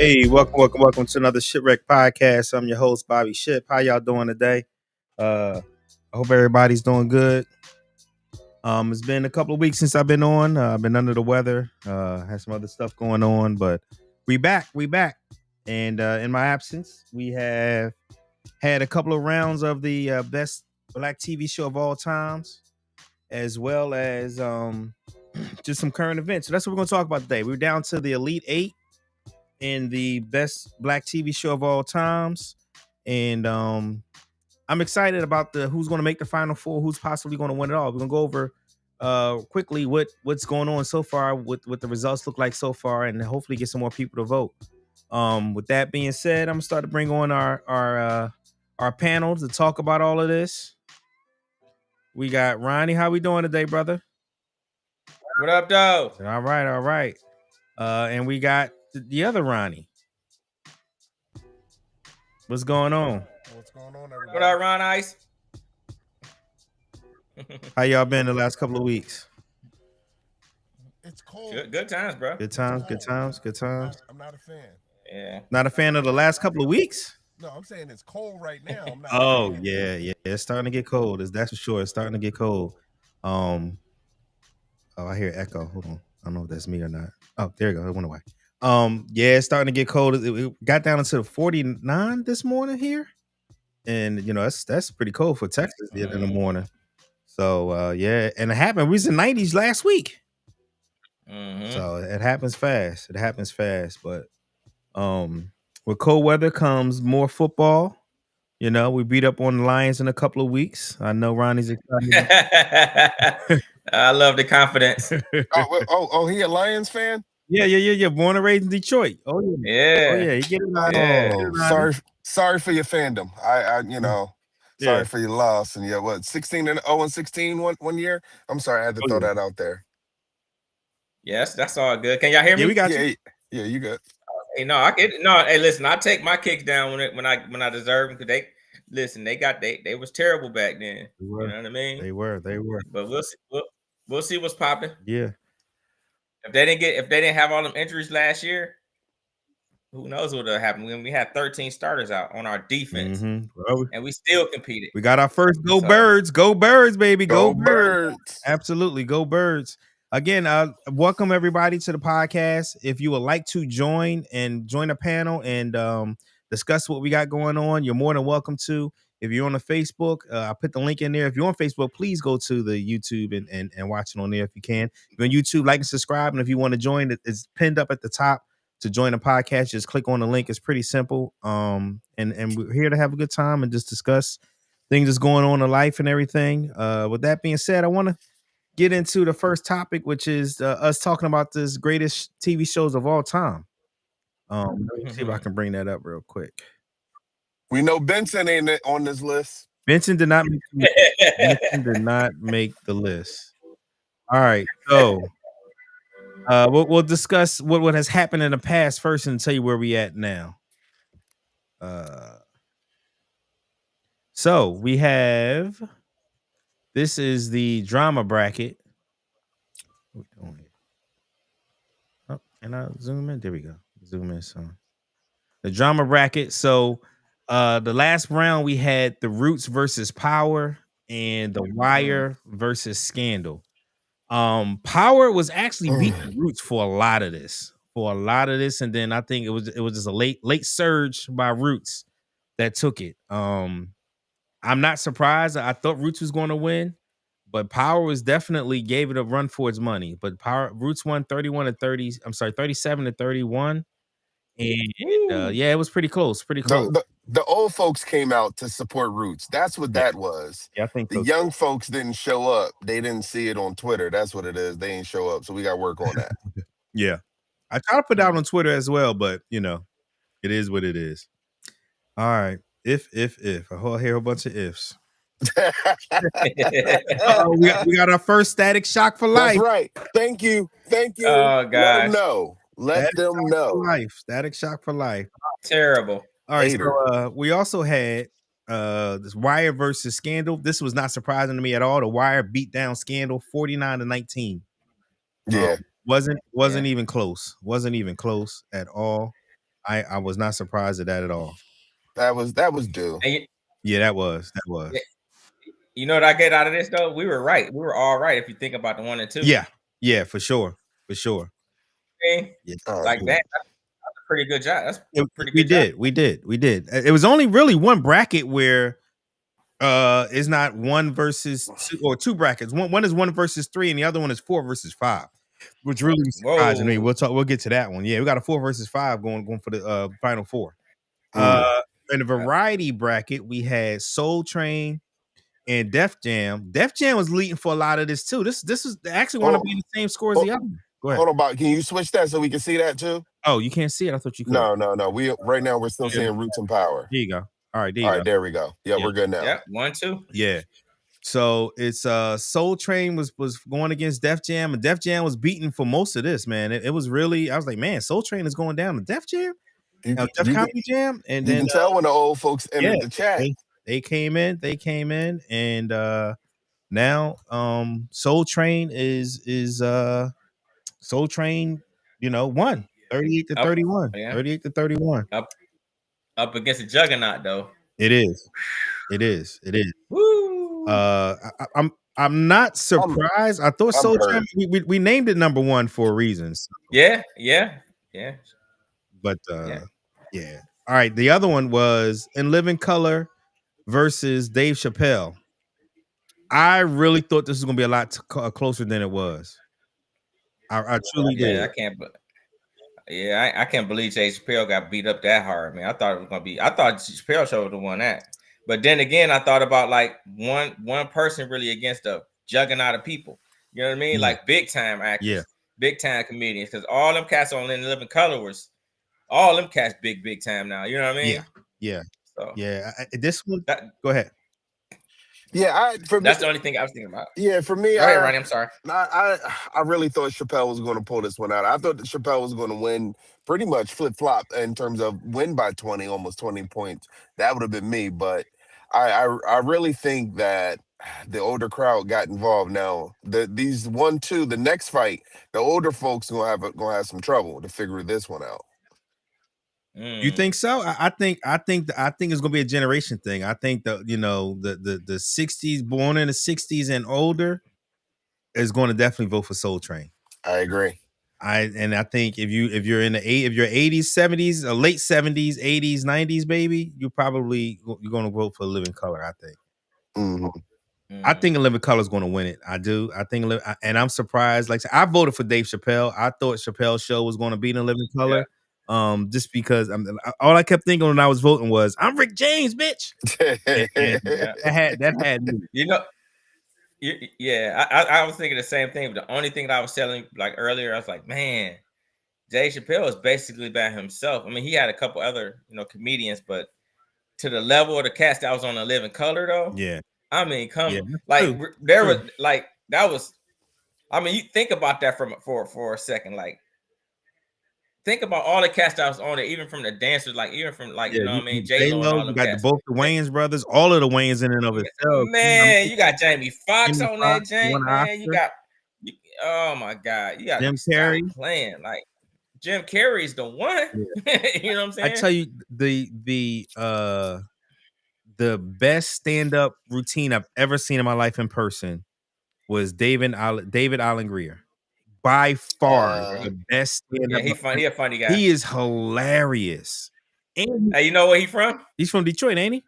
Hey, welcome to another Shipwreck podcast. I'm your host, Bobby Ship. How y'all doing today? I hope everybody's doing good. It's been a couple of weeks since I've been on. I've been under the weather. Had some other stuff going on, but we back. And in my absence, we have had a couple of rounds of the best black TV show of all times, as well as just some current events. So that's what we're going to talk about today. We're down to the Elite Eight in the best black TV show of all times, and I'm excited about the who's going to make the final four, who's possibly going to win it all. We're going to go over quickly what's going on so far, what the results look like so far, and hopefully get some more people to vote. With that being said, I'm gonna start to bring on our panel to talk about all of this. We got Ronnie. How we doing today, brother? What up, though? All right. And we got the other Ronnie. What's going on? What's going on, everybody? What up, Ron Ice? How y'all been the last couple of weeks? It's cold. Good times, bro. Good times. I'm not a fan. Yeah. Not a fan of the last couple of weeks? No, I'm saying it's cold right now. I'm not Oh, yeah. It's starting to get cold. That's for sure. It's starting to get cold. Oh, I hear echo. Hold on. I don't know if that's me or not. Oh, there you go. It went away. Yeah, it's starting to get cold. It got down into 49 this morning here. And that's pretty cold for Texas in the morning. So yeah, and it happened. We was in the 90s last week. So it happens fast. But with cold weather comes more football. We beat up on the Lions in a couple of weeks. I know Ronnie's excited. I love the confidence. He a Lions fan? Yeah. Born and raised in Detroit. Oh yeah. He get it. Sorry for your fandom. Sorry for your loss. And 16-0-16 one year. I'm sorry, I had to throw that out there. Yes, that's all good. Can y'all hear me? Yeah, we got you. Yeah, you good. Hey, hey, listen, I take my kicks down when I deserve them, because they was terrible back then. You know what I mean? They were. But we'll see what's popping. Yeah. If they didn't have all them injuries last year, who knows what would happen? When we had 13 starters out on our defense, and we still competed. We got our first Birds. Go Birds, baby. Go Birds. Absolutely. Go Birds. Again, welcome everybody to the podcast. If you would like to join a panel and discuss what we got going on, you're more than welcome to. If you're on the Facebook, I put the link in there. If you're on Facebook, please go to the YouTube and watch it on there if you can. If you're on YouTube, like and subscribe. And if you want to join, it's pinned up at the top to join the podcast. Just click on the link. It's pretty simple. And we're here to have a good time and just discuss things that's going on in life and everything. With that being said, I want to get into the first topic, which is us talking about this greatest TV shows of all time. Let me see if I can bring that up real quick. We know Benson ain't on this list. Benson did not make the list. All right, so we'll discuss what has happened in the past first and tell you where we at now. So we have, this is the drama bracket. What we doing here? Oh, can I zoom in? There we go. Zoom in some. The drama bracket. So the last round we had the Roots versus Power and the Wire versus Scandal. Power was actually beating Roots for a lot of this. And then I think it was just a late surge by Roots that took it. I'm not surprised. I thought Roots was going to win, but Power was definitely gave it a run for its money. But Roots won 31-30. I'm sorry, 37-31. And yeah, it was pretty close. Pretty close. The old folks came out to support Roots. That's what that was. Yeah, I think the young folks didn't show up. They didn't see it on Twitter. That's what it is. They didn't show up. So we got to work on that. Yeah. I try to put it out on Twitter as well, but you know, it is what it is. All right. If. I hear a bunch of ifs. We got our first Static Shock for life. That's right. Thank you. Oh, gosh. Let them know. Let them know. Life. Static Shock for life. Terrible. All right. So we also had this Wire versus Scandal. This was not surprising to me at all. The Wire beat down Scandal 49-19. Yeah. Wasn't even close. Wasn't even close at all. I was not surprised at that at all. That was due. Yeah, that was. Yeah. You know what I get out of this though? We were right. We were all right if you think about the 1 and 2. Yeah, for sure. Okay. Yeah. Like that's a pretty good job. That's pretty good job. We did. It was only really one bracket where it's not 1 versus 2 or 2 brackets. One is 1 versus 3 and the other one is 4 versus 5. Which really surprised me. We'll get to that one. Yeah, we got a 4 versus 5 going for the final 4. In the variety bracket, we had Soul Train and Def Jam. Def Jam was leading for a lot of this too. This was actually want to be in the same score as the other one. Go ahead. Hold on, Bob. Can you switch that so we can see that too? Oh, you can't see it? I thought you could. No. We right now we're still seeing Roots and Power. There you go. All right, there we go. Yeah, we're good now. Yeah, 1, 2. Yeah. So it's Soul Train was going against Def Jam, and Def Jam was beaten for most of this, man. It was really, I was like, man, Soul Train is going down to Def Jam, Def Comedy Jam, and you then can tell when the old folks entered the chat. They came in, and now Soul Train is Soul Train, won 38-31. 38-31. Up against the juggernaut though. It is. Woo! I'm not surprised. I thought Soul Train, we named it number 1 for a reason. So. Yeah. But yeah. All right. The other one was In Living Color versus Dave Chappelle. I really thought this was gonna be a lot closer than it was. I truly did. I can't believe Dave Chappelle got beat up that hard, man. I thought Chappelle show would have won that. But then again, I thought about like one person really against a juggernaut of people. You know what I mean? Like big time actors, big time comedians. Because all them cats on In Living Color was all them cats big time now. You know what I mean? Yeah. So this one. Go ahead. Yeah, that's the only thing I was thinking about. Yeah, for me, go ahead, Ronnie. I'm sorry. I really thought Chappelle was going to pull this one out. I thought that Chappelle was going to win pretty much flip-flop in terms of win by 20, almost 20 points. That would have been me, but I really think that the older crowd got involved. Now, these 1, 2, the next fight, the older folks gonna have some trouble to figure this one out. You think so? I think it's gonna be a generation thing. I think the 60s, born in the 60s and older, is going to definitely vote for Soul Train. I agree. I think if you're 80s, 70s, or late 70s, 80s, 90s, baby, you're going to vote for Living Color. I think. I think Living Color is going to win it. I do. I think, and I'm surprised. Like I voted for Dave Chappelle. I thought Chappelle's show was going to beat in Living Color. Yeah. Just because all I kept thinking when I was voting was, I'm Rick James, bitch. and that had me. I was thinking the same thing. But the only thing that I was telling like earlier, I was like, man, Dave Chappelle is basically by himself. I mean, he had a couple other comedians, but to the level of the cast that was on the Living Color, though. Yeah. I mean, there was like that was. I mean, you think about that for a second, like. Think about all the cast that was on it, even from the dancers, you know what I mean? J-Lo, you got both the Wayans brothers, all of the Wayans in and of itself. Man, you got Jamie Foxx on that, James. Man, you got Oh my God, you gotta Jim stop Carrey. playing. Like Jim Carrey's the one. You know what I'm saying? I tell you, the best stand-up routine I've ever seen in my life in person was David Allen Greer. By far Uh, the best Yeah, stand-up. he fun. He a funny guy. He is hilarious. And Hey, you know where he from? he's from Detroit, ain't he?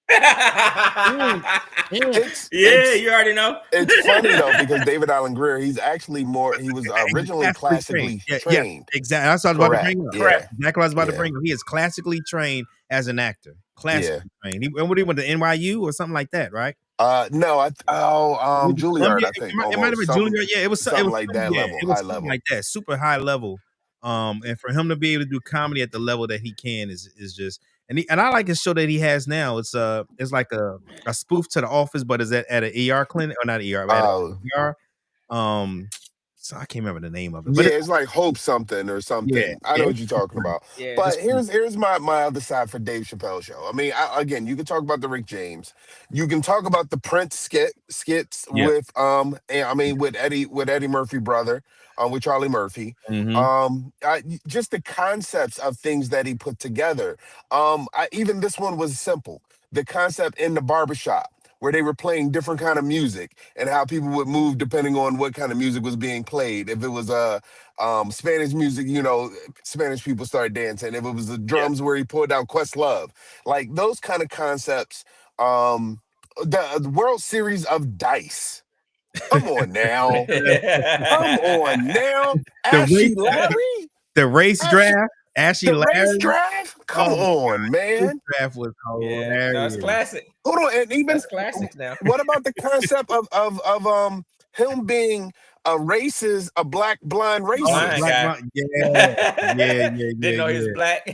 And, and it's Yeah, it's you already know. it's funny though because David Allen Greer, he's actually more. He was he's originally classically trained. classically Yeah, trained. exactly. That's what I was about to Correct. bring up. Yeah. Correct. Exactly what I was about to Yeah. bring up. He is classically trained as an actor. Yeah. Classically trained. And what he went to NYU or something like that, right? No. Went to Juilliard. Columbia. I think It might have almost been something Juilliard. Yeah, it was something like that yeah, level, it high was something level. like that, super high level. And for him to be able to do comedy at the level that he can is just and I like his show that he has now. It's like a spoof to The Office, but is at an ER clinic or not ER, but at Uh, a ER. So I can't remember the name of it, but Yeah, it's like Hope something or yeah, something. I yeah, know what you're talking about. Yeah. But it's here's my other side for Dave Chappelle show. I mean, again, you can talk about the Rick James, you can talk about the Prince skits yeah. with and, I mean with Eddie Murphy brother, with Charlie Murphy. Mm-hmm. Just the concepts of things that he put together. Even this one was simple. The concept in the barbershop where they were playing different kind of music and how people would move depending on what kind of music was being played. If it was Spanish music, Spanish people started dancing. If it was the Yeah. drums where he pulled out Questlove, like those kind of concepts. The World Series of Dice. Come on now. Come on now. The race, Ashy Larry? the race Ashy, draft, Ashy the race Larry. draft? Come Oh my on, race man. draft was Yeah. No, it's hilarious. classic. Hold on, and even That's classics now. what about the concept of him being a black blind Oh, Blind racist? Black guy. Mount, yeah. Didn't know he was black.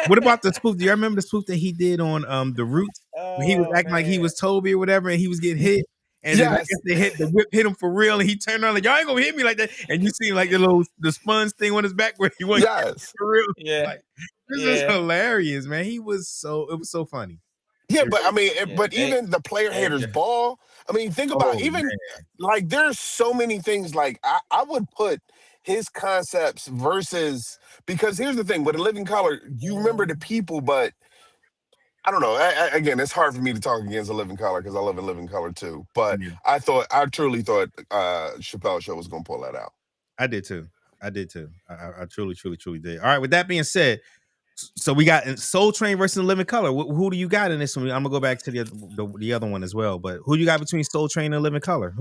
What about the spoof? Do you remember the spoof that he did on The Roots? When he was Oh acting like he man. was Toby or whatever, and he was getting hit, and then I Yes, guess the whip hit him for real, and he turned around like y'all ain't gonna hit me like that, and you see like the sponge thing on his back where he wasn't yes. for real. Yeah. Like this is Yeah. hilarious, man. It was so funny. Yeah, It but I really- mean, Yeah. but even the player Dave haters just ball. I mean, think about oh even man, like there's so many things. Like I would put his concepts versus because here's the thing with a living color, you remember the people, but I don't know. Again, it's hard for me to talk against a living color because I live in living color too. But yeah, I truly thought Chappelle show was gonna pull that out. I did too. I truly did. All right. With that being said, so we got Soul Train versus Living Color. Who do you got in this one? I'm gonna go back to the other one as well. But who do you got between Soul Train and Living Color?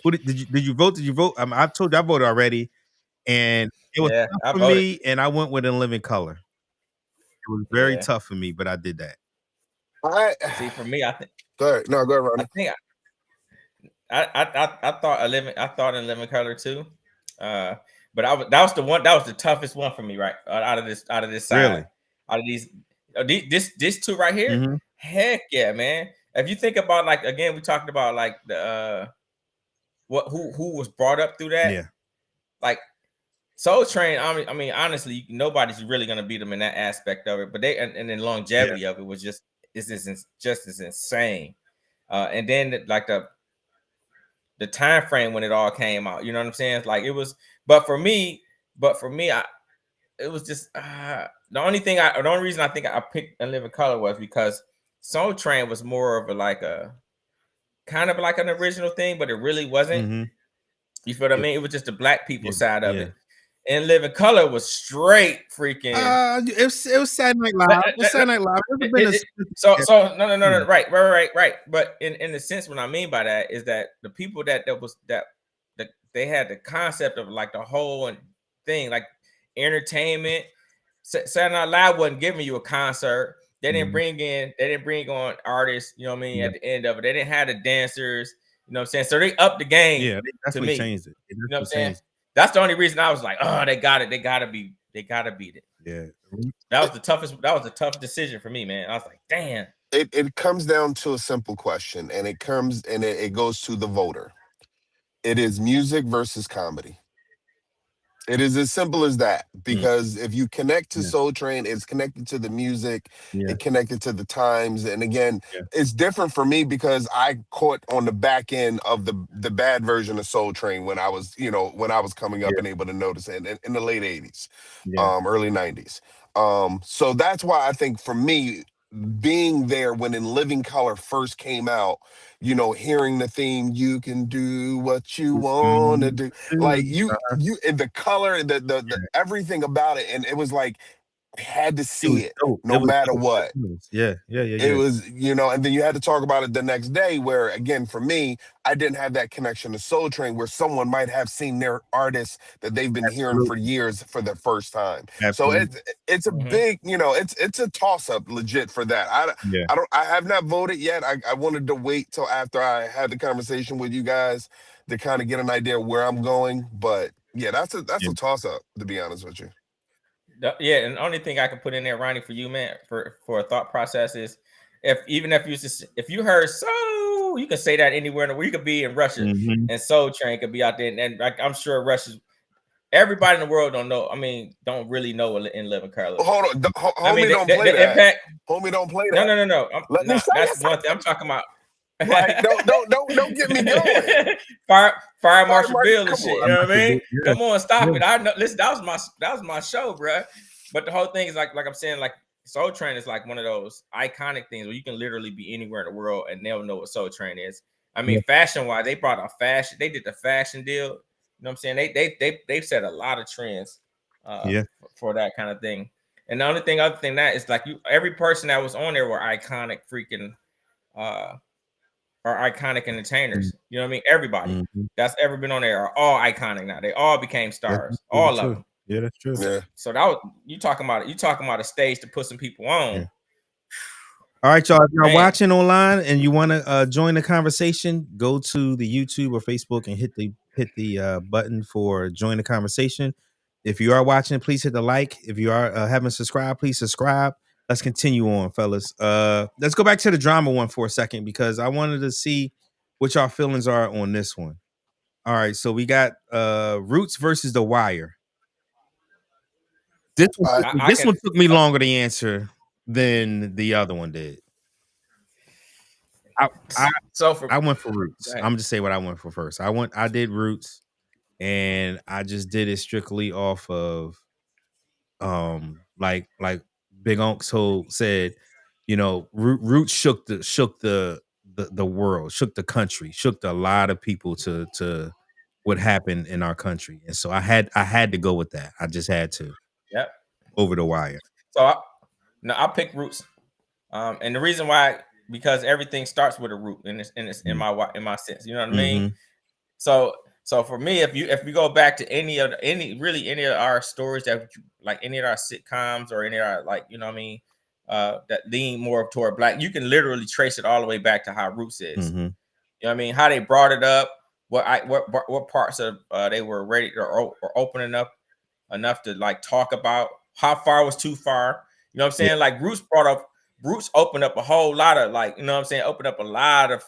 Did you vote? Did you vote? I've told you I voted already, and it was Yeah, tough I for voted. me, and I went with In Living Color. It was very Yeah. tough for me, but I did that. I See, for me, go ahead. No, go ahead, I Ronnie. think I thought in living color too. But that was the one that was the toughest one for me, right? Out of this side. Really? Out of this two right here. Mhm. Heck yeah, man. If you think about like again, we talked about like the who was brought up through that. Yeah. Like Soul Train, I mean, honestly, nobody's really gonna beat them in that aspect of it. But they and the longevity of it was just as insane. And then like the time frame when it all came out, you know what I'm saying? Like it was, but for me, it was just the only reason I think I picked A Living Color was because Soul Train was more of a kind of like an original thing, but it really wasn't. Mhm. You feel what I Yeah. mean? It was just the black people Yeah. side of Yeah. it. And Living Color was straight freaking. It was Saturday Night Live. It was Saturday Night Live. It's been So no, right. But in the sense, what I mean by that is that the people that they had the concept of like the whole thing, like entertainment. Saturday Night Live wasn't giving you a concert. They didn't bring on artists, you know what I mean, Yeah. at the end of it. They didn't have the dancers, you know what I'm saying? So they upped the game Yeah, they to definitely me. changed it. They You know what I'm definitely saying? changed it. That's the only reason I was like, oh, they gotta beat it. Yeah. That was the tough decision for me, man. I was like, damn. It comes down to a simple question, and it goes to the voter. It is music versus comedy. It is as simple as that. Mm, Because if you connect to yeah, Soul Train, it's connected to the music, yeah, it connected to the times. And again, yeah, it's different for me because I caught on the back end of the bad version of Soul Train when I was, when I was coming up yeah, and able to notice it in the late 80s, yeah. early 90s. So that's why I think for me, being there when In Living Color first came out, hearing the theme, you can do what you What you want to want do, to like do. you and the color, the Yeah. everything about it, and it was like I had to It see was it dope. It no was matter dope. It what. was. Yeah, yeah, yeah, It yeah. was, and then you had to talk about it the next day, where again, for me, I didn't have that connection to Soul Train where someone might have seen their artist that they've been hearing for Absolutely, years for the first time. So absolutely. it's a Mm-hmm. big, it's a toss up legit for that. Yeah, I have not voted yet. I wanted to wait till after I had the conversation with you guys to kind of get an idea where I'm going. But yeah, that's yeah. a toss up, to be honest with you. Yeah, and the only thing I can put in there, Ronnie, for you, man, for a thought process is if you heard so, you can say that anywhere in the world. You could be in Russia Hmm. and Soul Train could be out there, and like, I'm sure Russia's everybody in the world don't know. I mean, don't really know what In Living Color Hold is. on, I mean, homie, don't play the that. impact. Homie, don't play No, that. no, no, no. I'm Let me not. say That's it. one thing I'm talking about. Like, don't get me going. Fire Fire Marshal Mark, Bill and come shit. on. You know what I mean? Yeah, Come on, stop yeah, it. I know. Listen, that was my show, bro. But the whole thing is like I'm saying, like Soul Train is like one of those iconic things where you can literally be anywhere in the world and they'll know what Soul Train is. I mean, yeah, fashion wise, they brought a fashion. They did the fashion deal. You know what I'm saying? They set a lot of trends yeah. for that kind of thing. And the only thing, other thing that is like every person that was on there were iconic freaking uh are iconic entertainers. You know what I mean? Everybody Mm-hmm. that's ever been on there are all iconic now. They all became That's stars, absolutely all of true. them. Yeah, that's true. So, Yeah. so that was you talking about a stage to put some people Yeah. on, All right, y'all. If y'all man. watching online and you want to join the conversation, go to the YouTube or Facebook and hit the button for join the conversation. If you are watching, please hit the like. If you are haven't subscribed, please subscribe. Let's continue on, fellas. Let's go back to the drama one for a second because I wanted to see what y'all feelings are on this one. All right, so we got Roots versus The Wire. I I This can one took me longer to answer than the other one did. I, I so for I went for go Roots. ahead. I'm just say what I went for first. I did Roots, and I just did it strictly off of like Big Unc said, Roots shook the world, shook the country, shook a lot of people to what happened in our country, and so I had to go with that. I just had to Yep. over the wire. So no, I pick Roots. And the reason why because everything starts with a root in my sense. You know what I mean? Mm-hmm. So for me, if we go back to any of our stories that like any of our sitcoms or any of our like what I mean that lean more toward black, you can literally trace it all the way back to how Roots is. Mm-hmm. You know what I mean? How they brought it up, what parts of they were ready or opening up enough to like talk about how far was too far. You know what I'm Yeah. saying? Like Roots opened up a whole lot of like, you know what I'm saying? Opened up a lot of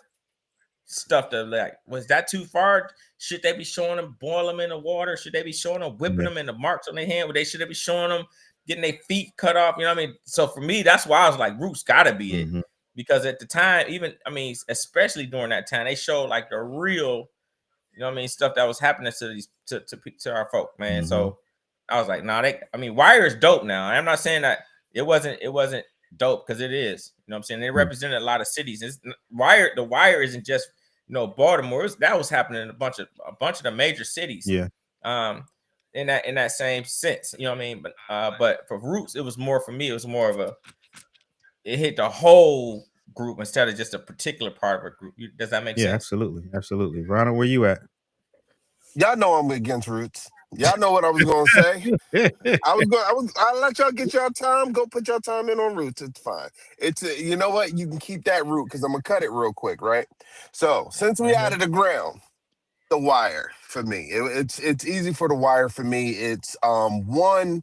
stuff that like, was that too far? Should they be showing them boil them in the water? Should they be showing them whipping Yeah. them in the marks on their hand? Should they be showing them getting their feet cut off? You know what I mean? So for me, that's why I was like, Roots gotta be it. Mm-hmm. Because at the time, even I mean, especially during that time, they showed like the real, you know what I mean, stuff that was happening to these to our folk, man. Mm-hmm. So I was like, nah, Wire is dope now. I'm not saying that it wasn't dope because it is. You know what I'm saying? They represented a lot of cities. The Wire isn't just Baltimore. That was happening in a bunch of the major cities. Yeah. Um, in that same sense, you know what I mean. But for Roots, it was more for me. It was more of it hit the whole group instead of just a particular part of a group. Does that make Yeah. sense? Absolutely. Absolutely. Ronald, where you at? Y'all know I'm against Roots. Y'all know what I was gonna say. I'll let y'all get y'all time. Go put your time in on Roots. It's fine. You know what? You can keep that root because I'm gonna cut it real quick, right? So since we out Mm-hmm. of the ground, The Wire for me. It's easy for The Wire for me. It's one.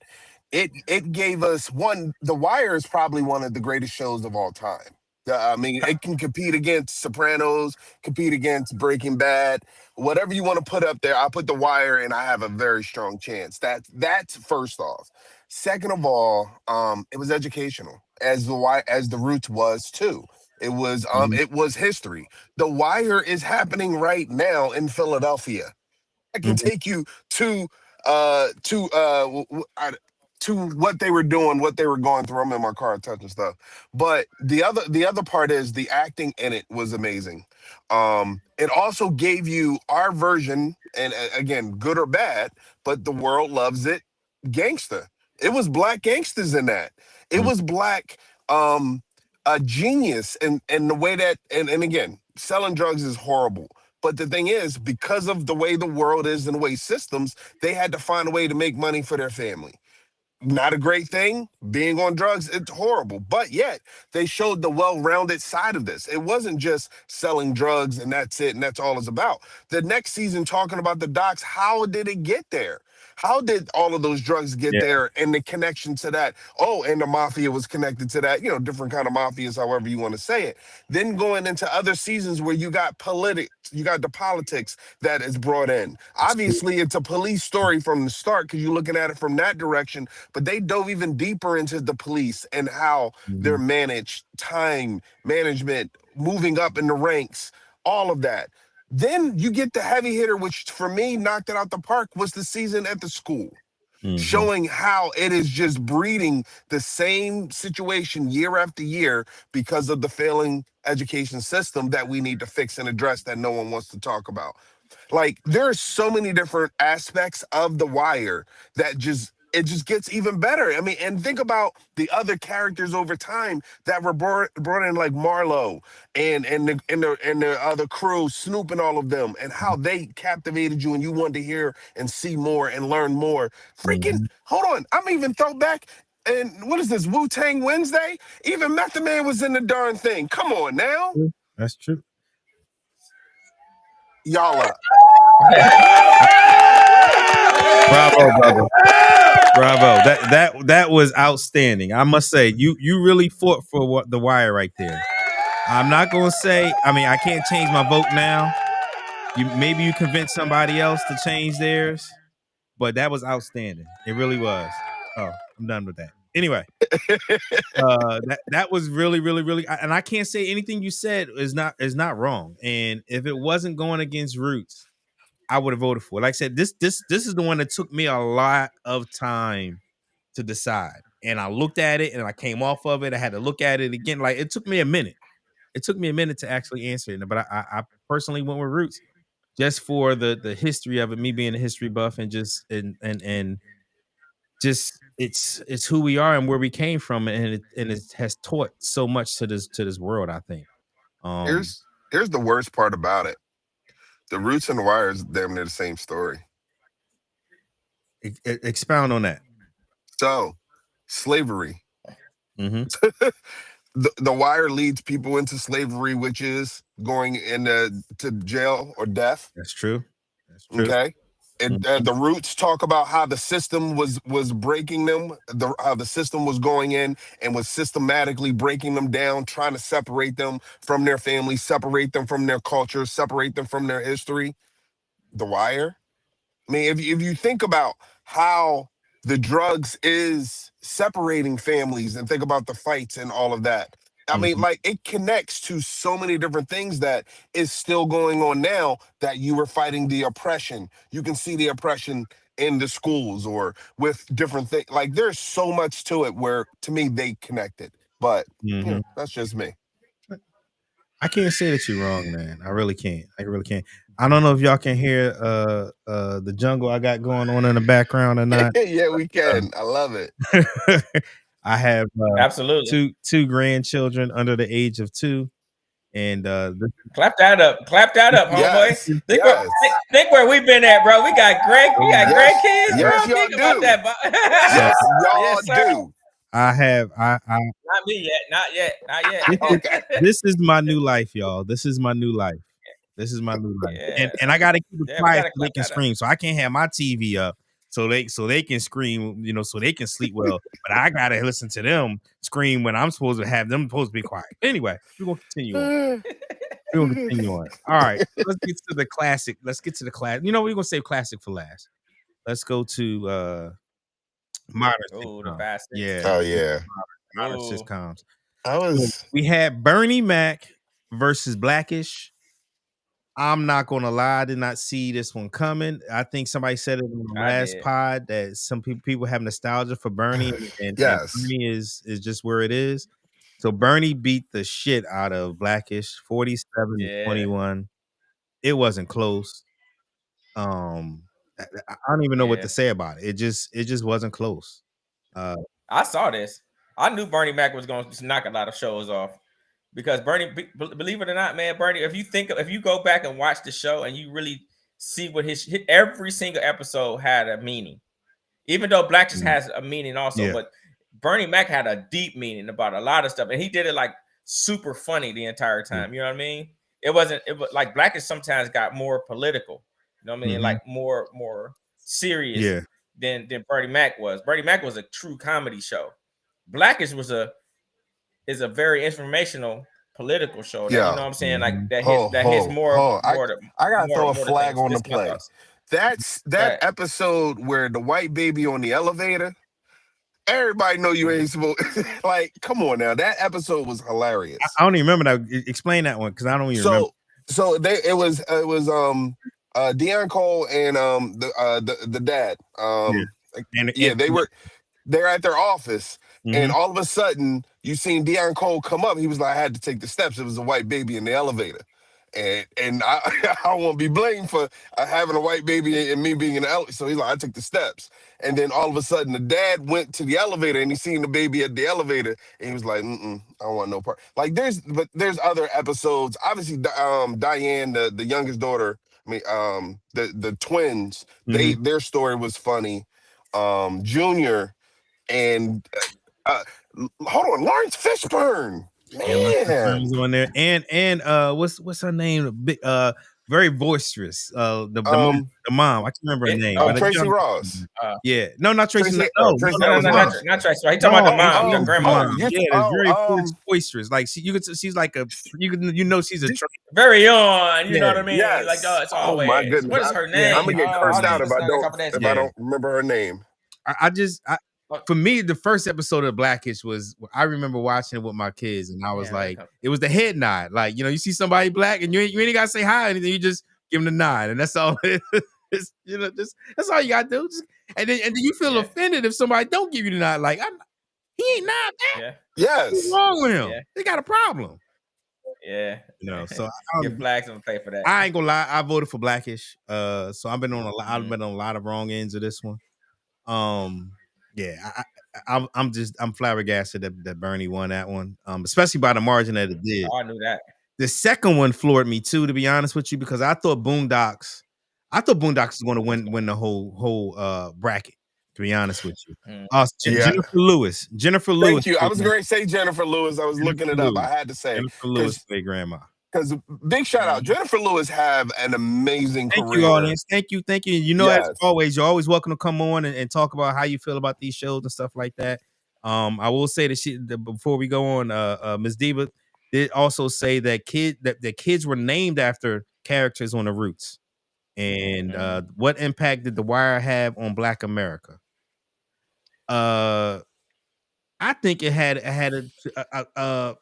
It gave us one. The Wire is probably one of the greatest shows of all time. I mean, it can compete against Sopranos, compete against Breaking Bad, whatever you want to put up there. I put The Wire, and I have a very strong chance. That's first off. Second of all, it was educational, as the Roots was too. Mhm. It was history. The Wire is happening right now in Philadelphia. I can Mhm. take you to to to what they were doing, what they were going through. I'm in my car touching stuff. But the other part is the acting in it was amazing. It also gave you our version, and again, good or bad, but the world loves it. Gangster. It was black gangsters in that. It Mhm. was black a genius in the way that and again, selling drugs is horrible, but the thing is, because of the way the world is and the way systems, they had to find a way to make money for their family. Not a great thing. Being on drugs, it's horrible. But yet, they showed the well-rounded side of this. It wasn't just selling drugs and that's it, and that's all it's about. The next season, talking about the docs, how did it get there? How did all of those drugs get Yeah. there and the connection to that? Oh, and the mafia was connected to that, different kind of mafias, however you want to say it. Then going into other seasons where you got the politics that is brought in. That's true. Obviously, it's a police story from the start because you're looking at it from that direction, but they dove even deeper into the police and how they're Mhm. managed, time management, moving up in the ranks, all of that. Then you get the heavy hitter, which for me knocked it out the park, was the season at the school, Mhm. showing how it is just breeding the same situation year after year because of the failing education system that we need to fix and address that no one wants to talk about. Like there are so many different aspects of the wire that just it just gets even better. I mean, and think about the other characters over time that were brought in, like Marlowe and the other crew, Snoop and all of them, and how they captivated you and you wanted to hear and see more and learn more. Freaking Mhm. hold on, I'm even throw back. And what is this, Wu Tang Wednesday? Even Method Man was in the darn thing. Come on now, True. That's true. y'all up. Bravo, brother. Bravo. That was outstanding. I must say, you really fought for what the wire right there. I'm not gonna say. I mean, I can't change my vote now. Maybe you convince somebody else to change theirs, but that was outstanding. It really was. Oh, I'm done with that. Anyway, that was really, really, really, and I can't say anything you said is not wrong. And if it wasn't going against Roots, I would have voted for it. Like I said, this is the one that took me a lot of time to decide. And I looked at it and I came off of it. I had to look at it again. Like it took me a minute. It took me a minute to actually answer it. But I personally went with Roots just for the history of it, me being a history buff and just and just it's who we are and where we came from, and it has taught so much to this world, I think. Um Here's the worst part about it. The Roots and the Wire is damn near the same story. Expound on that. So, slavery. Hmm. The Wire leads people into slavery, which is going into to jail or death. That's true. That's true. Okay. Mhm. The Roots talk about how the system was breaking them, how the system was going in and was systematically breaking them down, trying to separate them from their family, separate them from their culture, separate them from their history. The Wire. I mean, if you think about how the drugs is separating families and think about the fights and all of that, I mean, Mhm. like it connects to so many different things that is still going on now that you were fighting the oppression. You can see the oppression in the schools or with different things. Like there's so much to it where to me they connected. But Mhm. that's just me. I can't say that you're wrong, man. I really can't. I really can't. I don't know if y'all can hear the jungle I got going on in the background or not. Yeah, we can. I love it. I have Absolutely. two grandchildren under the age of 2, and Clap that up. Clap that up, homeboy. Yes. Think where Yes. think where we've been at, bro. We got Yes. grandkids, bro. Yes, y'all Think about do. that, bro. so Yes, y'all Yes, sir. do. I have I Not me yet. Not yet. Not this yet. is, Okay. this is my new life, y'all. This is my new life. This is my new life, Yeah. and I gotta keep it Yeah, we quiet gotta so they clap can that up. scream. So I can't have my TV up so they can scream, so they can sleep well. But I gotta listen to them scream when I'm supposed to have them supposed to be quiet. Anyway, we're gonna continue on. We're gonna continue on. All right, let's get to the classic. Let's get to the class. We're gonna save classic for last. Let's go to modern Oh, the sitcoms. bastards. Yeah, Oh yeah, modern Ooh. sitcoms. I was. We had Bernie Mac versus Blackish. I'm not gonna lie, I did not see this one coming. I think somebody said it in the I last did. pod that some people have nostalgia for Bernie, and Yes. Bernie is just where it is. So Bernie beat the shit out of Blackish, 47 to Yeah. 21. It wasn't close. I don't even know what Yeah. to say about it. It just wasn't close. I saw this. I knew Bernie Mac was going to knock a lot of shows off because Bernie, believe it or not, man, Bernie, if you go back and watch the show and you really see what every single episode had a meaning, even though Black just has a meaning also, Yeah. but Bernie Mac had a deep meaning about a lot of stuff, and he did it like super funny the entire time. You know what I mean? It was like Blackish sometimes got more political. You know what I mean? Mhm. Like more serious Yeah. than Bernie Mac was. Bernie Mac was a true comedy show. Blackish is a very informational political show that, you know what I'm saying? Like that hits more I gotta throw a more the flag things. on the This is my play. thoughts. That episode where the white baby on the elevator. Everybody know you ain't supposed. Like, come on now. That episode was hilarious. I don't even remember that. Explain that one because I don't even remember. So it was Deion Cole and the dad. They're at their office, and all of a sudden you seen Deion Cole come up. He was like, I had to take the steps. It was a white baby in the elevator. And I won't be blamed for having a white baby and me being in the elevator. So he's like, I took the steps. And then all of a sudden the dad went to the elevator and he seen the baby at the elevator and he was like, I don't want no part. Like there's other episodes. Obviously, Diane, the youngest daughter, the twins, their story was funny. Junior and hold on, Lawrence Fishburne. Man, on there, and what's her name? Big, very boisterous. The mom. I can't remember her name. But Tracy Ross. Yeah, no, not Tracy. Tracy, no, Tracy not Tracy. He talking about the mom, the grandma. Yeah, very boisterous. Like she's like she's a very on. You know what I mean? Yes. Like it's always. My goodness. What is her name? I'm gonna get cursed out if I don't remember her name. For me, the first episode of Blackish was, I remember watching it with my kids, and I was like, it was the head nod. Like, you see somebody black, and you ain't gotta say hi or anything. You just give them the nod, and that's all. That's all you gotta do. And then you feel offended if somebody don't give you the nod. Like, he ain't nod back. Yeah. Yes. What's wrong with him? Yeah. They got a problem. Yeah. So get flags on the pay for that. I ain't gonna lie. I voted for Blackish. So I've been on a lot of wrong ends of this one. Yeah, I'm flabbergasted that Bernie won that one, especially by the margin that it did. Oh, I knew that. The second one floored me too, to be honest with you, because I thought Boondocks was going to win the whole bracket. To be honest with you, Jennifer Lewis. Thank you. I was going to say Jennifer Lewis. I was looking it up. I had to say Jennifer Lewis played grandma. Because big shout out, Jennifer Lewis have an amazing career. Thank you, audience. Thank you. As always, you're always welcome to come on and talk about how you feel about these shows and stuff like that. I will say that before we go on, Ms. Diva did also say that the kids were named after characters on the Roots. And what impact did The Wire have on Black America? I think it had a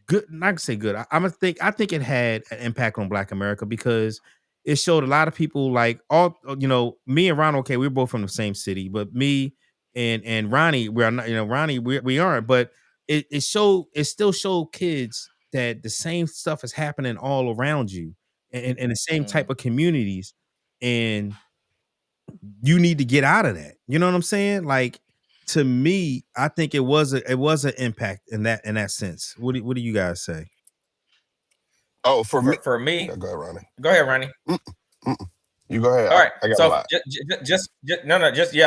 good, not to say good. I think it had an impact on Black America because it showed a lot of people, like me and Ron. Okay, we were both from the same city, but me and Ronnie, we're not. Ronnie, we aren't. But it still showed kids that the same stuff is happening all around you, and the same type of communities, and you need to get out of that. You know what I'm saying? Like, to me, I think it was an impact in that sense. What do you guys say? Oh, for me, go ahead, Ronnie. Go ahead, Ronnie. You go ahead. All right. I got so a lot.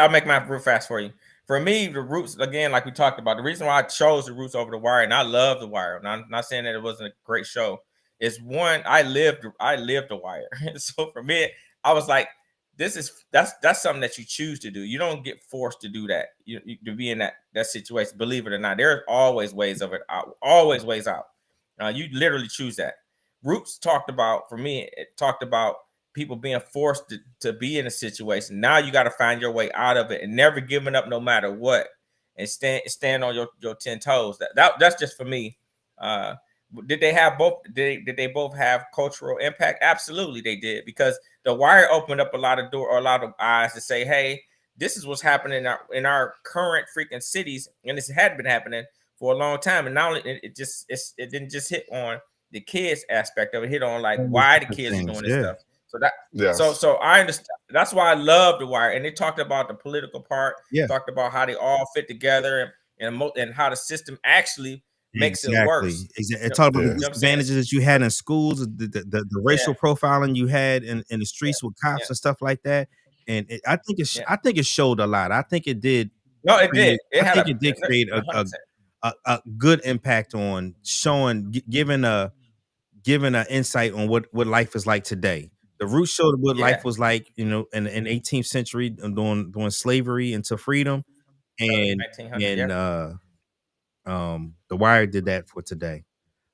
I'll make my real fast for you. For me, the Roots, again, like we talked about, the reason why I chose the Roots over The Wire, and I love The Wire. And I'm not saying that it wasn't a great show. Is one, I lived The Wire. So for me, I was like, that's something that you choose to do. You don't get forced to do that. You to be in that situation. Believe it or not, there's always ways of it out. Always ways out. You literally choose that. Roots talked about, for me, it talked about people being forced to be in a situation. Now you got to find your way out of it and never giving up no matter what, and stand on your 10 toes. That's just for me. Did they have both? Did they both have cultural impact? Absolutely, they did, because The Wire opened up a lot of eyes to say, hey, this is what's happening in our current freaking cities, and this had been happening for a long time. And now it didn't just hit on the kids aspect of it, hit on like why the kids are doing this stuff. So I understand. That's why I love The Wire, and they talked about the political part. Talked about how they all fit together and how the system actually makes it worse. Exactly. It talked about the disadvantages that you had in schools, the racial profiling you had in the streets with cops and stuff like that. And I think it showed a lot. I think it did. No, it did. It did create a good impact on showing, giving an insight on what life is like today. The Roots showed what life was like, in the 18th century, during slavery into freedom, and The Wire did that for today.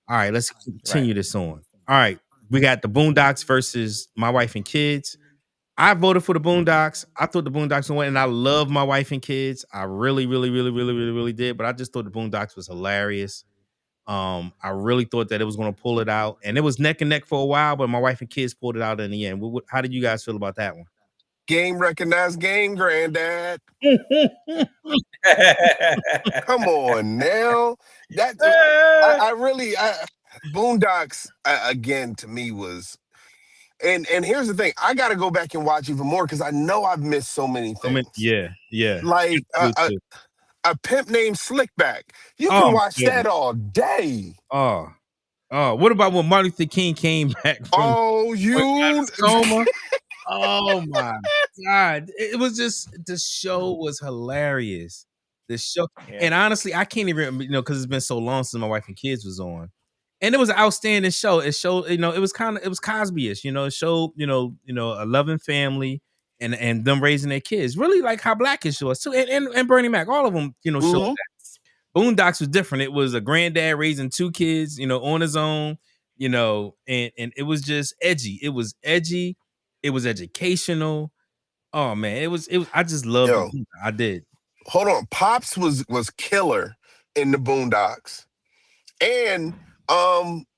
All right, let's continue this on. All right, we got the Boondocks versus My Wife and Kids. I voted for the Boondocks. I thought the Boondocks would win, and I love My Wife and Kids. I really, really, really, really, really, really did. But I just thought the Boondocks was hilarious. I really thought that it was going to pull it out, and it was neck and neck for a while. But My Wife and Kids pulled it out in the end. How did you guys feel about that one? Game recognized game, granddad. Come on now. Boondocks again to me was, and here's the thing, I got to go back and watch even more because I know I've missed so many things. Yeah. Like a pimp named Slickback. You can watch that all day. What about when Martin Luther King came back from coma? Oh my God. It was just, the show was hilarious. The show, and honestly, I can't even, because it's been so long since My Wife and Kids was on. And it was an outstanding show. It showed, it was Cosby-ish, it showed, a loving family and them raising their kids. Really like how Blackish was too. And Bernie Mac, all of them, showed that. Boondocks was different. It was a granddad raising two kids, on his own, and it was just edgy. It was edgy. It was educational. Oh man, it was. I just loved it. I did. Hold on, Pops was killer in the Boondocks, and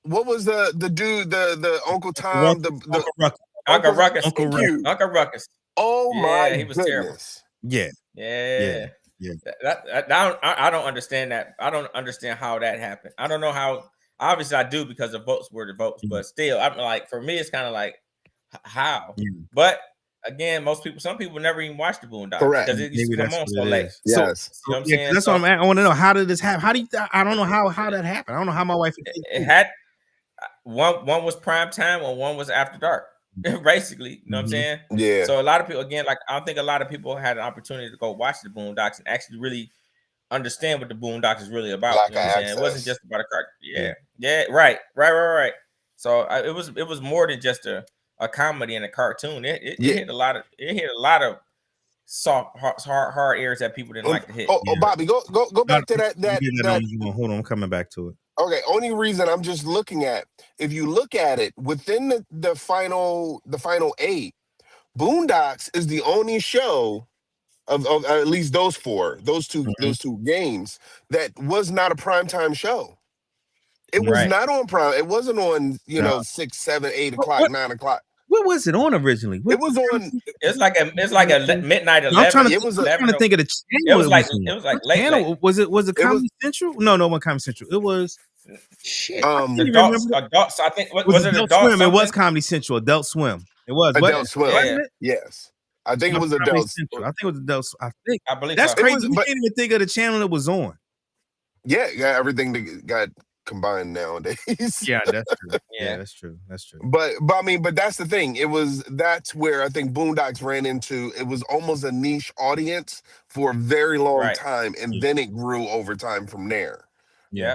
what was the dude, the Uncle Tom, Uncle Ruckus. Uncle Ruckus. Oh my, he was goodness. Terrible. Yeah. I don't understand that. I don't understand how that happened. I don't know how. Obviously, I do, because the votes were the votes, but still, I'm like, for me, it's kind of like, how? But again, some people never even watch the Boondocks because it used to come on so late. Yes, so, that's what I want to know. How did this happen? How do you? I don't know how that happened. I don't know how My Wife. It had one was prime time and one was after dark. Basically, you know what I'm saying? Yeah. So a lot of people, again, like, I don't think a lot of people had an opportunity to go watch the Boondocks and actually really understand what the Boondocks is really about. You know what I'm saying? It wasn't just about a cartoon. Yeah, right. So it was more than just a comedy and a cartoon. It hit a lot of soft, hard areas that people didn't like to hit. Bobby, go back to that. Hold on, I'm coming back to it. Okay, only reason I'm just looking at, if you look at it within the final 8, Boondocks is the only show of at least those two games that was not a primetime show. It was not on prime. It wasn't on 6, 7, 8 o'clock, 9 o'clock. What was it on originally? It was on. It's like a midnight 11. I'm trying to think of the channel. It was like late. Channel. Was it Comedy Central? No, it wasn't Comedy Central. It was shit. Adults. I think was it Adult Swim? It was Comedy Central. Adult Swim. It was Adult Swim. Wasn't it? Yes, I think it was Adult Central. I think it was Adult. I believe that's so. crazy. You can't even think of the channel it was on. Yeah, everything that got combined nowadays. Yeah, that's true. Yeah, that's true. But that's the thing. That's where I think Boondocks ran into. It was almost a niche audience for a very long time, and then it grew over time from there. Yeah.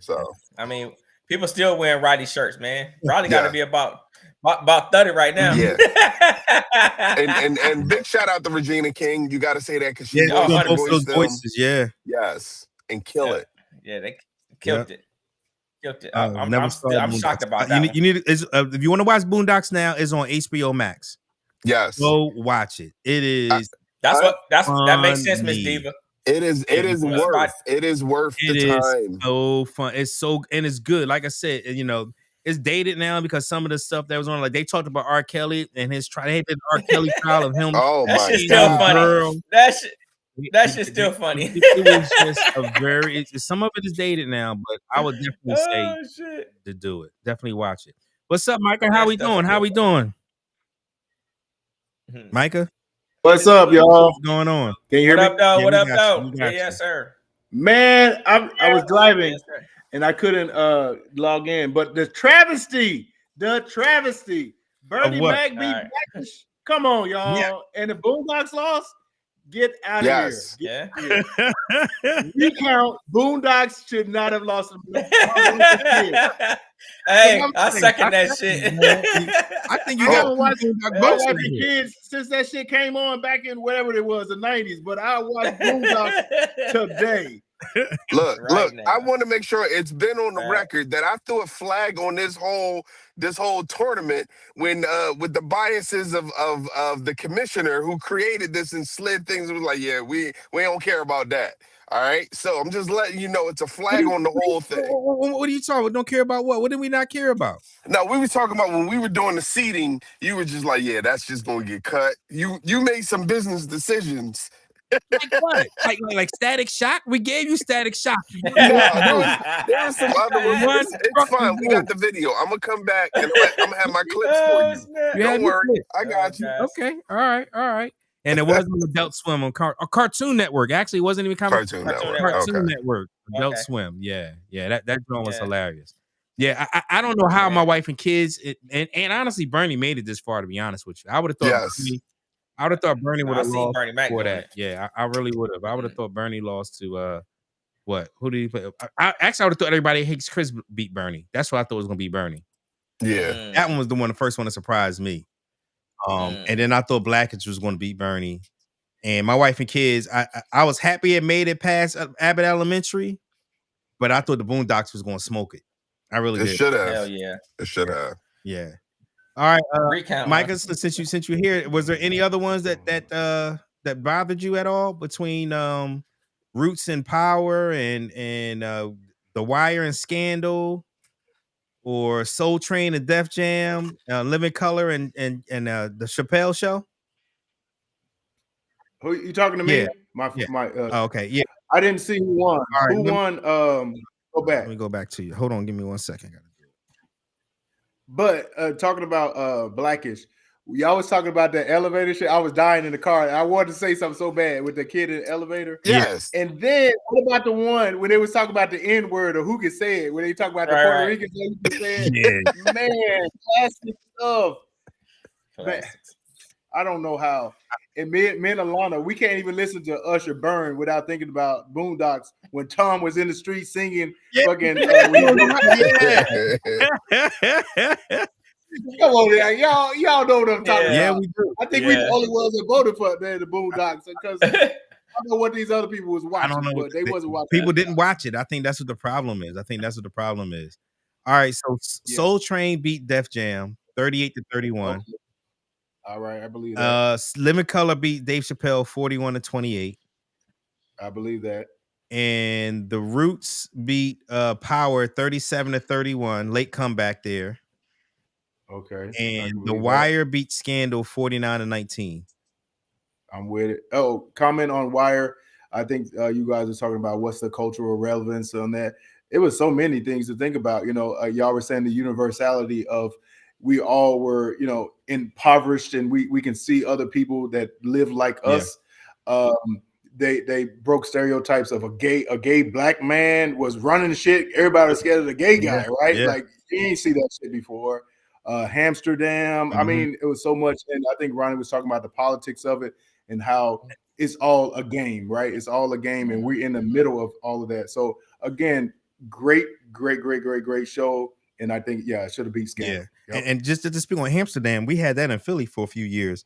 So I mean, People still wearing Roddy shirts, man. Roddy got to be about 30 right now. Yeah. and big shout out to Regina King. You got to say that because she Yeah, voiced, both those them. voices. Yeah, Yes, and kill it. Yeah, they killed it. Killed it. Never saw I'm shocked Boondocks. about that. You need if you want to watch Boondocks now, it's on HBO Max. Yes, Go watch it. It is. That makes sense, Miss Diva. It is worth It the is time. so fun. It's and it's good. Like I said, it's dated now because some of the stuff that was on, like they talked about R. Kelly and his they did R. Kelly trial of him. Oh that my shit's still God. funny. Girl. That shit's still funny. It was just a very. Some of it is dated now, but I would definitely say to do it. Definitely watch it. What's up, Micah? How we doing? How we doing, Micah? What's up, y'all? What's going on? Can you hear me? What up, though? Yes, sir. Man, I was driving and I couldn't log in, but the travesty, Bernie Mac beat Blackish. Come on, y'all. Yeah. And the Boondocks lost. Get out of here. Recount. Boondocks should not have lost. Hey, I second that shit. I think you got to watch the kids since that shit came on back in whatever it was, the 90s. But I watched Boondocks today. Look, I want to make sure it's been on the record that I threw a flag on this whole tournament when with the biases of the commissioner who created this and slid things. It was like, yeah, we don't care about that. All right, so I'm just letting you know it's a flag on the whole thing. What are you talking about? Don't care about what? What did we not care about? No, we were talking about when we were doing the seating. You were just like, yeah, that's just gonna get cut. You made some business decisions. Like what? Like Static Shock? We gave you Static Shock. No, there was some other ones. It's fine. We got the video. I'm gonna come back and I'm gonna have my clips for you. Don't worry, I got you. Okay, all right. And it wasn't Adult Swim on Cartoon Network. Actually, it wasn't even coming. Cartoon Network. Adult Swim. Yeah. That joint was hilarious. Yeah, I don't know how my wife and kids and honestly, Bernie made it this far. To be honest with you, I would have thought. I would have thought Bernie would have lost for that. Yeah, I really would have. I would have thought Bernie lost to what? Who did he play? I would have thought everybody hates Chris beat Bernie. That's what I thought was gonna be Bernie. Yeah, that one was the first one that surprised me. And then I thought Blackich was going to beat Bernie. And my wife and kids, I was happy it made it past Abbott Elementary, but I thought the Boondocks was going to smoke it. I really did. It should have. Hell yeah. It should have. Yeah. All right, Micah, since you're here, was there any other ones that bothered you at all between Roots and Power and The Wire and Scandal, or Soul Train and Def Jam, Living Color and the Chappelle Show? Who you talking to me? Yeah. Okay, yeah. I didn't see who won. All right, who won? Go back. Let me go back to you. Hold on, give me 1 second. But talking about Blackish, y'all was talking about the elevator shit. I was dying in the car. I wanted to say something so bad with the kid in the elevator. Yes. And then what about the one when they was talking about the N-word or who could say it? When they talk about the Puerto Ricans who could say it? Man, classic stuff. Man, I don't know how. And me and Alana, we can't even listen to Usher Burn without thinking about Boondocks when Tom was in the street singing fucking. Come on, y'all know what I'm talking about. Yeah, we do. I think we the only ones that voted for the Boondocks because I don't know what these other people was watching. I don't know, but they wasn't watching. People didn't watch it. I think that's what the problem is. All right, so Soul Train beat Def Jam 38-31. Okay. All right, I believe that. Living Color beat Dave Chappelle 41-28. I believe that. And the Roots beat Power 37-31. Late comeback there. Okay. And The Wire beat Scandal 49-19. I'm with it. Oh, comment on Wire. I think you guys are talking about what's the cultural relevance on that. It was so many things to think about. Y'all were saying the universality of we all were, impoverished, and we can see other people that live like us. They broke stereotypes of a gay black man was running shit. Everybody was scared of the gay guy, right? Yeah. Like you ain't see that shit before. Amsterdam. I mean, it was so much. And I think Ronnie was talking about the politics of it and how it's all a game, right? It's all a game, and we're in the middle of all of that. So again, great show. And I think, it should have beat Scandal. Yeah. And just to speak on Amsterdam, we had that in Philly for a few years.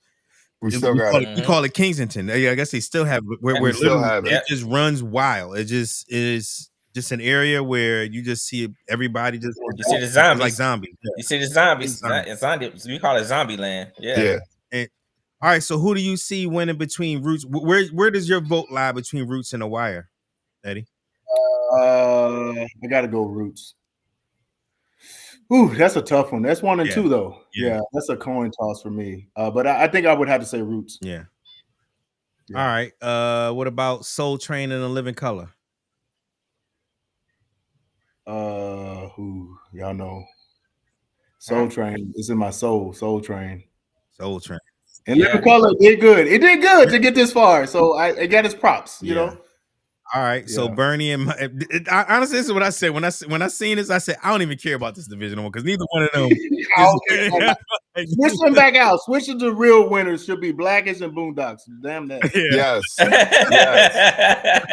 We still got it. We call it Kensington. I guess they still have where We still have it just runs wild. It just is just an area where you just see everybody just you see the zombies like zombies. Yeah. You see the zombies. It's zombies. We call it zombie land. Yeah. And, all right. So who do you see winning between Roots? Where does your vote lie between Roots and The Wire, Eddie? I gotta go Roots. Ooh, that's a tough one. That's 1 and 2 though. Yeah, that's a coin toss for me. But I think I would have to say Roots. Yeah. All right. What about Soul Train and A Living Color? Who y'all know? Soul Train is in my soul. Soul Train. And Living Color did good. It did good to get this far. So it got its props. You know. All right, so Bernie and honestly, this is what I said when I seen this. I said I don't even care about this division one because neither one of them. Switch them back out. Switch to the real winners should be Blackish and Boondocks. Damn that. Yes.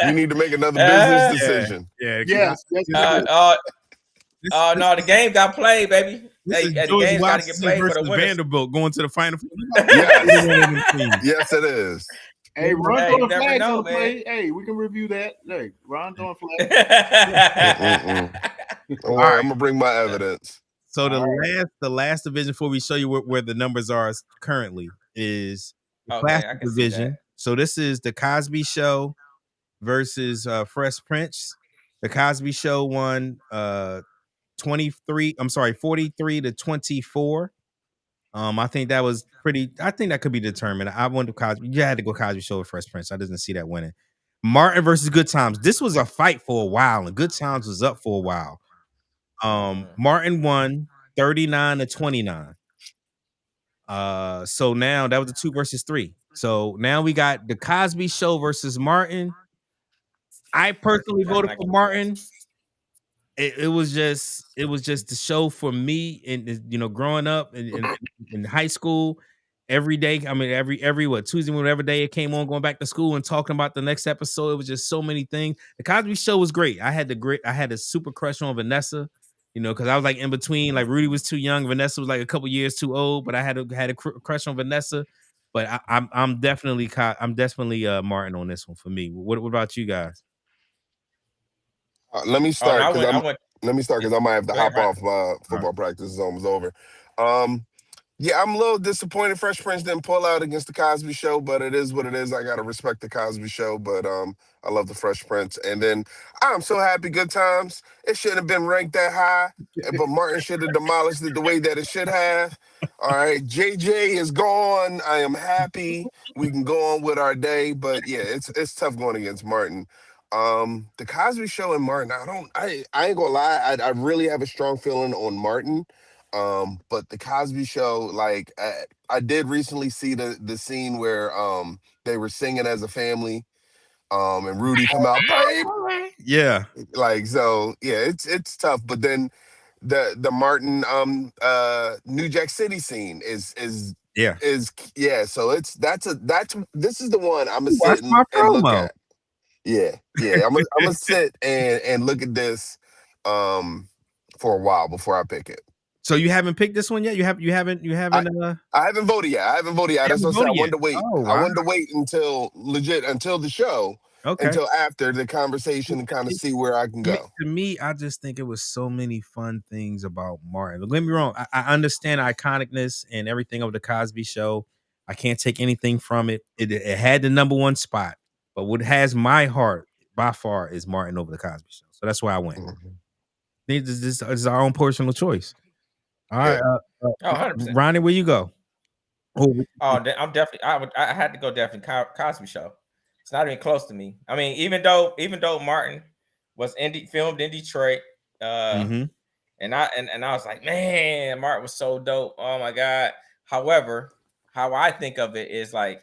You need to make another business decision. Yes. Oh no, the game got played, baby. Hey, the game's got to get played for the winners. Vanderbilt going to the final. Yes, it is. Hey, Ron throwing flags on the play. Hey, we can review that. Hey, Ron throwing flags. All right, I'm gonna bring my evidence. So the last division before we show you where the numbers are currently is the classic division. So this is the Cosby Show versus Fresh Prince. The Cosby Show won 43 to 24. I think that was pretty. I think that could be determined. I went to Cosby. You had to go Cosby Show with Fresh Prince. I didn't see that winning. Martin versus Good Times. This was a fight for a while, and Good Times was up for a while. Martin won 39 to 29. So now that was the 2 versus 3. So now we got the Cosby Show versus Martin. I personally voted for Martin. It was just the show for me, and growing up in high school, every day. I mean, every Tuesday, whatever day it came on, going back to school and talking about the next episode. It was just so many things. The Cosby Show was great. I had a super crush on Vanessa, because I was like in between. Like Rudy was too young, Vanessa was like a couple years too old, but I had a crush on Vanessa. But I'm definitely Martin on this one for me. What about you guys? Let me start because I might have to hop off. Football practice is almost over. Yeah, I'm a little disappointed Fresh Prince didn't pull out against the Cosby Show, but it is what it is. I gotta respect the Cosby Show, but I love the Fresh Prince. And then I'm so happy Good Times. It shouldn't have been ranked that high, but Martin should have demolished it the way that it should have. All right, JJ is gone. I am happy. We can go on with our day, but yeah, it's tough going against Martin. The Cosby Show and Martin, I ain't gonna lie, I really have a strong feeling on Martin. But the Cosby Show, like I did recently see the scene where they were singing as a family, and Rudy come out, babe. Yeah, like so, yeah, it's tough. But then the Martin New Jack City scene is so this is the one I'm gonna sit and look at. Yeah, I'm gonna sit and look at this for a while before I pick it. So you haven't picked this one yet? You haven't. I haven't voted yet. I wanted to wait. Oh, wow. I wanted to wait until the show. Okay. Until after the conversation and kind of see where I can go. To me, I just think it was so many fun things about Martin. Don't get me wrong. I understand iconicness and everything of the Cosby Show. I can't take anything from it. It had the number one spot, but what has my heart by far is Martin over the Cosby Show. So that's why I went. Mm-hmm. This is our own personal choice. All right, 100%. Ronnie, where you go? I'm definitely. I had to go definitely Cosby Show. It's not even close to me. I mean, even though Martin was filmed in Detroit, and I was like, man, Martin was so dope. Oh my god. However, how I think of it is like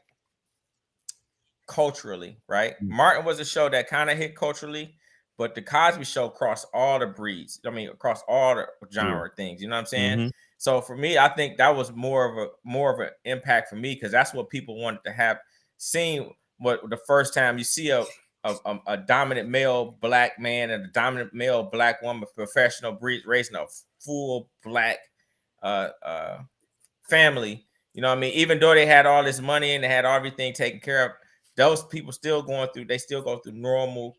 culturally, right? Mm-hmm. Martin was a show that kind of hit culturally. But the Cosby Show across all the breeds, across all the genre things, you know what I'm saying? Mm-hmm. So for me, I think that was more of an impact for me because that's what people wanted to have seen. What the first time you see a a dominant male black man and a dominant male black woman, professional, raising a full black family. You know what I mean? Even though they had all this money and they had everything taken care of, those people still go through normal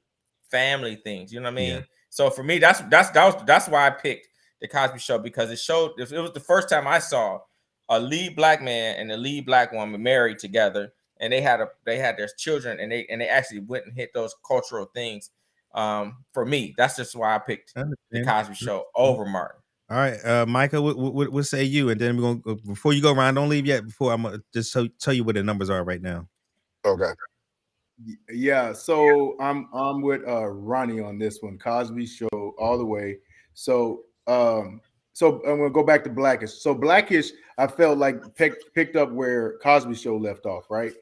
family things. You know what I mean? Yeah. So for me, that's why I picked the Cosby Show, because it was the first time I saw a lead black man and a lead black woman married together, and they had their children, and they actually went and hit those cultural things. For me, that's just why I picked the Cosby Show over Martin. All right, Micah, what say you? And then we're gonna, before you go, Ryan, don't leave yet. Before I'm gonna just tell you what the numbers are right now. Okay. Yeah, so I'm with Ronnie on this one. Cosby Show all the way. So I'm gonna go back to Blackish. So Blackish, I felt like picked up where Cosby Show left off, right?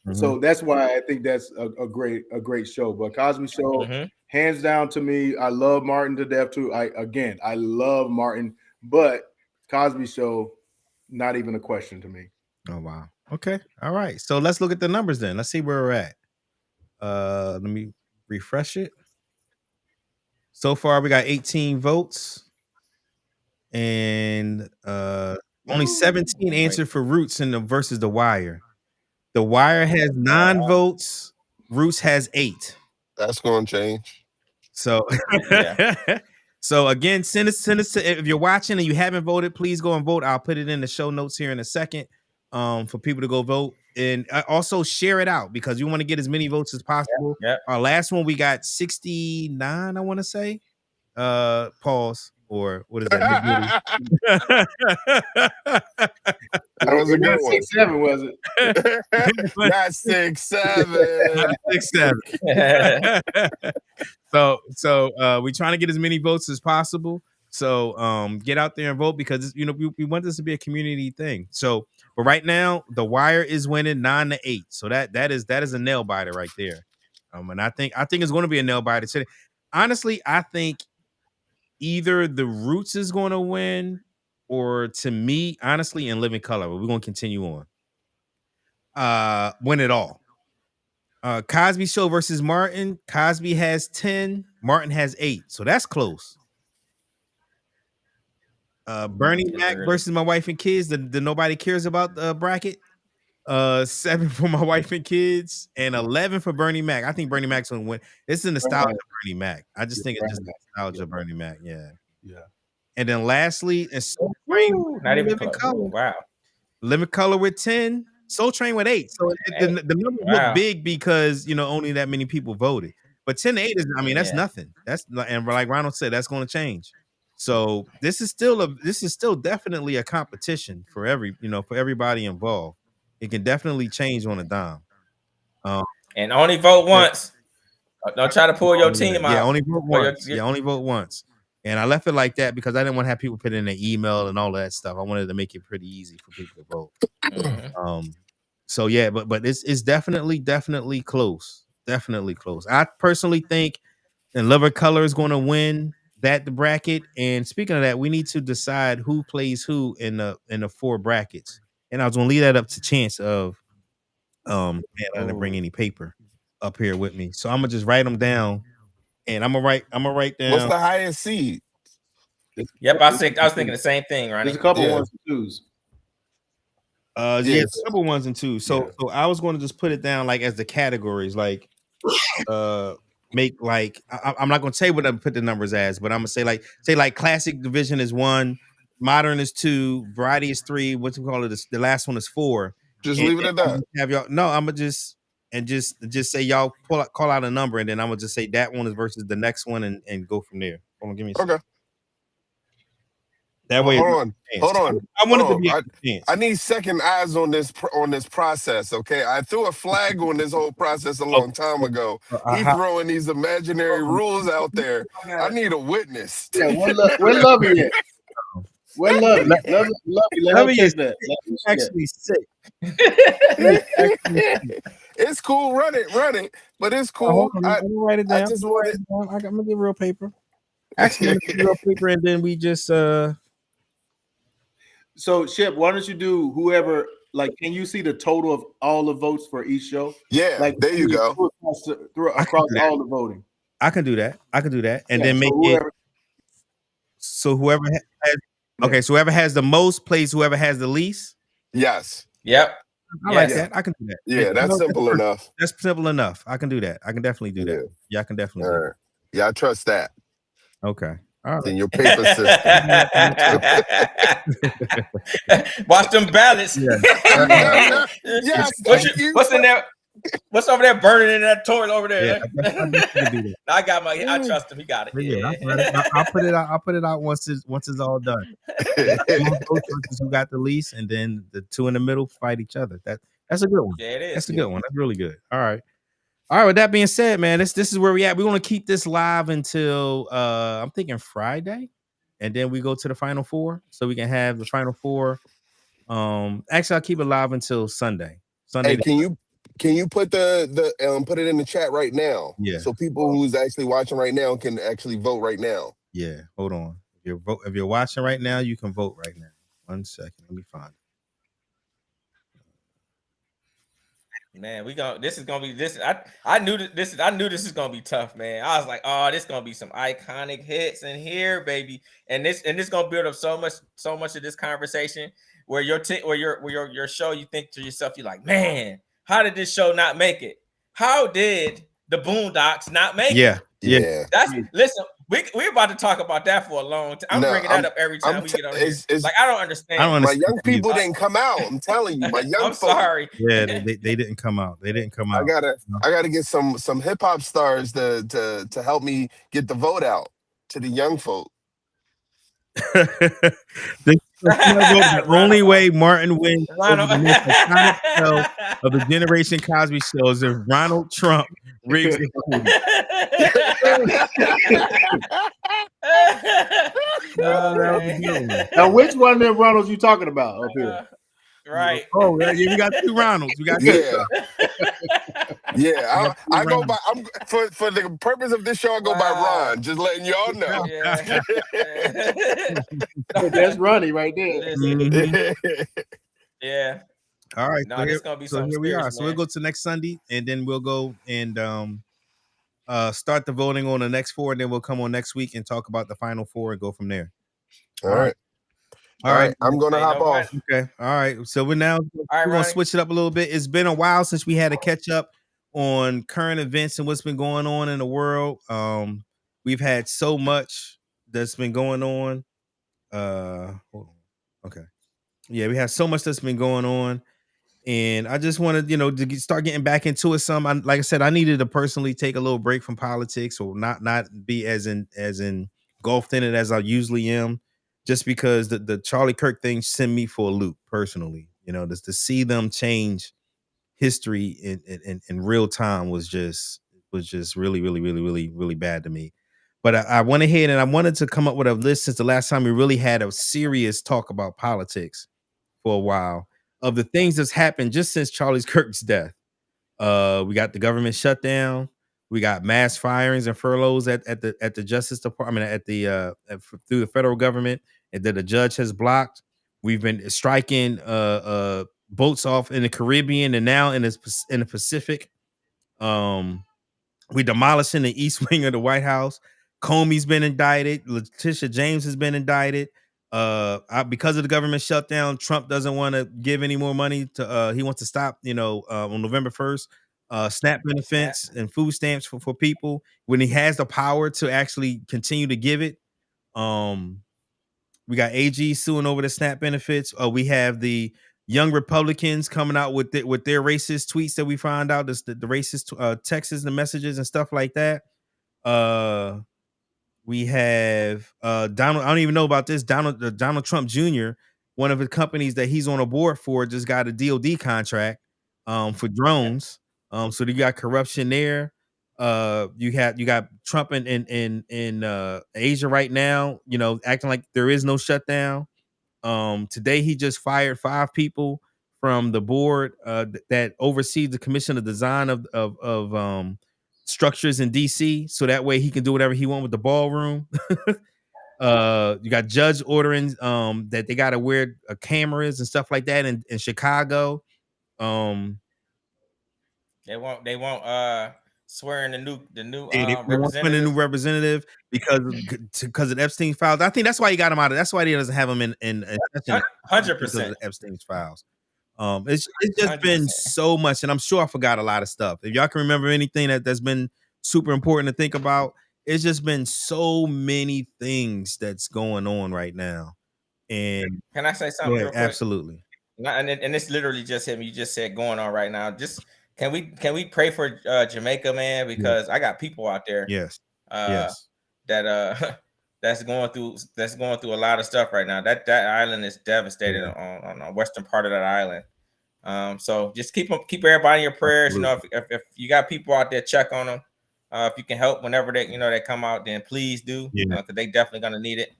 Mm-hmm. So that's why I think that's a great show. But Cosby Show, hands down to me. I love Martin to death too. I love Martin, but Cosby Show, not even a question to me. Oh wow. Okay. All right. So let's look at the numbers then. Let's see where we're at. Let me refresh it. So far we got 18 votes. And only 17 answered for Roots in the versus The Wire. The Wire has 9 votes. Roots has 8. That's going to change. So, so again, send us to, if you're watching and you haven't voted, please go and vote. I'll put it in the show notes here in a second for people to go vote. And also share it out, because you want to get as many votes as possible. Our last one, we got 69, I want to say. Pause. Or what is that? That was a good one. 6-7, was it? Not 6-7. 6-7. So we're trying to get as many votes as possible. So get out there and vote, because we want this to be a community thing. So, but right now The Wire is winning 9-8. So that is a nail biter right there. And I think it's going to be a nail biter today. Honestly, I think either the Roots is going to win, or, to me, honestly, In Living Color. But we're going to continue on. Win it all. Cosby Show versus Martin. Cosby has 10. Martin has 8. So that's close. Bernie Mac versus My Wife and Kids. The nobody cares about bracket. 7 for My Wife and Kids and 11 for Bernie Mac. I think Bernie Mac's gonna win. It's the nostalgia of Bernie Mac. I just think it's just nostalgia of Bernie Mac. Yeah. And then lastly, and Soul Train, not even Color. Wow. Living Color with 10, Soul Train with 8. So the numbers look big because only that many people voted. But 10-8 is, that's nothing. That's not, and like Ronald said, that's going to change. So this is still definitely a competition for for everybody involved. It can definitely change on a dime. And only vote once. Don't try to pull your team out. Yeah, only vote once. Only vote once. And I left it like that because I didn't want to have people put in their email and all that stuff. I wanted to make it pretty easy for people to vote. So yeah, but it's definitely close. Definitely close. I personally think In Living Color is going to win the bracket. And speaking of that, we need to decide who plays who in the 4 brackets. And I was gonna leave that up to chance of I didn't bring any paper up here with me. So I'm gonna just write them down. And I'm gonna write down. What's the highest seed? Yep, I was thinking the same thing, Ronnie. There's a couple ones and twos. Yeah, a couple ones and twos. So I was going to just put it down like as the categories, like make like I'm not going to say what I put the numbers as, but I'm gonna say like classic division is 1, modern is 2, variety is 3. What you call it? The last one is 4. Just leave it at that. Have y'all? No, I'm gonna just say y'all call out a number, and then I'm gonna just say that one is versus the next one, and go from there. Hold on, give me a second. Okay. That way, hold on. I wanted to be. I need second eyes on this process. Okay, I threw a flag on this whole process a long time ago. He throwing these imaginary rules out there. I need a witness. Yeah, where love you at? Where love you? Let me take that. Actually sick. It's cool. Run it. But it's cool. I'm gonna write it down. I just want it. I'm gonna get real paper. Actually, real paper, and then we just. So, Ship, why don't you do whoever like, can you see the total of all the votes for each show? Yeah, Like, there you go. across all the voting. I can do that. And Yeah, then so make it so whoever has okay, so whoever has the most plays whoever has the least. Yes. Yep. I like Yes. that. I can do that. Yeah, that's simple enough. That's simple enough. I can do that. I can definitely do that. Yeah, I can definitely do that. Yeah, I trust that. Okay. All right. In your paper system. Watch them ballots. Yes, what's in there? What's over there burning in that toilet over there? Yeah, I got my. I trust him. He got it. Yeah, I'll put it out. I'll put it out once it's all done. Who got the least, and then the two in the middle fight each other. That's a good one. Yeah, it is. That's a good one. That's really good. All right. With that being said, man, this is where we at. We want to keep this live until I'm thinking Friday, and then we go to the Final Four, so we can have the Final Four. Actually, I'll keep it live until Sunday. Hey, can you put put it in the chat right now? Yeah. So people who's actually watching right now can actually vote right now. Yeah. Hold on. If you're watching right now, you can vote right now. 1 second. Let me find it. Man, this is gonna be this. I knew this is gonna be tough, man. I was like, oh, this is gonna be some iconic hits in here, baby. And this gonna build up so much of this conversation where your show, you think to yourself, you're like, man, how did this show not make it? How did the Boondocks not make it? Yeah. Listen, we're about to talk about that for a long time. I'm bringing that up every time we get on here. Like, I don't understand. My young people didn't come out. I'm telling you, my young I'm sorry. Yeah, they didn't come out. They didn't come out. I gotta get some hip hop stars to help me get the vote out to the young folk. The only way Martin wins over the most iconic show of the Generation Cosby show is if Ronald Trump rigs it. Now, which one of them Ronalds you talking about up here? Right. Oh, yeah, we got two Ronalds. We got Yeah, I go by. For the purpose of this show, I go by Ron. Just letting y'all know. That's Ronnie right there. Yeah. All right. No, this gonna be so here we are. So we'll go to next Sunday, and then we'll go and start the voting on the next four, and then we'll come on next week and talk about the Final Four and go from there. All right. All right. I'm gonna hop off. Okay. All right. So we're gonna switch it up a little bit. It's been a while since we had to catch up on current events and what's been going on in the world. We've had so much that's been going on. Hold on. Okay. Yeah, we have so much that's been going on. And I just wanted, to start getting back into it. Like I said, I needed to personally take a little break from politics, or not be as engulfed in it as I usually am, just because the Charlie Kirk thing sent me for a loop personally. Just to see them change history in real time was just really, really, really, really, really bad to me. But I went ahead and I wanted to come up with a list since the last time we really had a serious talk about politics for a while, of the things that's happened just since Charlie Kirk's death. We got the government shutdown. We got mass firings and furloughs at the Justice Department, through the federal government, and that the judge has blocked. We've been striking boats off in the Caribbean and now in the Pacific. We demolishing the East Wing of the White House. Comey's been indicted. Letitia James has been indicted. Because of the government shutdown, Trump doesn't want to give any more money to. He wants to stop, on November 1st, SNAP benefits and food stamps for people when he has the power to actually continue to give it. We got AG suing over the SNAP benefits. We have the young Republicans coming out with their racist tweets that we found out, the racist texts and messages and stuff like that. We have Donald. I don't even know about this. Donald Trump Jr., one of the companies that he's on a board for, just got a DoD contract for drones. So you got corruption there. You got Trump in Asia right now, acting like there is no shutdown. Today he just fired 5 people from the board that oversees the commission of design of structures in DC, so that way he can do whatever he wants with the ballroom. You got judge ordering that they got to wear cameras and stuff like that in Chicago. They won't swear in the new They want to find a new representative. representative because of Epstein's files. I think that's why he got him out of. That's why he doesn't have him in session, because of 100%. Epstein's files. It's just been 100%. so much, and I'm sure I forgot a lot of stuff. If y'all can remember anything that's been super important to think about, it's just been so many things that's going on right now. And Can I say something real quick? absolutely. And this literally just hit me. You just said going on right now. Just can we pray for Jamaica, man? Because I got people out there. Yes. That that's going through a lot of stuff right now. That island is devastated on the western part of that island. So just keep everybody in your prayers. Absolutely. You know, if you got people out there, check on them. If you can help whenever they come out, then please do. Because they definitely gonna need it.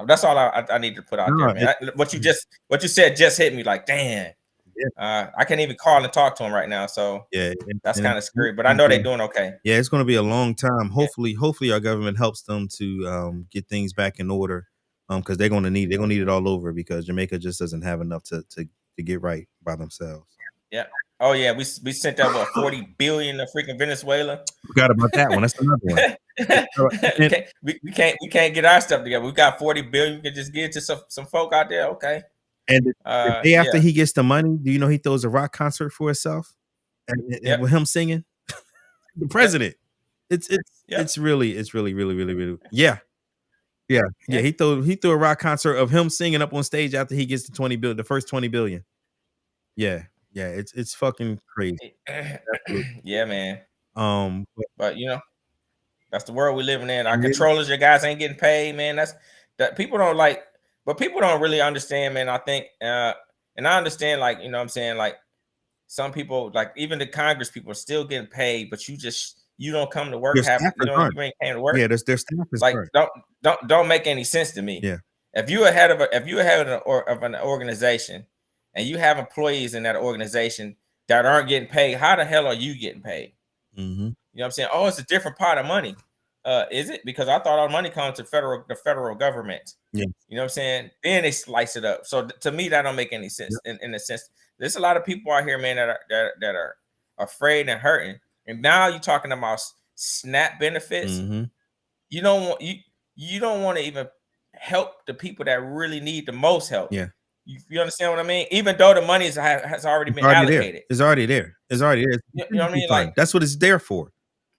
That's all I need to put out there, man. What you said just hit me like, damn. I can't even call and talk to them right now, so that's kind of scary. But I know they're doing okay. Yeah, it's going to be a long time. Hopefully, our government helps them to get things back in order, because they're going to need it all over, because Jamaica just doesn't have enough to get right by themselves. Yeah. Oh yeah, we sent out what 40 billion to freaking Venezuela. Forgot about that one. That's another one. we can't get our stuff together. We got 40 billion. We can just give it to some folk out there. Okay. And the day after he gets the money, do you know he throws a rock concert for himself and with him singing? The president. It's really yeah. He threw a rock concert of him singing up on stage after he gets the first 20 billion. Yeah, it's fucking crazy. Yeah, man. But you know, that's the world we're living in. Our controllers, your guys ain't getting paid, man. That people don't like, but people don't really understand, man. I think, and I understand, like, you know what I'm saying, like some people, like even the Congress people are still getting paid, but you don't come to work. You ain't came to work. Yeah, their staff is like don't make any sense to me. Yeah. If you're head of an organization and you have employees in that organization that aren't getting paid, how the hell are you getting paid? Mm-hmm. You know what I'm saying? Oh, it's a different pot of money. Is it? Because I thought all money comes to the federal government. Yeah. You know what I'm saying? Then they slice it up. So to me, that don't make any sense. In a sense, there's a lot of people out here, man, that are afraid and hurting. And now you're talking about SNAP benefits. Mm-hmm. You don't want to even help the people that really need the most help. Yeah. You understand what I mean? Even though the money has already been allocated. It's already there. You know what I mean? Like, that's what it's there for.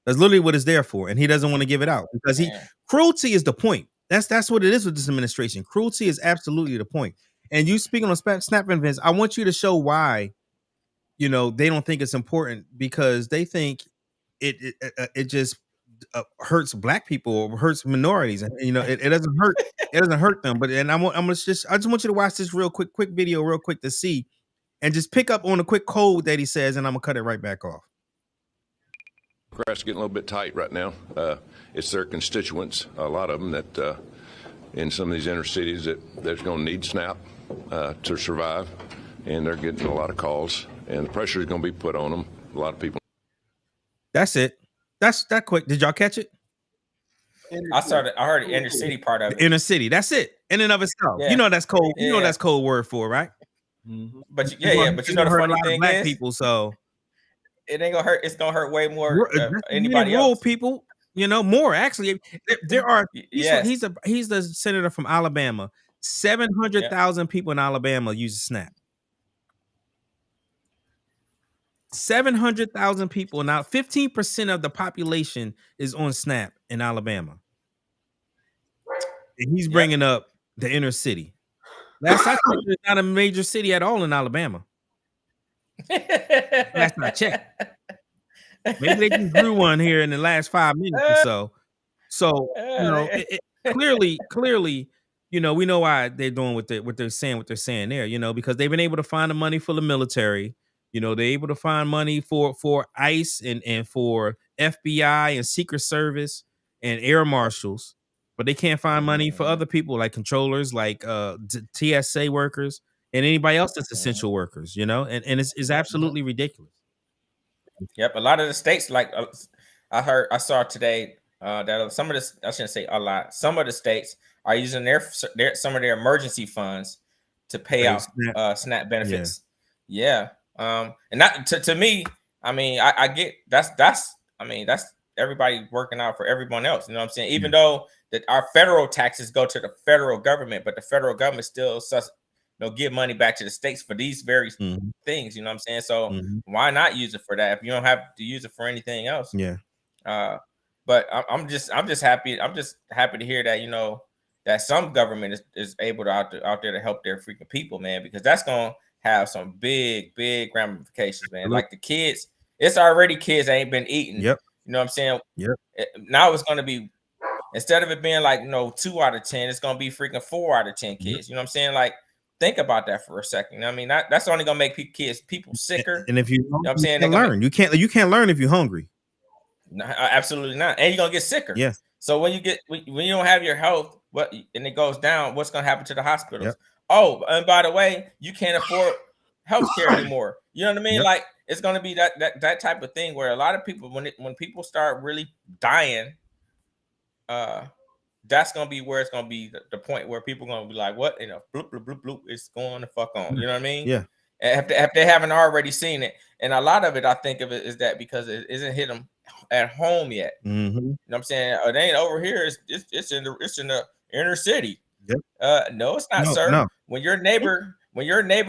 That's literally what it's there for. And he doesn't want to give it out because cruelty is the point. That's what it is with this administration. Cruelty is absolutely the point. And you speaking on SNAP events, I want you to show why, they don't think it's important, because they think it just hurts black people or hurts minorities, and it doesn't hurt. It doesn't hurt them. But I just want you to watch this quick video real quick to see, and just pick up on a quick code that he says, and I'm gonna cut it right back off. Grass getting a little bit tight right now. It's their constituents, a lot of them that in some of these inner cities that there's going to need SNAP to survive, and they're getting a lot of calls, and the pressure is going to be put on them. A lot of people. That's it. That's that quick. Did y'all catch it? I heard the inner city part of it. Inner city. That's it. In and of itself. Yeah. That's code. Yeah. That's code word for, right? Mm-hmm. But but you know the funny thing black is, people, so it ain't gonna hurt. It's gonna hurt way more anybody else. People, more actually. There are. Yes. He's the senator from Alabama. 700,000 people in Alabama use SNAP. 700,000 people now. 15% of the population is on SNAP in Alabama, and he's bringing up the inner city. Last I checked, it's not a major city at all in Alabama. Last I checked. Maybe they just grew one here in the last 5 minutes or so. So clearly, we know why they're doing what they're saying there. Because they've been able to find the money for the military. They're able to find money for ICE and for FBI and Secret Service and air marshals, but they can't find money for other people like controllers, like TSA workers, and anybody else that's essential workers. And it's absolutely ridiculous. Yep, a lot of the states, like I saw today that some of the, I shouldn't say a lot, some of the states are using their some of their emergency funds to pay out SNAP benefits. Yeah. And that to me, I mean, I get that's everybody working out for everyone else. You know what I'm saying? Even though that our federal taxes go to the federal government, but the federal government still give money back to the states for these very things. You know what I'm saying? So why not use it for that if you don't have to use it for anything else? Yeah. But I'm just happy. I'm just happy to hear that that some government is able to out there to help their freaking people, man, because that's gonna have some big ramifications, man. Like the kids, it's already kids that ain't been eating. Yep. You know what I'm saying? Yep. Now it's gonna be, instead of it being like 2 out of 10, it's gonna be freaking 4 out of 10 kids. Yep. You know what I'm saying? Like, think about that for a second. I mean, that's only gonna make people sicker. And if you know what I'm saying, you can't learn if you're hungry. No, absolutely not. And you're gonna get sicker. Yeah. So when you don't have your health, and it goes down, what's gonna happen to the hospitals? Yep. Oh, and by the way, you can't afford healthcare anymore. You know what I mean? Yep. Like, it's gonna be that type of thing where a lot of people, when people start really dying, that's gonna be where it's gonna be the point where people are gonna be like, what? Bloop, bloop, bloop, bloop, it's going to fuck on. You know what I mean? Yeah. If they haven't already seen it, and a lot of it, I think of it is that because it isn't hit them at home yet. You know what I'm saying? It ain't over here. It's in the inner city. Yep. No, it's not, sir. No. When your neighbor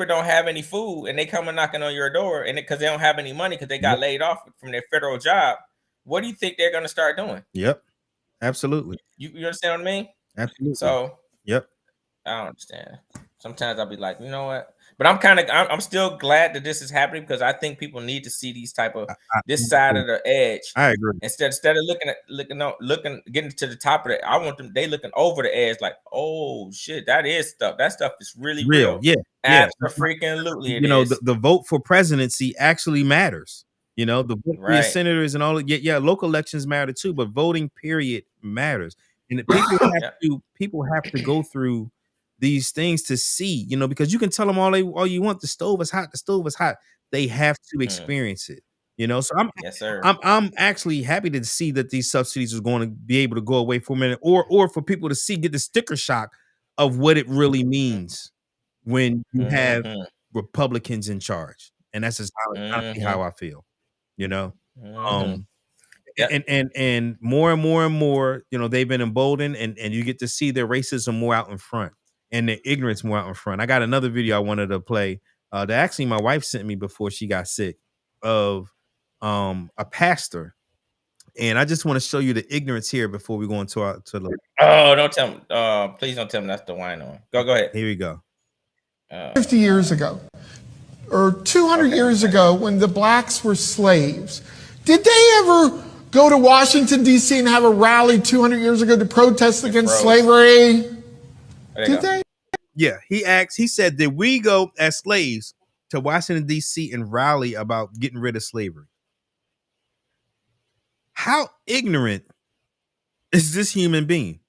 don't have any food and they come and knocking on your door, and because they don't have any money because they got laid off from their federal job, what do you think they're gonna start doing? Yep. Absolutely. You understand what I mean? Absolutely. So yep. I don't understand. Sometimes I'll be like, you know what? But I'm still glad that this is happening, because I think people need to see these type of this side of the edge. I agree. Instead of looking getting to the top of it, I want them looking over the edge, like, oh shit, that is stuff. That stuff is really real. Yeah. Absolutely. The vote for presidency actually matters. The vote for your senators and all. Yeah, local elections matter too, but voting period matters. And people have to go through these things to see, because you can tell them all you want. The stove is hot. They have to experience it. So I'm actually happy to see that these subsidies are going to be able to go away for a minute, or for people to get the sticker shock of what it really means when you have Republicans in charge. And that's just how I feel, and more and more, they've been emboldened, and you get to see their racism more out in front and their ignorance more out in front. I got another video I wanted to play that actually my wife sent me before she got sick, of a pastor, and I just want to show you the ignorance here before we go into the. Oh, don't tell me! Please don't tell me that's the wine on. Go ahead. Here we go. 50 years ago, or 200 years ago, when the blacks were slaves, did they ever go to Washington, D.C. and have a rally 200 years ago to protest against slavery? Did they? Yeah, he said, did we go as slaves to Washington, D.C. and rally about getting rid of slavery? How ignorant is this human being?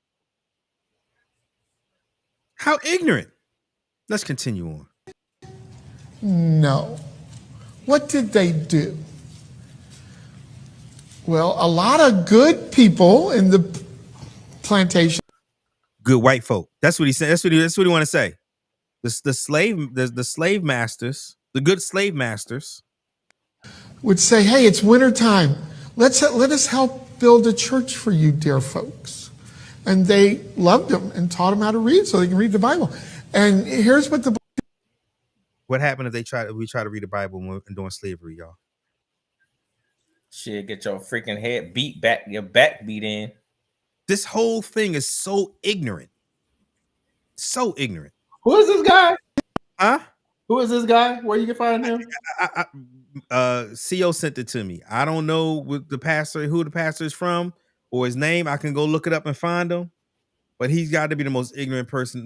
How ignorant? Let's continue on. No. What did they do? Well, a lot of good people in the plantation. Good white folk. That's what he said. That's what he want to say. The slave masters, the good slave masters, would say, "Hey, it's wintertime. Let us help build a church for you, dear folks." And they loved them and taught them how to read so they can read the Bible. And here's what happened if we try to read the Bible during slavery, y'all? Shit, get your freaking head beat back, your back beat in. This whole thing is so ignorant. So ignorant. Who is this guy? Huh? Who is this guy? Where you can find him? CO sent it to me. I don't know who the pastor is from or his name. I can go look it up and find him. But he's got to be the most ignorant person.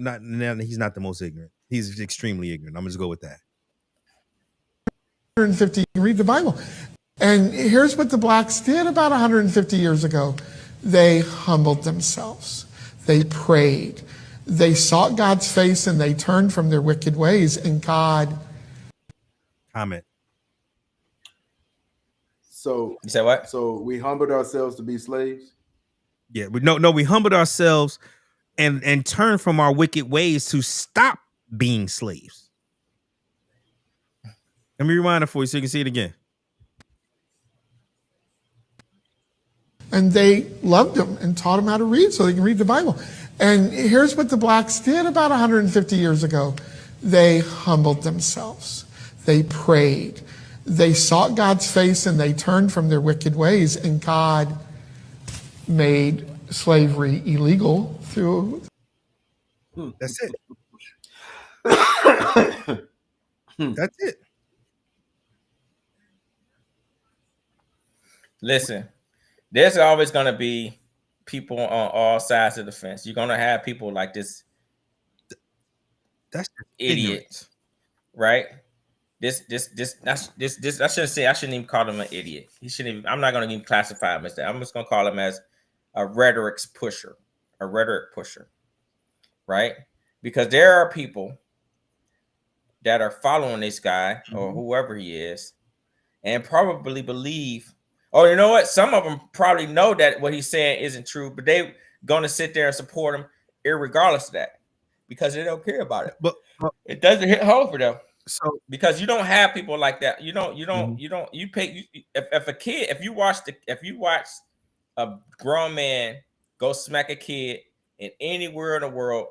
He's not the most ignorant. He's extremely ignorant. I'm just go with that. 150, read the Bible. And here's what the blacks did about 150 years ago. They humbled themselves. They prayed. They sought God's face, and they turned from their wicked ways, and God. Comment. So you said what? So we humbled ourselves to be slaves? Yeah, we humbled ourselves and turn from our wicked ways to stop being slaves. Let me rewind it for you so you can see it again. And they loved him and taught him how to read so they can read the Bible. And here's what the blacks did about 150 years ago. They humbled themselves. They prayed. They sought God's face and they turned from their wicked ways. And God made slavery illegal through. That's it. That's it. Listen, there's always going to be people on all sides of the fence. You're going to have people like this. That's idiot, ignorance. right? I shouldn't even call him an idiot. He shouldn't even, I'm not going to even classify him as that. I'm just going to call him as a rhetoric pusher, right? Because there are people that are following this guy or whoever he is and probably believe, oh, you know what? Some of them probably know that what he's saying isn't true, but they're going to sit there and support him irregardless of that because they don't care about it. But it doesn't hit home for them. So because you don't have people like that. You pay if you watch a grown man go smack a kid in anywhere in the world,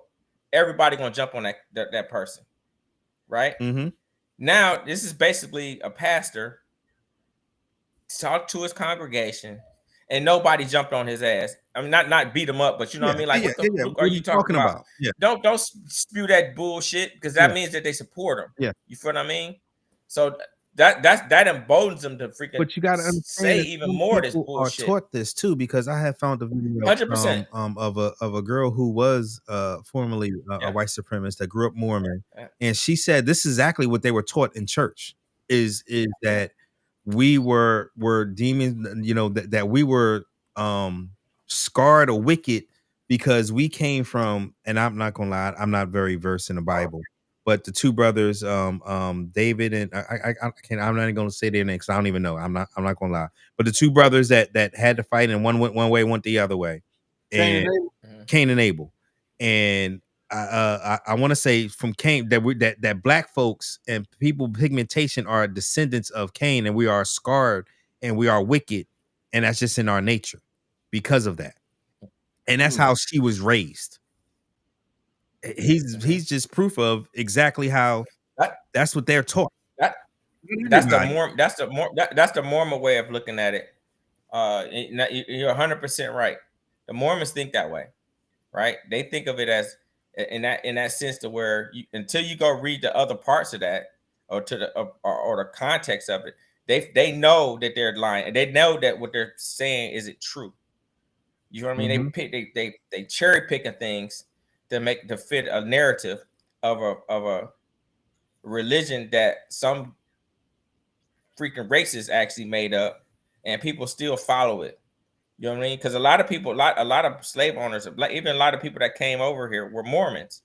everybody gonna jump on that person, right? Now this is basically a pastor talk to his congregation and nobody jumped on his ass. I mean, not beat him up, but you know what I mean? Like, what the fuck are you talking about? Yeah. Don't spew that bullshit because that means that they support him. Yeah. You feel what I mean? So that emboldens them to freaking. But you got to say even more of this bullshit. Are taught this too because I have found a video 100% of a girl who was formerly a white supremacist that grew up Mormon, and she said this is exactly what they were taught in church is that we were demons, you know, that we were scarred or wicked because we came from, and I'm not gonna lie, I'm not very versed in the Bible, but the two brothers, David and I'm not even gonna say their names because I don't even know. I'm not gonna lie, but the two brothers that had to fight and one went one way, one the other way, and Cain and Abel, and I want to say from Cain that black folks and people with pigmentation are descendants of Cain, and we are scarred and we are wicked, and that's just in our nature because of that, and that's how she was raised. He's just proof of exactly how that's what they're taught. That's the Mormon way of looking at it. You're 100% right. The Mormons think that way, right? They think of it as in that sense to where until you go read the other parts of that or to the or the context of it, they know that they're lying and they know that what they're saying isn't true. You know what I mean? They cherry picking things to fit a narrative of a religion that some freaking racists actually made up, and people still follow it. You know what I mean? Because a lot of people, a lot of slave owners, even a lot of people that came over here were Mormons,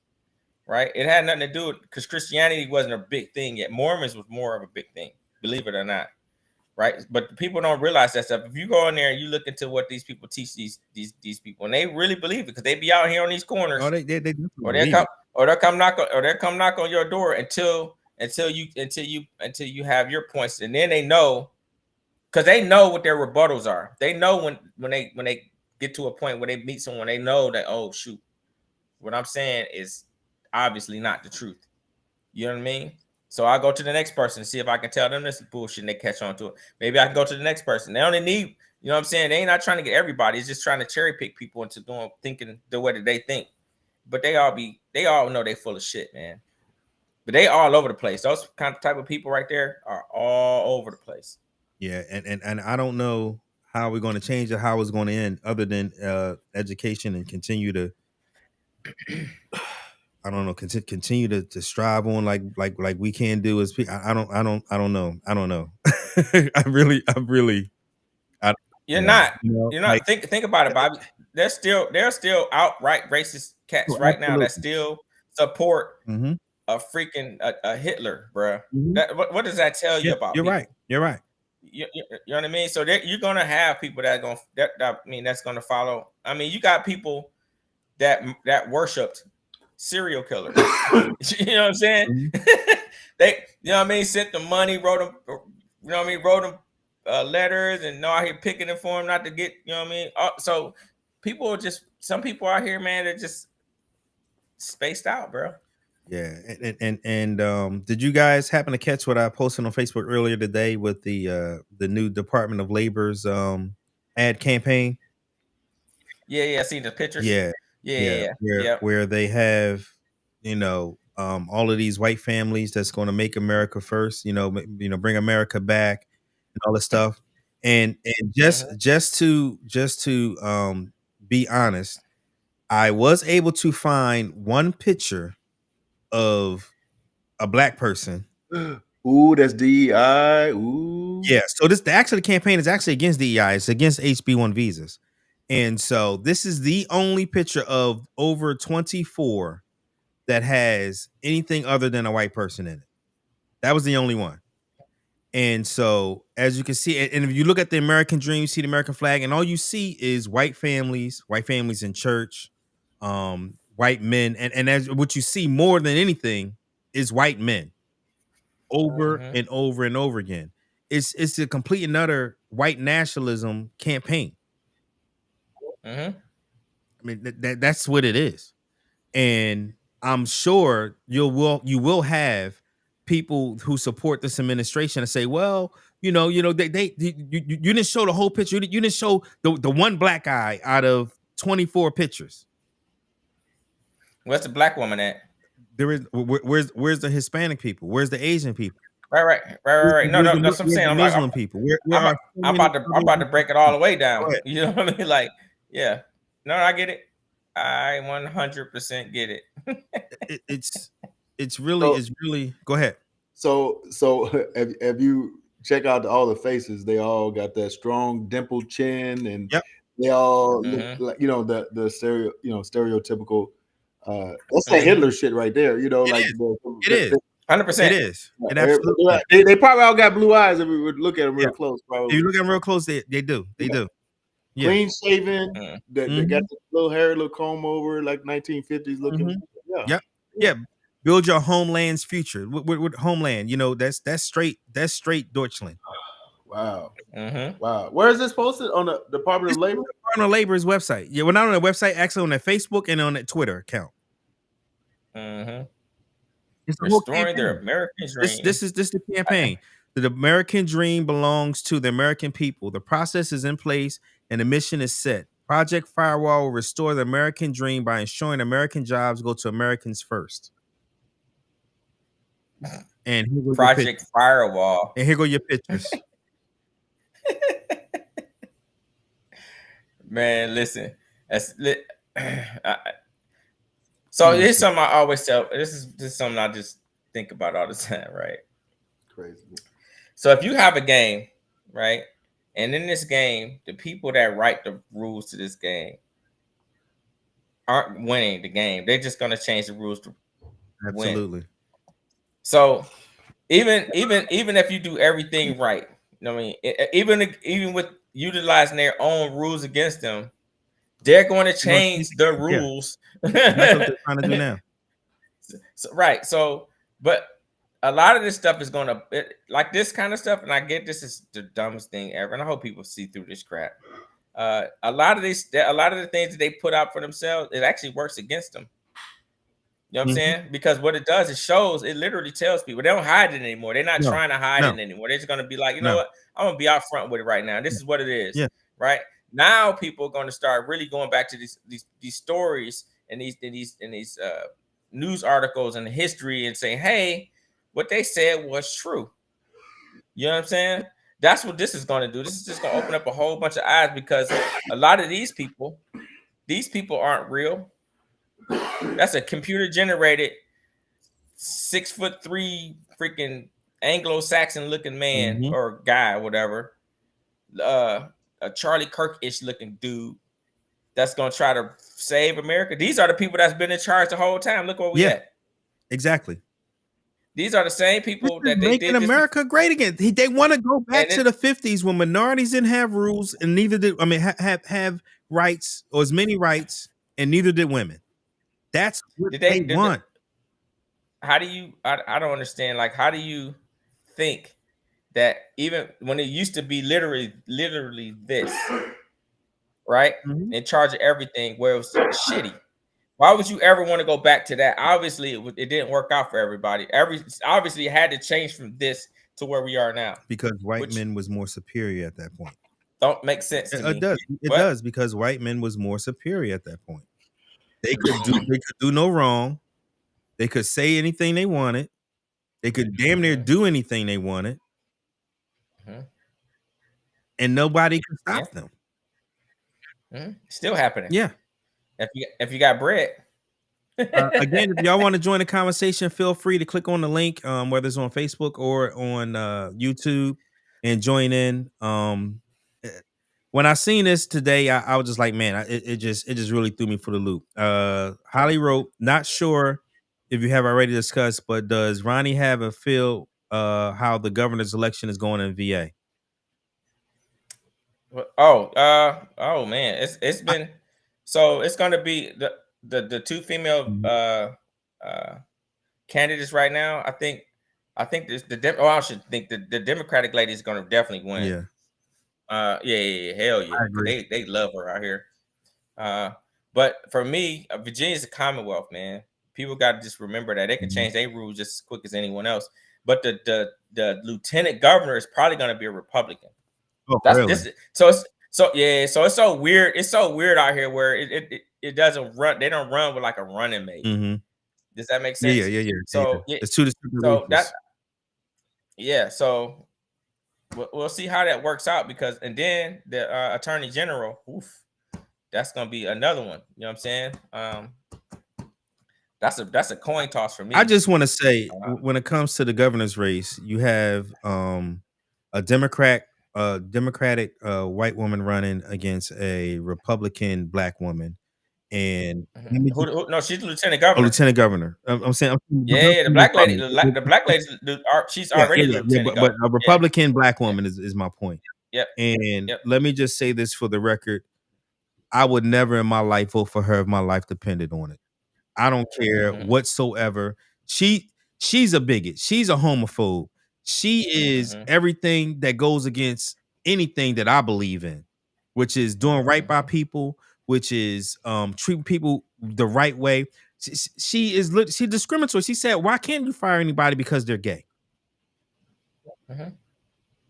right? It had nothing to do with because Christianity wasn't a big thing yet. Mormons was more of a big thing, believe it or not, right? But people don't realize that stuff. If you go in there and you look into what these people teach these people, and they really believe it because they be out here on these corners, they'll come knock on your door until you have your points, and then they know. Because they know what their rebuttals are. They know when they get to a point where they meet someone, they know that, oh, shoot, what I'm saying is obviously not the truth. You know what I mean? So I go to the next person to see if I can tell them this is bullshit and they catch on to it. Maybe I can go to the next person. They only need, you know what I'm saying? They ain't not trying to get everybody. It's just trying to cherry pick people into thinking the way that they think. But they all know they full of shit, man. But they all over the place. Those kind of type of people right there are all over the place. Yeah, and I don't know how we're going to change it, how it's going to end, other than education and continue to, I don't know, continue to strive on like we can do as people. I don't know. You're not. Think about it, Bobby. There's still outright racist cats right now that still support a freaking a Hitler, bro. What does that tell you about? You're right. You're right. You know what I mean? So you're gonna have people that's gonna follow. I mean, you got people that worshipped serial killers. You know what I'm saying? They, you know what I mean, sent them money, wrote them, you know what I mean, wrote them letters, and out here picking it for them not to get, you know what I mean. So some people out here, man, they're just spaced out, bro. Yeah, and did you guys happen to catch what I posted on Facebook earlier today with the new Department of Labor's ad campaign? Yeah, I seen the pictures. Yeah. Where they have, all of these white families that's going to make America first, bring America back and all this stuff. And just to be honest, I was able to find one picture of a black person. Ooh, that's DEI. Ooh. Yeah. So the campaign is actually against DEI. It's against HB1 visas. And so this is the only picture of over 24 that has anything other than a white person in it. That was the only one. And so, as you can see, and if you look at the American dream, you see the American flag, and all you see is white families in church, white men, and as what you see more than anything is white men over and over and over again. It's a complete and utter white nationalism campaign. I mean, that's what it is. And I'm sure you will have people who support this administration and say, well, you didn't show the whole picture. You didn't show the one black guy out of 24 pictures. Where's the black woman at? There is where's the Hispanic people? Where's the Asian people? Right. No, that's what I'm saying. I'm Muslim people. I'm about to break it all the way down. You know what I mean? Like, yeah. No, I get it. I 100% get it. It's really go ahead. So have you check out all the faces? They all got that strong dimpled chin, and they all look like, the stereotypical. That's that Hitler shit right there. It is 100%. It is. It absolutely. They probably all got blue eyes if we would look at them real close. Probably. If you look at them real close, they do. They do. Yeah. Clean shaven. They got the little hair, little comb over, like 1950s looking. Yeah. Build your homeland's future. With homeland, that's straight Deutschland. Wow. Wow. Where is this posted? On the Department of Labor? Department of Labor's website. Yeah, we're not on their website, actually on their Facebook and on their Twitter account. It's restoring their American dream. This is the campaign. The American dream belongs to the American people. The process is in place and the mission is set. Project Firewall will restore the American dream by ensuring American jobs go to Americans first. And here goes Project Firewall. And here go your pictures. Man, listen. So here's something I always tell. This is something I just think about all the time, right? Crazy. So if you have a game, right, and in this game, the people that write the rules to this game aren't winning the game. They're just gonna change the rules to Absolutely. win. So even if you do everything right, you know what I mean, even with utilizing their own rules against them, they're going to change the rules. That's what they're trying to do now. So, right. So, but a lot of this stuff is going to, like this kind of stuff, and I get this is the dumbest thing ever, and I hope people see through this crap. A lot of the things that they put out for themselves, it actually works against them. You know what I'm saying? Because what it does, it literally tells people they don't hide it anymore. They're not trying to hide it anymore. They're just going to be like, you know what? I'm going to be out front with it right now. This is what it is. Yeah. Right now, people are going to start really going back to these stories and these news articles and history and saying, hey, what they said was true. You know what I'm saying? That's what this is going to do. This is just going to open up a whole bunch of eyes, because a lot of these people aren't real. That's a computer generated 6'3" freaking Anglo-Saxon looking man or guy or whatever. A Charlie Kirk-ish looking dude that's gonna try to save America. These are the people that's been in charge the whole time. Look where we at. Exactly. These are the same people that they making did America great again. They want to go back to the 50s when minorities didn't have rules and neither did have rights or as many rights and neither did women. That's what Did they they? want. How do you? I don't understand. Like, how do you think that even when it used to be literally this, right, Mhm. in charge of everything, where it was shitty? Why would you ever want to go back to that? Obviously, it didn't work out for everybody. Obviously, it had to change from this to where we are now, Because white which men was more superior at that point. don't make sense to It me. does. It But does because white men was more superior at that point. They could do no wrong. They could say anything they wanted. They could damn near do anything they wanted, Mhm. and nobody could Yeah. stop them. Still happening. Yeah. If you got bread. Again, if y'all want to join the conversation, feel free to click on the link, whether it's on Facebook or on YouTube, and join in. Eh, when I seen this today, I was just like, man, it just really threw me for the loop. Holly wrote, not sure if you have already discussed, but does Ronnie have a feel how the governor's election is going in VA? Oh man, it's been so it's gonna be the two female candidates right now. I think this I should think the Democratic lady is gonna definitely win. Yeah, Yeah, hell yeah, I agree. they love her out here. But for me, Virginia's a Commonwealth, man. People got to just remember that they can change their rules just as quick as anyone else. But the lieutenant governor is probably going to be a Republican. Oh, That's really? this. So it's so weird. It's so weird out here where it doesn't run. They don't run with like a running mate. Mm-hmm. Does that make sense? Yeah. So yeah. It's two different So races. So we'll see how that works out because and then the attorney general. Oof, that's gonna be another one. You know what I'm saying? That's a coin toss for me. I just want to say, when it comes to the governor's race, you have a Democratic white woman running against a Republican black woman, and No, she's the lieutenant governor. lieutenant governor. I'm saying, Yeah, the black lady, she's already the lieutenant but governor. a Republican black woman is my point. Yep. And let me just say this for the record: I would never in my life vote for her if my life depended on it. I don't care whatsoever. She's a bigot. She's a homophobe. She is everything that goes against anything that I believe in, which is doing right by people, which is treating people the right way. She's discriminatory. She said, "Why can't you fire anybody because they're gay?"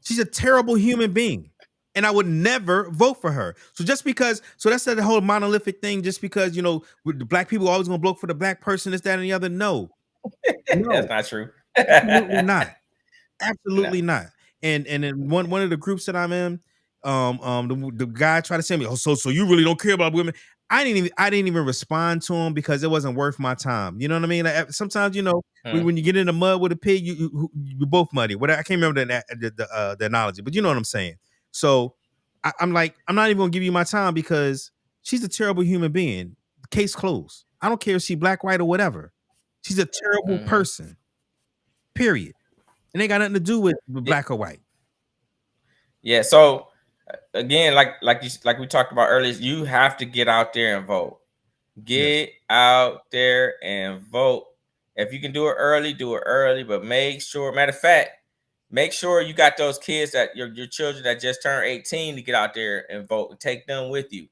She's a terrible human being. And I would never vote for her. So just because, so that's the whole monolithic thing. Just because, you know, with the black people always gonna vote for the black person, this, that, and the other. No, That's not true. absolutely not. Absolutely not. And then one of the groups that I'm in, the guy tried to say me, oh, so you really don't care about women. I didn't even respond to him because it wasn't worth my time. You know what I mean? Like, sometimes, you know, when you get in the mud with a pig, you both muddy. Whatever. I can't remember the analogy, but you know what I'm saying. So I'm like, I'm not even gonna give you my time because she's a terrible human being. Case closed. I don't care if she black, white, or whatever. She's a terrible person. Period. And they got nothing to do with black or white. Yeah. So again, like we talked about earlier, you have to get out there and vote. Get out there and vote. If you can do it early, do it early. But make sure, matter of fact, make sure you got those kids that your children that just turned 18 to get out there and vote and take them with you,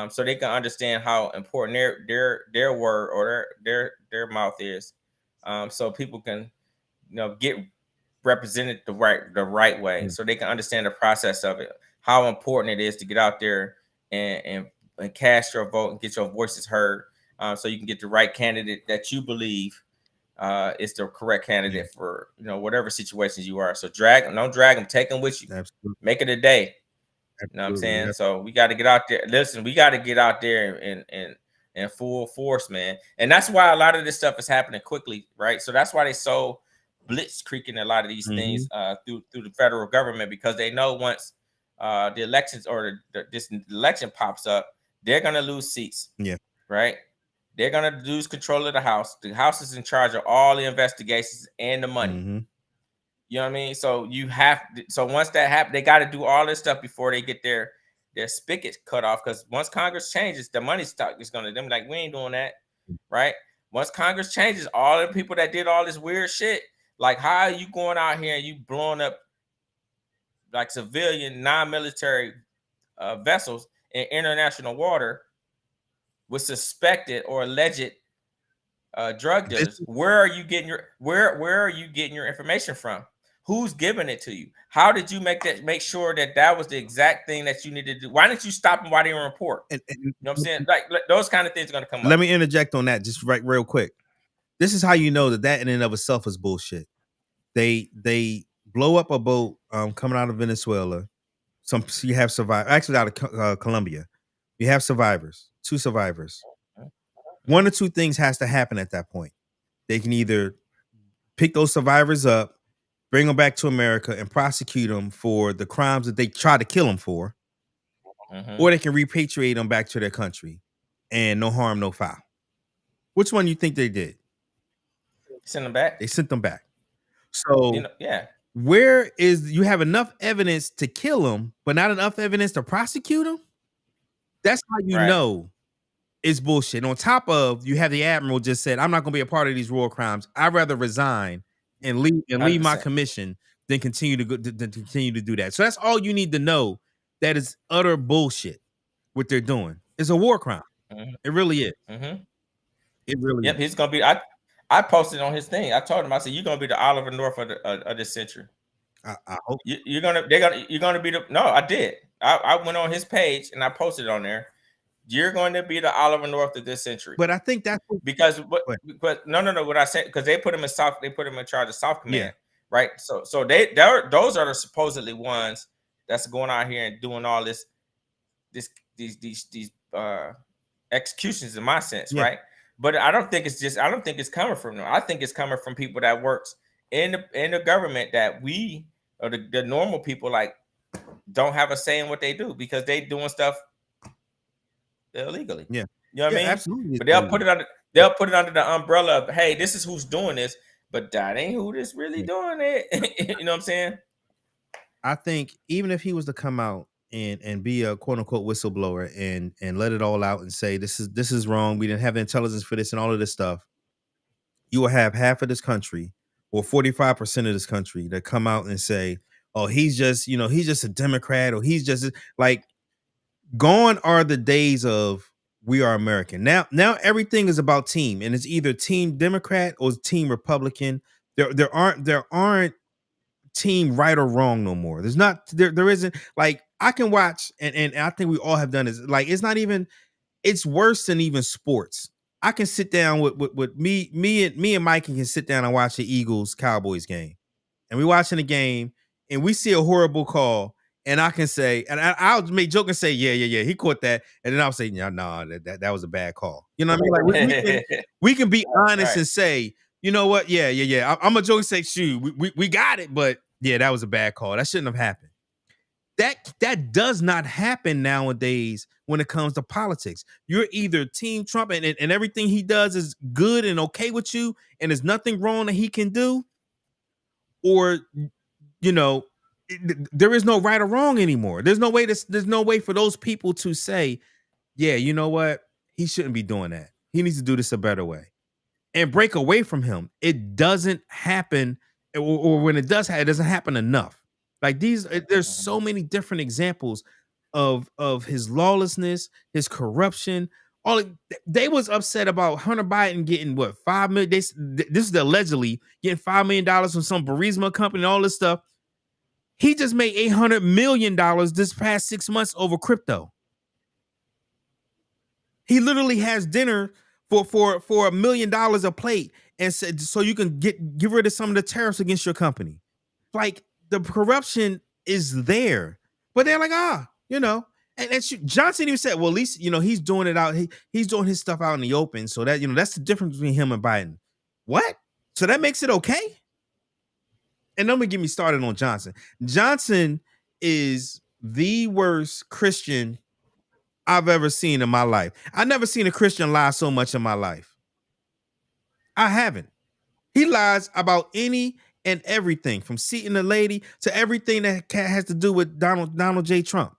so they can understand how important their word or their mouth is, so people can get represented the right way, so they can understand the process of it, how important it is to get out there and cast your vote and get your voices heard, so you can get the right candidate that you believe is the correct candidate for whatever situations you are. So don't drag them, take them with you. Absolutely. Make it a day. You know what I'm saying? Yep. So we got to get out there. Listen, we got to get out there in full force, man. And that's why a lot of this stuff is happening quickly, right? So that's why they so blitzkrieging a lot of these things through the federal government, because they know once the elections or this election pops up, they're gonna lose seats. Yeah. Right. They're gonna lose control of the House. The House is in charge of all the investigations and the money. You know what I mean? So so once that happens, they got to do all this stuff before they get there. their spigot cut off, because once Congress changes, the money stock is gonna them like, we ain't doing that, right? Once Congress changes, all the people that did all this weird shit, like, how are you going out here and you blowing up like civilian non-military vessels in international water with suspected or alleged drug dealers? Where are you getting your information from? Who's giving it to you? How did you make sure that was the exact thing that you needed to do? Why didn't you stop them while they were in report? You know what I'm saying? Like those kind of things are going to come up. Let me interject on that just real quick. This is how you know that in and of itself is bullshit. They blow up a boat coming out of Venezuela. You have survivors, actually out of Colombia. You have survivors, 2 survivors. One or two things has to happen at that point. They can either pick those survivors up, bring them back to America, and prosecute them for the crimes that they tried to kill them for, or they can repatriate them back to their country and no harm, no foul. Which one you think they did? Send them back. They sent them back. So yeah. Where is you have enough evidence to kill them, but not enough evidence to prosecute them? That's how you know it's bullshit. And on top of, you have the admiral just said, I'm not going to be a part of these war crimes. I'd rather resign and leave my commission than continue to do that. So that's all you need to know. That is utter bullshit. What they're doing, it's a war crime. It really is. It really is. He's gonna be. I posted on his thing. I told him, I said, you're gonna be the Oliver North of this century. I hope you're gonna be the. No, I did. I went on his page and I posted on there. You're going to be the Oliver North of this century. But I think that's because no. What I said, because they put him in charge of South Command, right? So those are the supposedly ones that's going out here and doing all these executions in my sense, right? But I don't think it's coming from them. I think it's coming from people that works in the government that we or the normal people like don't have a say in what they do because they doing stuff illegally. Yeah. You know what I mean? Absolutely. But they'll put it under the umbrella of, hey, this is who's doing this, but that ain't who this really doing it. You know what I'm saying? I think even if he was to come out and be a quote unquote whistleblower and let it all out and say this is wrong, we didn't have the intelligence for this and all of this stuff, you will have half of this country or 45% of this country that come out and say, oh, he's just a Democrat, or he's just like, gone are the days of we are American. Now everything is about team, and it's either team Democrat or team Republican. There aren't team right or wrong no more. There isn't, like, I can watch and I think we all have done this. Like, it's worse than even sports. I can sit down with me and Mike can sit down and watch the Eagles Cowboys game, and we watching the game and we see a horrible call. And I can say, and I'll make joke and say, yeah, he caught that. And then I'll say, no, that was a bad call. You know what I mean? Like we can be honest and say, you know what? Yeah. I'm a joke and say, shoot, we got it, but yeah, that was a bad call. That shouldn't have happened. That does not happen nowadays when it comes to politics. You're either Team Trump and everything he does is good and okay with you, and there's nothing wrong that he can do, or there is no right or wrong anymore. There's no way for those people to say, yeah, you know what? He shouldn't be doing that. He needs to do this a better way and break away from him. It doesn't happen, or when it does happen, it doesn't happen enough. Like there's so many different examples of his lawlessness, his corruption. They was upset about Hunter Biden getting what, $5 million. This is allegedly getting $5 million from some Burisma company and all this stuff. He just made $800 million this past 6 months over crypto. He literally has dinner for $1 million a plate and said, so you can get rid of some of the tariffs against your company. Like, the corruption is there, but they're like, and Johnson even said, well, at least, he's doing it out. He's doing his stuff out in the open. So that, that's the difference between him and Biden. What? So that makes it okay? And don't get me started on Johnson. Johnson is the worst Christian I've ever seen in my life. I've never seen a Christian lie so much in my life. I haven't. He lies about any and everything, from seating a lady to everything that has to do with Donald J. Trump.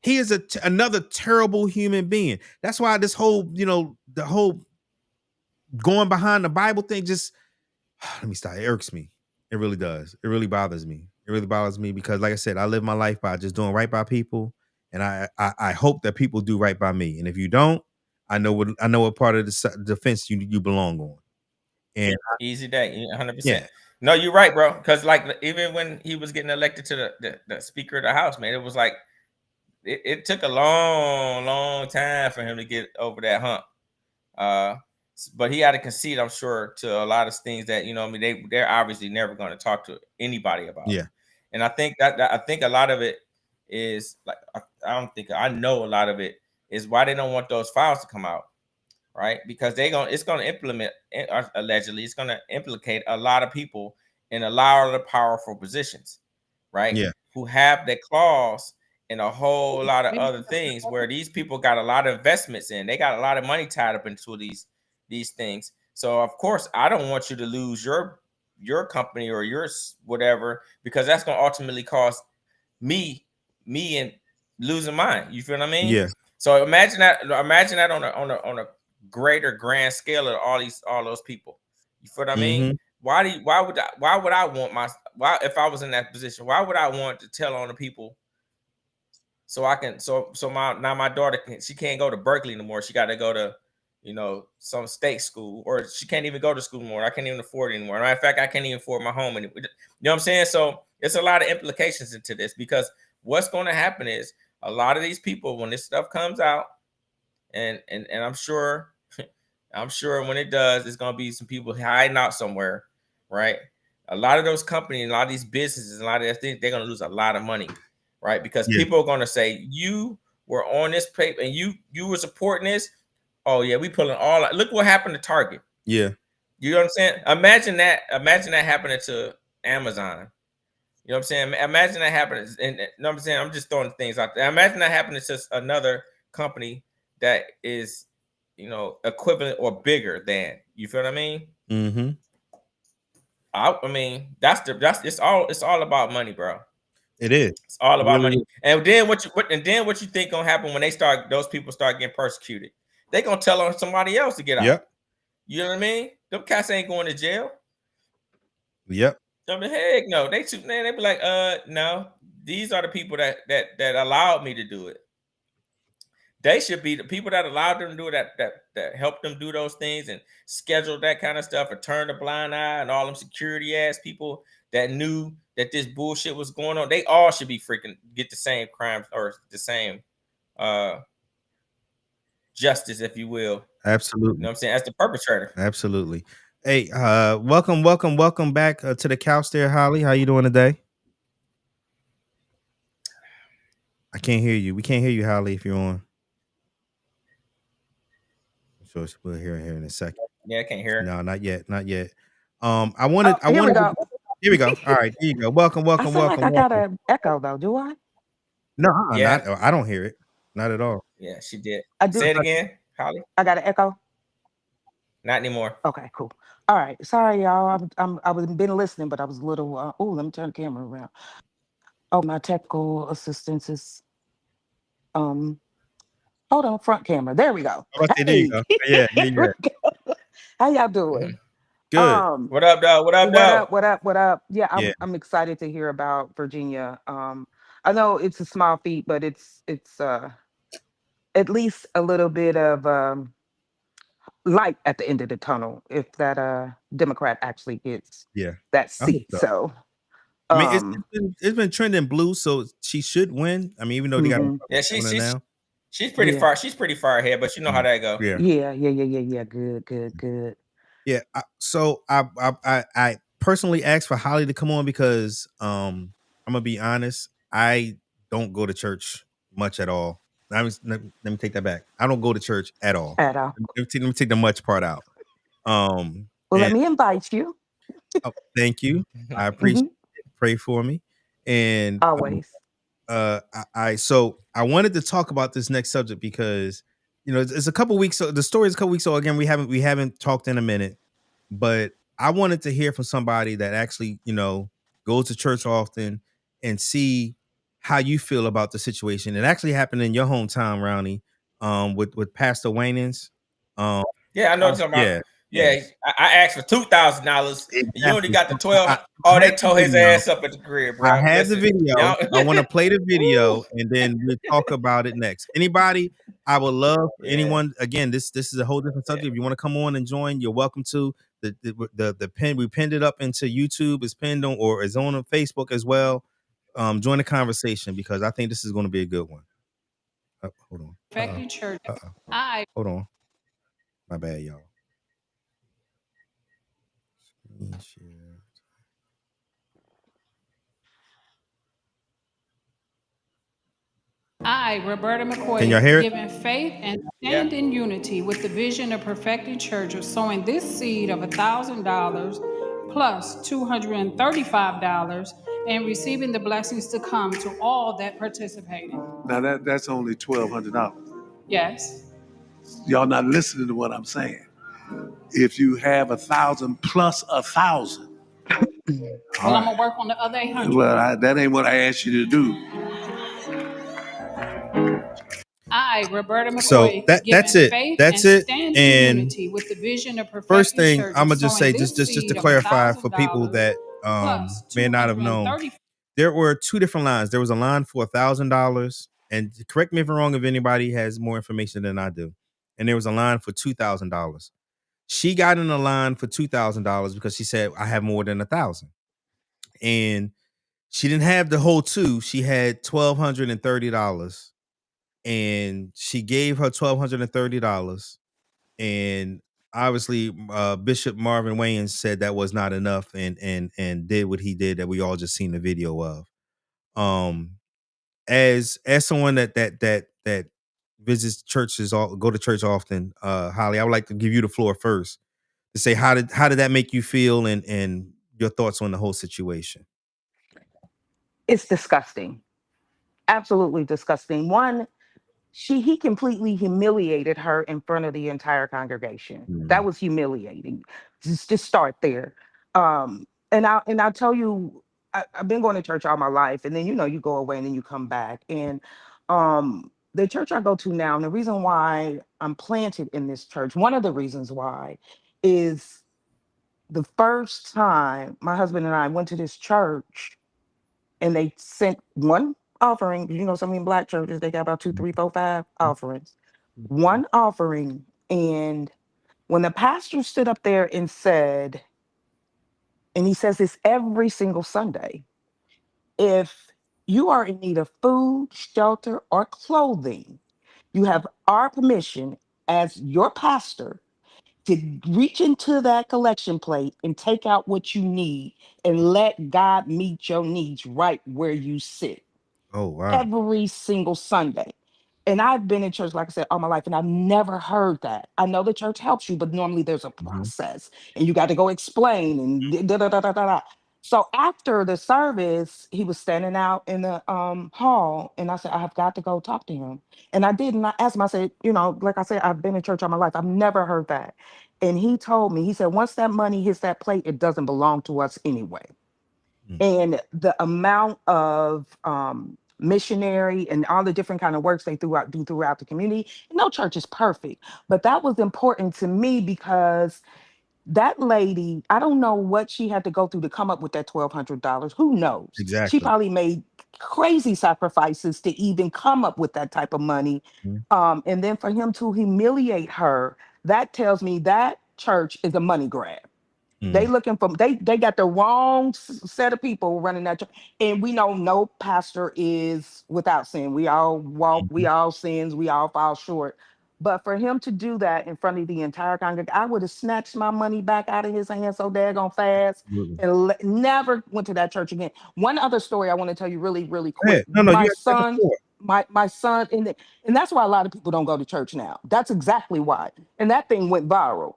He is another terrible human being. That's why this whole, the whole going behind the Bible thing just, let me stop. It irks me. It really does. It really bothers me. It really bothers me because, like I said, I live my life by just doing right by people, and I hope that people do right by me. And if you don't, I know what part of the fence you belong on. And Easy day, 100%. yeah, No, you're right, bro. Because like even when he was getting elected to the Speaker of the House, man, it was like it took a long time for him to get over that hump. But he had to concede, I'm sure, to a lot of things that they're obviously never going to talk to anybody about. Yeah. And I think a lot of it is like I know a lot of it is why they don't want those files to come out, right? Because it's going to allegedly it's going to implicate a lot of people in a lot of the powerful positions, right? Yeah. Who have that clause and a whole lot of other things where these people got a lot of investments in. They got a lot of money tied up into these things. So of course, I don't want you to lose your company or your whatever, because that's going to ultimately cost me and losing mine. You feel what I mean? Yeah. So imagine that on a greater grand scale of all those people. You feel what I mean? Why would I want if I was in that position, why would I want to tell on the people so I can my daughter she can't go to Berkeley anymore. She got to go to some state school, or she can't even go to school anymore. I can't even afford it anymore. Matter of fact, I can't even afford my home anymore. You know what I'm saying? So it's a lot of implications into this, because what's going to happen is a lot of these people, when this stuff comes out, and I'm sure when it does, it's going to be some people hiding out somewhere, right? A lot of those companies, a lot of these businesses, a lot of their things, they're going to lose a lot of money, right? Because people are going to say, you were on this paper and you were supporting this. Oh yeah, we pulling all. Look what happened to Target. Yeah, you know what I'm saying. Imagine that happening to Amazon. You know what I'm saying. Imagine that happening. And you know what I'm saying. I'm just throwing things out there. Imagine that happening to another company that is, equivalent or bigger than. You feel what I mean? Mm-hmm. I mean, it's all about money, bro. It is. It's all about money. And then what you think gonna happen when those people start getting persecuted? They gonna tell on somebody else to get out. Yep. You know what I mean? Them cats ain't going to jail. Yep. I mean, heck no. They be like, no. These are the people that allowed me to do it. They should be the people that allowed them to do it, that helped them do those things and schedule that kind of stuff and turn a blind eye, and all them security ass people that knew that this bullshit was going on. They all should be freaking get the same crimes or the same justice, if you will. Absolutely. You know what I'm saying? As the perpetrator. Absolutely. Hey, welcome back to the couch there, Holly. How you doing today? I can't hear you. We can't hear you, Holly, if you're on. So we'll hear here in a second. Yeah, I can't hear. No, not yet. I wanted. Here we go. Here we go. All right, here you go. Welcome. I got an echo though. Do I? No, I don't hear it. Not at all. Yeah, she did. I did. Say it again, Holly. I got an echo. Not anymore. Okay, cool. All right. Sorry, y'all. I was been listening, but I was a little. Let me turn the camera around. Oh, my technical assistance is. Hold on, front camera. There we go. Okay, there you go. Yeah. How y'all doing? Good. What up, dog? What up? Yeah, I'm excited to hear about Virginia. I know it's a small feat, but it's at least a little bit of light at the end of the tunnel if that Democrat actually gets that seat. So I mean, it's been trending blue, so she should win. I mean, even though they got she's pretty far. She's pretty far ahead, but you know how that go. Yeah. Good. Yeah. So I personally asked for Holly to come on because I'm gonna be honest. I don't go to church much at all. Let me take that back. I don't go to church at all. Let me take the much part out. Let me invite you. Oh, thank you. I appreciate it. Pray for me. And always. I wanted to talk about this next subject because it's a couple weeks. So the story is a couple weeks. So again, we haven't talked in a minute, but I wanted to hear from somebody that actually goes to church often and see how you feel about the situation. It actually happened in your hometown, Rowney, with Pastor Winans. Yeah, I know what you're talking about. Yeah, Yeah, I asked for $2,000. You only exactly. got the So 12. I Oh, they have the tore his video. ass up at the crib, I bro. have the Listen, video. y'all. I want to play the video Woo. and then we'll talk about it next. Anybody, I would love for Yeah. anyone. Again, this is a whole different subject. If you want to come on and join, you're welcome to. The pin, we pinned it up into YouTube. It's pinned on or is on Facebook as well. Join the conversation because I think this is going to be a good one. Hold on. Hold on. My bad, y'all. I, Roberta McCoy, Can y'all hear it? given faith and stand in unity with the vision of Perfecting Church of sowing this seed of $1,000 plus $235 and receiving the blessings to come to all that participated. Now that's only $1,200. Yes. Y'all not listening to what I'm saying. If you have 1,000 plus 1,000, Well, I'm gonna work on the other 800. well, that ain't what I asked you to do. I, Roberta McCoy, So that's it. faith That's and it. stand And in unity with the vision of Perfecting first thing Church I'm of gonna just say, sowing just this to seed of clarify for people $1,000 that plus may not have known, $235. there were two different lines. There was a line for $1,000, and correct me if I'm wrong if anybody has more information than I do. And there was a line for $2,000. She got in a line for $2,000 because she said, I have more than 1,000. And she didn't have the whole two. She had $1,230. And she gave her $1,230. And obviously, Bishop Marvin Wayans said that was not enough and did what he did that we all just seen the video of. As someone that visits churches, go to church often, Holly, I would like to give you the floor first to say how did that make you feel and your thoughts on the whole situation. It's disgusting. Absolutely disgusting. One, he completely humiliated her in front of the entire congregation. That was humiliating. Just start there. And I'll tell you, I've been going to church all my life, and then you go away and then you come back. And the church I go to now, and the reason why I'm planted in this church, one of the reasons why, is the first time my husband and I went to this church and they sent one offering. Some of in black churches, they got about 2, 3, 4, 5 offerings. One offering. And when the pastor stood up there and said, and he says this every single Sunday, if you are in need of food, shelter, or clothing, you have our permission as your pastor to reach into that collection plate and take out what you need and let God meet your needs right where you sit. Oh wow. Every single Sunday. And I've been in church, like I said, all my life, and I've never heard that. I know the church helps you, but normally there's a process and you got to go explain and da da da da da da. So after the service, he was standing out in the hall, and I said, I have got to go talk to him. And I did, and I asked him, I said, like I said, I've been in church all my life. I've never heard that. And he told me, he said, once that money hits that plate, it doesn't belong to us anyway. And the amount of missionary and all the different kind of works they do throughout the community. No church is perfect, but that was important to me because that lady, I don't know what she had to go through to come up with that $1,200. Who knows? She Exactly. probably made crazy sacrifices to even come up with that type of money. And then for him to humiliate her, that tells me that church is a money grab. They looking for they got the wrong set of people running that church. And we know no pastor is without sin. We all walk, we all sins, we all fall short. But for him to do that in front of the entire congregation, I would have snatched my money back out of his hand so daggone fast and never went to that church again. One other story I want to tell you really, really quick. No, My you have the son, floor. my son, and that's why a lot of people don't go to church now. That's exactly why. And that thing went viral.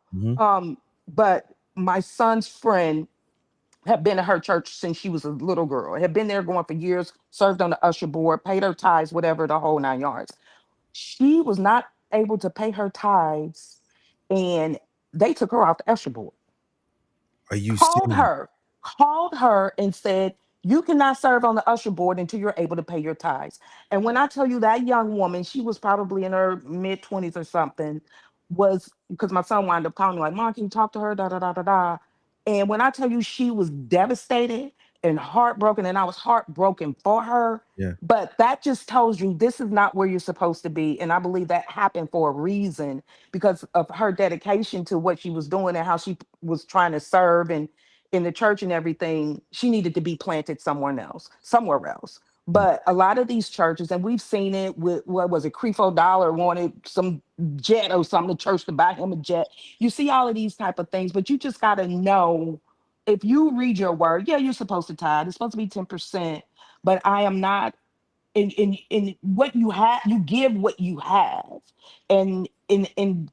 But my son's friend had been to her church since she was a little girl, had been there going for years, served on the usher board, paid her tithes, whatever, the whole 9 yards. She was not able to pay her tithes, and they took her off the usher board. Are you Called serious? her, called her and said, You cannot serve on the usher board until you're able to pay your tithes. And when I tell you that young woman, she was probably in her mid-20s or something, was because my son wound up calling me like, Mom, can you talk to her? Da da da da da. And when I tell you she was devastated and heartbroken, and I was heartbroken for her, Yeah. but that just tells you this is not where you're supposed to be. And I believe that happened for a reason because of her dedication to what she was doing and how she was trying to serve and in the church and everything. She needed to be planted somewhere else. Mm. But a lot of these churches, and we've seen it with what was it, Creflo Dollar wanted some jet or something, the church to buy him a jet. You see all of these type of things, but you just got to know if you read your word, yeah, you're supposed to tithe. It's supposed to be 10%, but I am not in what you have, you give what you have. And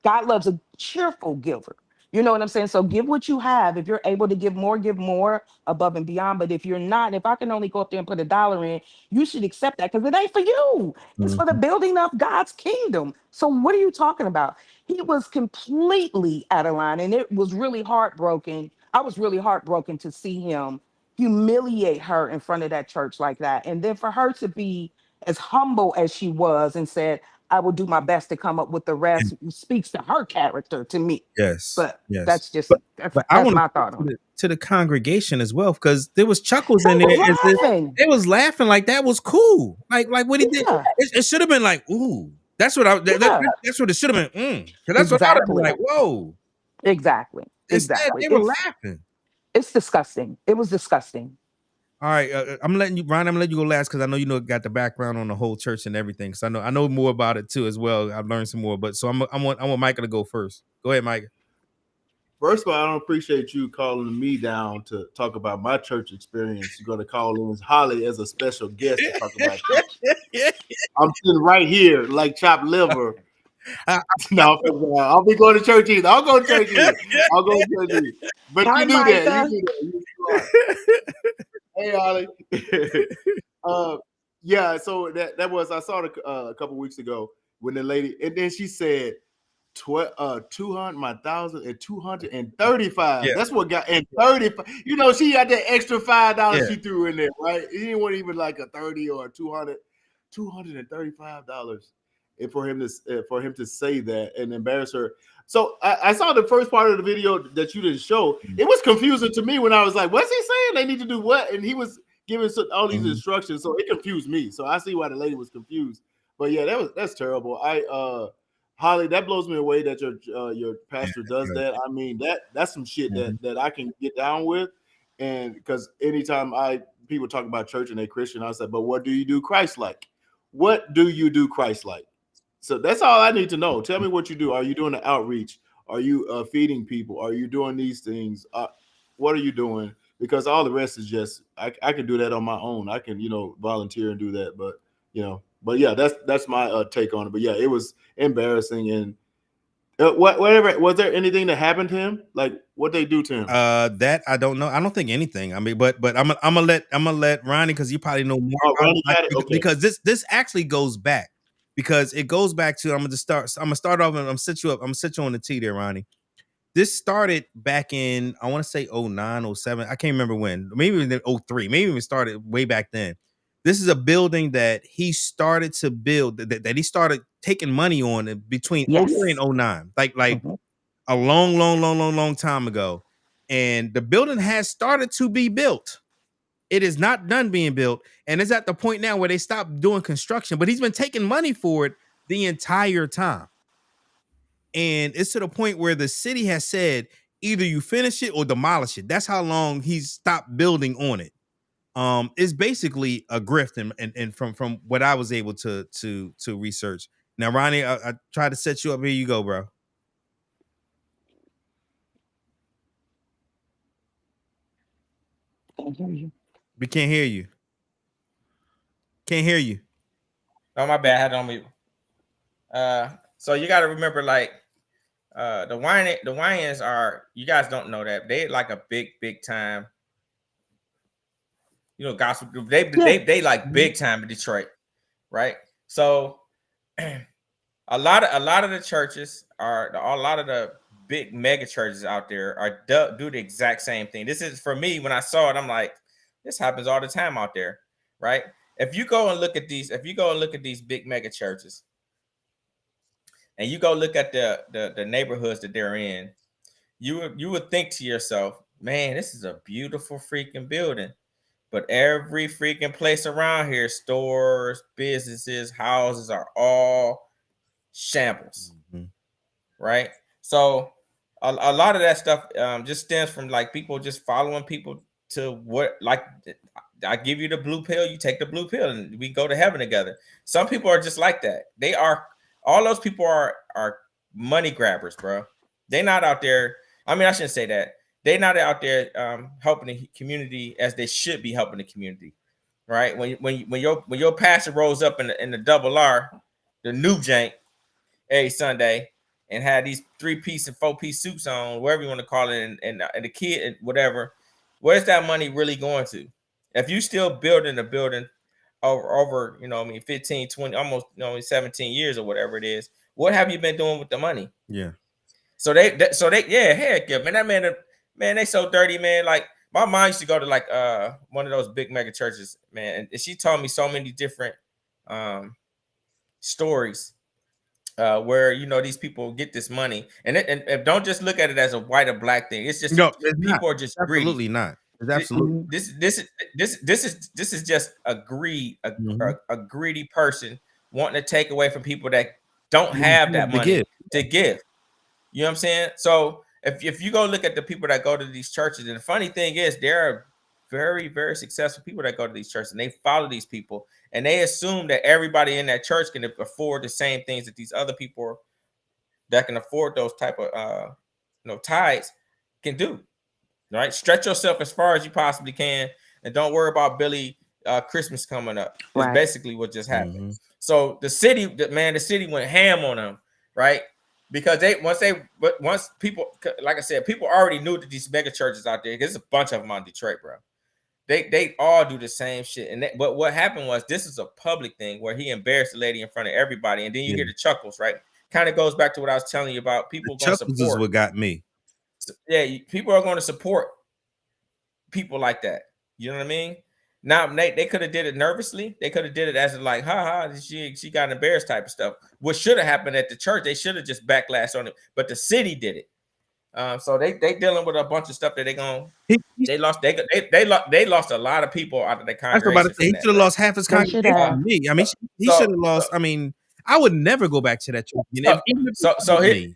God loves a cheerful giver. You know what I'm saying? So give what you have. If you're able to give more above and beyond. But if you're not, if I can only go up there and put $1 in, you should accept that because it ain't for you. It's for the Mhm. building of God's kingdom. So what are you talking about? He was completely out of line, and it was really heartbroken. I was really heartbroken to see him humiliate her in front of that church like that. And then for her to be as humble as she was and said, I will do my best to come up with the rest, speaks to her character to me. Yes, But yes. that's just But that's but I that's want to my speak thought on it. to the congregation as well because there was chuckles They in there. was As if laughing. they was laughing like that was cool. Like what he did, Yeah, it should have been like, ooh, that's what yeah, that's what it should have been. Because that's what I'd have been exactly, like, whoa. exactly, Instead, exactly. they were laughing. It's disgusting. It was disgusting. All right, I'm letting you, Ryan. I'm letting you go last because I know got the background on the whole church and everything. So I know more about it too as well. I've learned some more, but so I want Micah to go first. Go ahead, Micah. First of all, I don't appreciate you calling me down to talk about my church experience. You're going to call in Holly as a special guest to talk about that. I'm sitting right here like chopped liver. No, I'll be going to church either. I'll go to church either. I'll go to church either. But Hi, you knew that. You Micah. knew that. You smart. Hey, Holly. Yeah, so that was, I saw it a couple weeks ago when the lady, and then she said, 200, my 1,000 and 235. Yeah, That's what got, and 35. You know, she got that extra $5 yeah. she threw in there, right? It didn't want even like a 30 or a 200, $235. And for him to say that and embarrass her. So I saw the first part of the video that you didn't show. It was confusing to me when I was like, what's he saying? They need to do what? And he was giving all these instructions. So it confused me. So I see why the lady was confused. But yeah, that's terrible. Holly, that blows me away that your pastor does that. I mean, that's some shit that I can get down with. And because anytime people talk about church and they Christian, I say, but what do you do Christ-like? What do you do Christ-like? So that's all I need to know. Tell me what you do. Are you doing the outreach? Are you feeding people? Are you doing these things? What are you doing? Because all the rest is just I can do that on my own. I can volunteer and do that, but yeah, that's my take on it. But yeah, it was embarrassing. And whatever, was there anything that happened to him? Like what they do to him? That I don't know. I don't think anything. I mean, but I'm gonna let Ronnie because you probably know more Oh, about Ronnie it, got it? Okay. because this actually goes back because it goes back to I'm gonna start off and I'm sit you on the tee there, Ronnie. This started back in I want to say 09, 07. I can't remember when. Maybe even 03. Maybe even started way back then. This is a building that he started to build that he started taking money on between 03 Yes. and 09. Like a long time ago. And the building has started to be built. It is not done being built. And it's at the point now where they stopped doing construction, but he's been taking money for it the entire time. And it's to the point where the city has said either you finish it or demolish it. That's how long he's stopped building on it. It's basically a grift, and from what I was able to research. Now, Ronnie, I tried to set you up. Here you go, bro. Can't hear you. We can't hear you. Can't hear you. Oh, my bad. I had it on mute. So you got to remember, like, the Wyans are, you guys don't know that they like a big time, gospel group. They like big time in Detroit, right? So a lot of the churches a lot of the big mega churches out there do the exact same thing. This is, for me, when I saw it, I'm like, This happens all the time out there, right? If you go and look at these big mega churches, and you go look at the neighborhoods that they're in, you would think to yourself, man, this is a beautiful freaking building. But every freaking place around here, stores, businesses, houses, are all shambles, right? So a lot of that stuff just stems from like people just following people to what, like, I give you the blue pill, you take the blue pill, and we go to heaven together. Some people are just like that. All those people are money grabbers, bro. They're not out there. I mean, I shouldn't say that. They're not out there helping the community as they should be helping the community, right? When your pastor rolls up in the double R, the new jank, every Sunday, and had these 3-piece and 4-piece suits on, whatever you want to call it, and the kid and whatever, where's that money really going to? If you still building a building over 15, 20, almost 17 years or whatever it is, what have you been doing with the money? Yeah. So they yeah, heck yeah, man. That man, they so dirty, man. Like, my mom used to go to like one of those big mega churches, man, and she told me so many different stories where these people get this money, and don't just look at it as a white or black thing. It's just people are just absolutely greedy. Not. It's absolutely This is just a greedy person wanting to take away from people that don't have that money to give. You know what I'm saying? So if you go look at the people that go to these churches, and the funny thing is, there are very, very successful people that go to these churches, and they follow these people, and they assume that everybody in that church can afford the same things that these other people that can afford those type of tithes can do. Right? Stretch yourself as far as you possibly can, and don't worry about Billy Christmas coming up. Is basically what just happened. So the city went ham on them, right? Because once people, like I said, people already knew that these mega churches out there, because there's a bunch of them on Detroit, bro. They all do the same shit. But what happened was, this is a public thing where he embarrassed the lady in front of everybody, and then you hear the chuckles, right? Kind of goes back to what I was telling you about people going to support. Chuckles is what got me. Yeah, people are going to support people like that. You know what I mean? Now they could have did it nervously. They could have did it as like, ha, she got embarrassed type of stuff. What should have happened at the church, they should have just backlash on it. But the city did it. So they dealing with a bunch of stuff that they lost a lot of people out of the congregation. That's about to say, he should have lost half his congregation. I mean, he should have lost. I mean, I would never go back to that church again.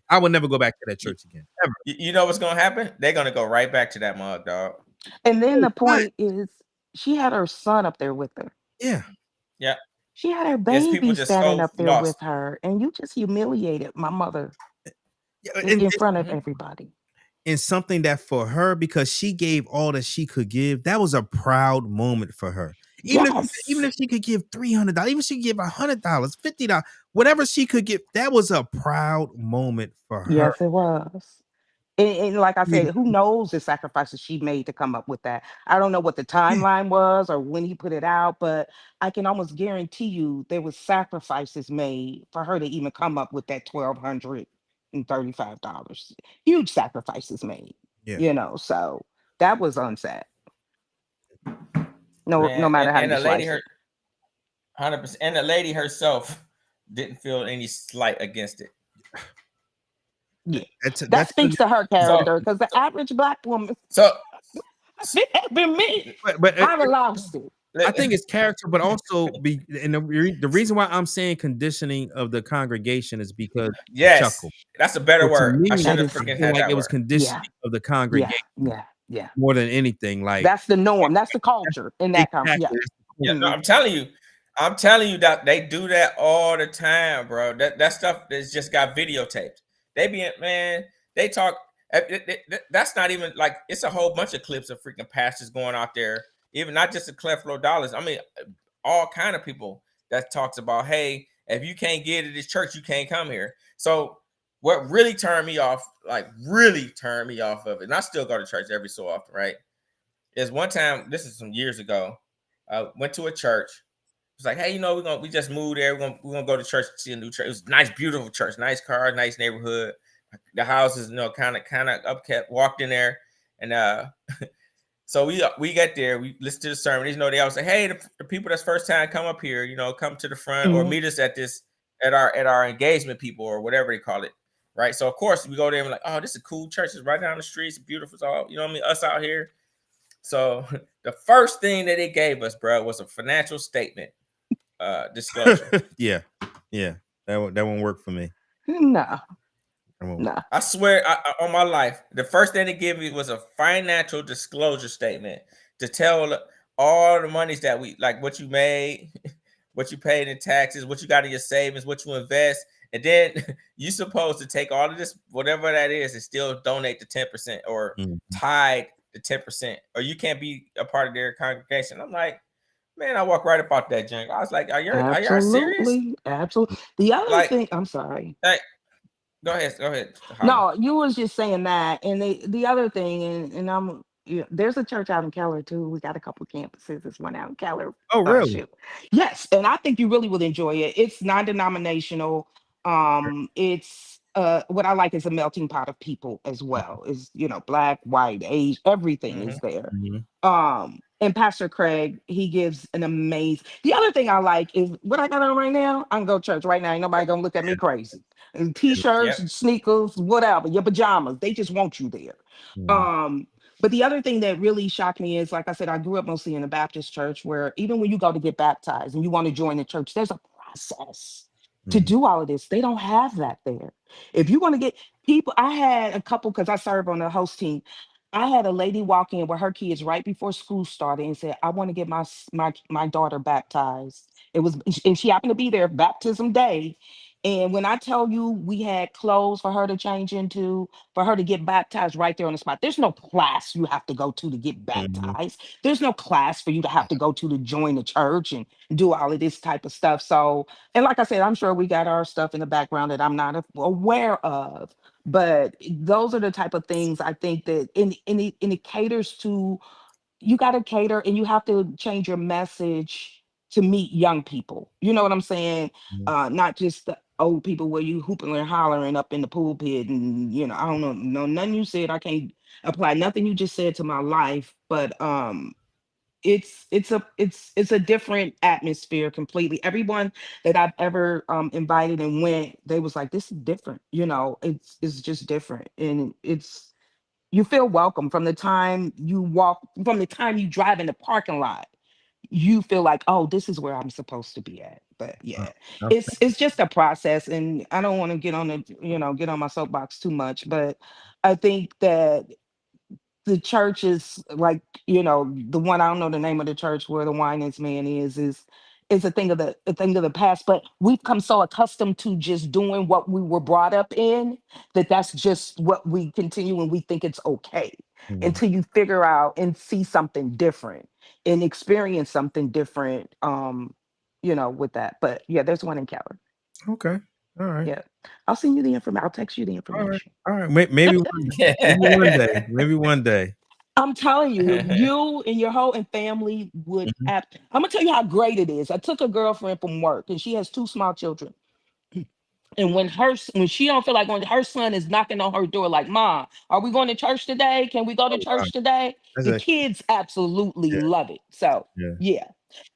I would never go back to that church again. Ever. You know what's gonna happen? They're gonna go right back to that mug, dog. And then the point is, she had her son up there with her. Yeah. Yeah. She had her baby standing up there with her, and you just humiliated my mother in front of everybody. And something that for her, because she gave all that she could give, that was a proud moment for her. Even if she could give $300, even if she could give $100, $50, whatever she could give, that was a proud moment for her. Yes, it was. And like I said, who knows the sacrifices she made to come up with that? I don't know what the timeline was or when he put it out, but I can almost guarantee you there was sacrifices made for her to even come up with that $1,235. Huge sacrifices made. So that was unsaid. No matter how you slice it. 100%. And the lady herself didn't feel any slight against it. Yeah, that speaks to her character, because the average black woman, it had been me. But I'd have lost it. I think it's character, but also the reason why I'm saying conditioning of the congregation is because chuckle. That's a better word. Me, I should have freaking had that. It was conditioning of the congregation. Yeah. More than anything, like that's the norm. That's the culture in that congregation. Yeah. No, I'm telling you that they do that all the time, bro. That stuff that's just got videotaped. They talk. That's not even like, it's a whole bunch of clips of freaking pastors going out there, even not just the Cleflo Dollars. I mean, all kind of people that talks about, hey, if you can't get to this church, you can't come here. So what really turned me off of it, and I still go to church every so often, right? Is one time, this is some years ago, I went to a church. It's like, hey, we just moved there. We're gonna go to church to see a new church. It was a nice, beautiful church, nice car, nice neighborhood. The houses, kind of upkept. Walked in there, and So we get there, we listen to the sermon. You know, they always say, "Hey, the people that's first time come up here, you know, come to the front or meet us at our engagement people or whatever they call it." Right. So of course we go there and we're like, "Oh, this is a cool church. It's right down the street. It's beautiful. It's all, you know what I mean? Us out here." So the first thing that they gave us, bro, was a financial statement disclosure. Yeah. That won't work for me. No. I swear on my life, the first thing they gave me was a financial disclosure statement to tell all the monies that we, like, what you made, what you paid in taxes, what you got in your savings, what you invest, and then you supposed to take all of this, whatever that is, and still donate the 10% or tithe the 10%, or you can't be a part of their congregation. I'm like, man, I walk right about that junk. I was like, are y'all serious? Absolutely. The other Like, thing, I'm sorry. like, go ahead. Holly. No, you was just saying that, and the other thing, and there's a church out in Keller too. We got a couple campuses. There's one out in Keller. Oh, really? Shoot, yes, and I think you really would enjoy it. It's non-denominational. It's what I like is a melting pot of people as well. Is black, white, age, everything is there. And Pastor Craig, he gives an amazing. The other thing I like is what I got on right now. I can go to church right now. Ain't nobody gonna look at me crazy. And t-shirts, and sneakers, whatever, your pajamas. They just want you there. But the other thing that really shocked me is, like I said, I grew up mostly in a Baptist church where even when you go to get baptized and you want to join the church, there's a process to do all of this. They don't have that there. If you want to get people, I had a couple because I serve on the host team. I had a lady walk in with her kids right before school started and said, "I want to get my daughter baptized." It was, and she happened to be there baptism day. And when I tell you, we had clothes for her to change into, for her to get baptized right there on the spot. There's no class you have to go to get baptized. There's no class for you to have to go to join the church and do all of this type of stuff. So, and like I said, I'm sure we got our stuff in the background that I'm not aware of. But those are the type of things I think that it caters to. You got to cater, and you have to change your message to meet young people. You know what I'm saying? Not just the old people where you hooping and hollering up in the pulpit, and I don't know, no, nothing you said. I can't apply nothing you just said to my life, but it's a different atmosphere completely. Everyone that I've ever invited and went, they was like, this is different. It's just different, and you feel welcome from the time you walk, from the time you drive in the parking lot. You feel like, oh, this is where I'm supposed to be at. But yeah, it's just a process, and I don't want to get on my soapbox too much, but I think that the church is like, the one, I don't know the name of the church where the wine is man is a thing of the past. But we've come so accustomed to just doing what we were brought up in, that's just what we continue, and we think it's okay until you figure out and see something different and experience something different, with that. But yeah, there's one in Keller. Okay. All right. Yeah, I'll send you the information. I'll text you the information. All right. Maybe one day. Maybe one day. I'm telling you, you and your whole and family would I'm gonna tell you how great it is. I took a girlfriend from work, and she has two small children. And when she don't feel like going, her son is knocking on her door like, "Mom, are we going to church today? Can we go to Oh, wow. church today?" That's The kids absolutely yeah. love it. So Yeah. yeah.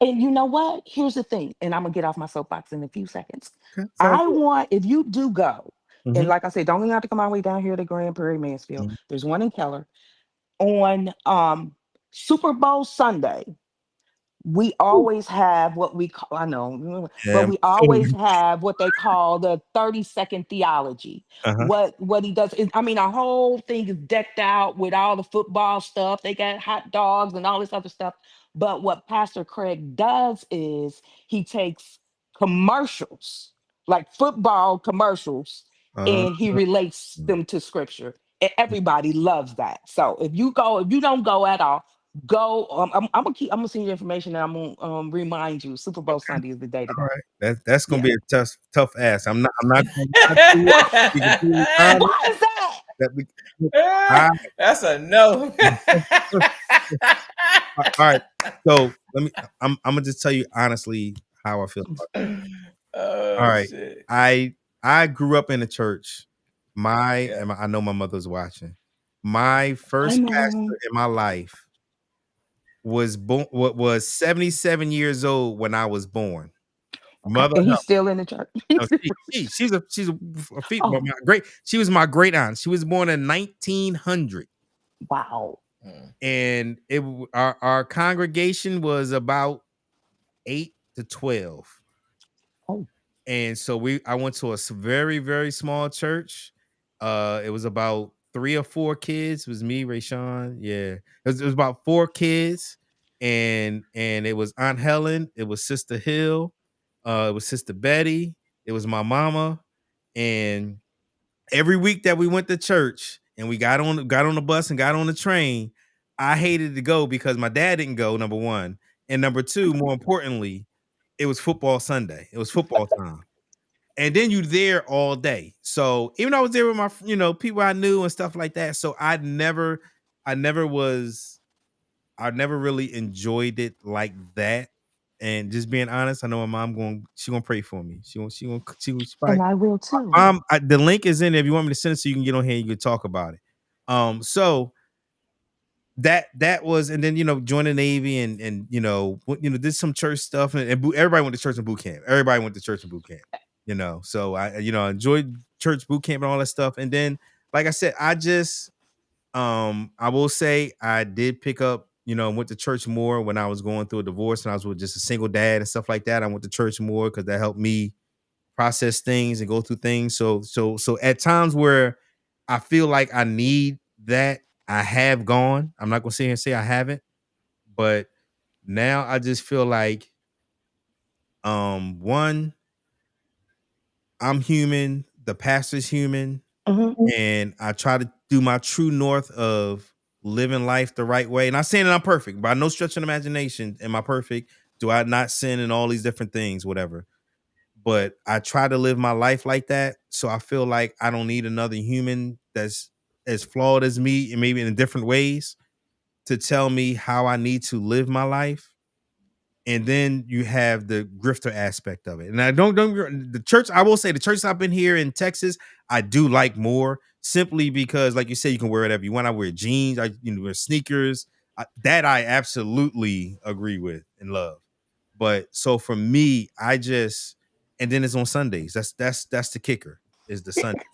And you know what? Here's the thing, and I'm gonna get off my soapbox in a few seconds. Okay. I want, if you do go, and Mhm. like I said, don't even have to come all the way down here to Grand Prairie, Mansfield. Mhm. There's one in Keller on Super Bowl Sunday. We always have what we call, I know, Yeah. but we always have what they call the 30-second theology. Uh-huh. What he does is, I mean, our whole thing is decked out with all the football stuff. They got hot dogs and all this other stuff. But what Pastor Craig does is he takes commercials, like football commercials, Uh-huh. and he relates them to scripture. And everybody loves that. So if you don't go at all, go. I'm gonna send you the information, and I'm gonna remind you. Super Bowl Sunday is the day to All go. right. That's gonna Yeah. be a tough ask. I'm not gonna lie to you. I'll be completely honest. Why is that? That we, I, That's a no. all right. So I'm gonna just tell you honestly how I feel about it. All Oh right. shit. I grew up in a church. Yeah. I know my mother's watching. My I first pastor know. in my life was 77 years old when I was born. Okay. Mother And he's help. still in the church. No, she's a Oh. she was my great aunt. She was born in 1900. Wow. And our congregation was about 8 to 12. Oh. And so I went to a very, very small church. It was about 3 or 4 kids. It was me, Rayshawn. Yeah. It was about 4 kids. And it was Aunt Helen, it was Sister Hill, it was Sister Betty, it was my mama. And every week that we went to church and we got on the bus and got on the train, I hated to go because my dad didn't go, number one. And number two, more importantly, it was football Sunday. It was football time. And then you there all day. So even though I was there with my, people I knew and stuff like that. So I never really enjoyed it like that. And just being honest, I know my mom she gonna pray for me. She probably, And I will too. the link is in there. If you want me to send it so you can get on here and you can talk about it. So that was, and then join the Navy and did some church stuff and everybody went to church and boot camp. Everybody went to church and boot camp. So I enjoyed church boot camp and all that stuff. And then, like I said, I will say I did pick up, went to church more when I was going through a divorce and I was with just a single dad and stuff like that. I went to church more because that helped me process things and go through things. So at times where I feel like I need that, I have gone. I'm not gonna sit here and say I haven't, but now I just feel like one, I'm human, the pastor's human, and I try to do my true north of living life the right way. And I'm saying that I'm perfect, by no stretch of imagination. Am I perfect? Do I not sin and all these different things, whatever? But I try to live my life like that. So I feel like I don't need another human that's as flawed as me and maybe in different ways to tell me how I need to live my life. And then you have the grifter aspect of it. And I don't the church, I will say the church I've been here in Texas, I do like more simply because, like you said, you can wear whatever you want. I wear jeans, I wear sneakers. That I absolutely agree with and love. But so for me, and then it's on Sundays. That's the kicker, is the Sunday.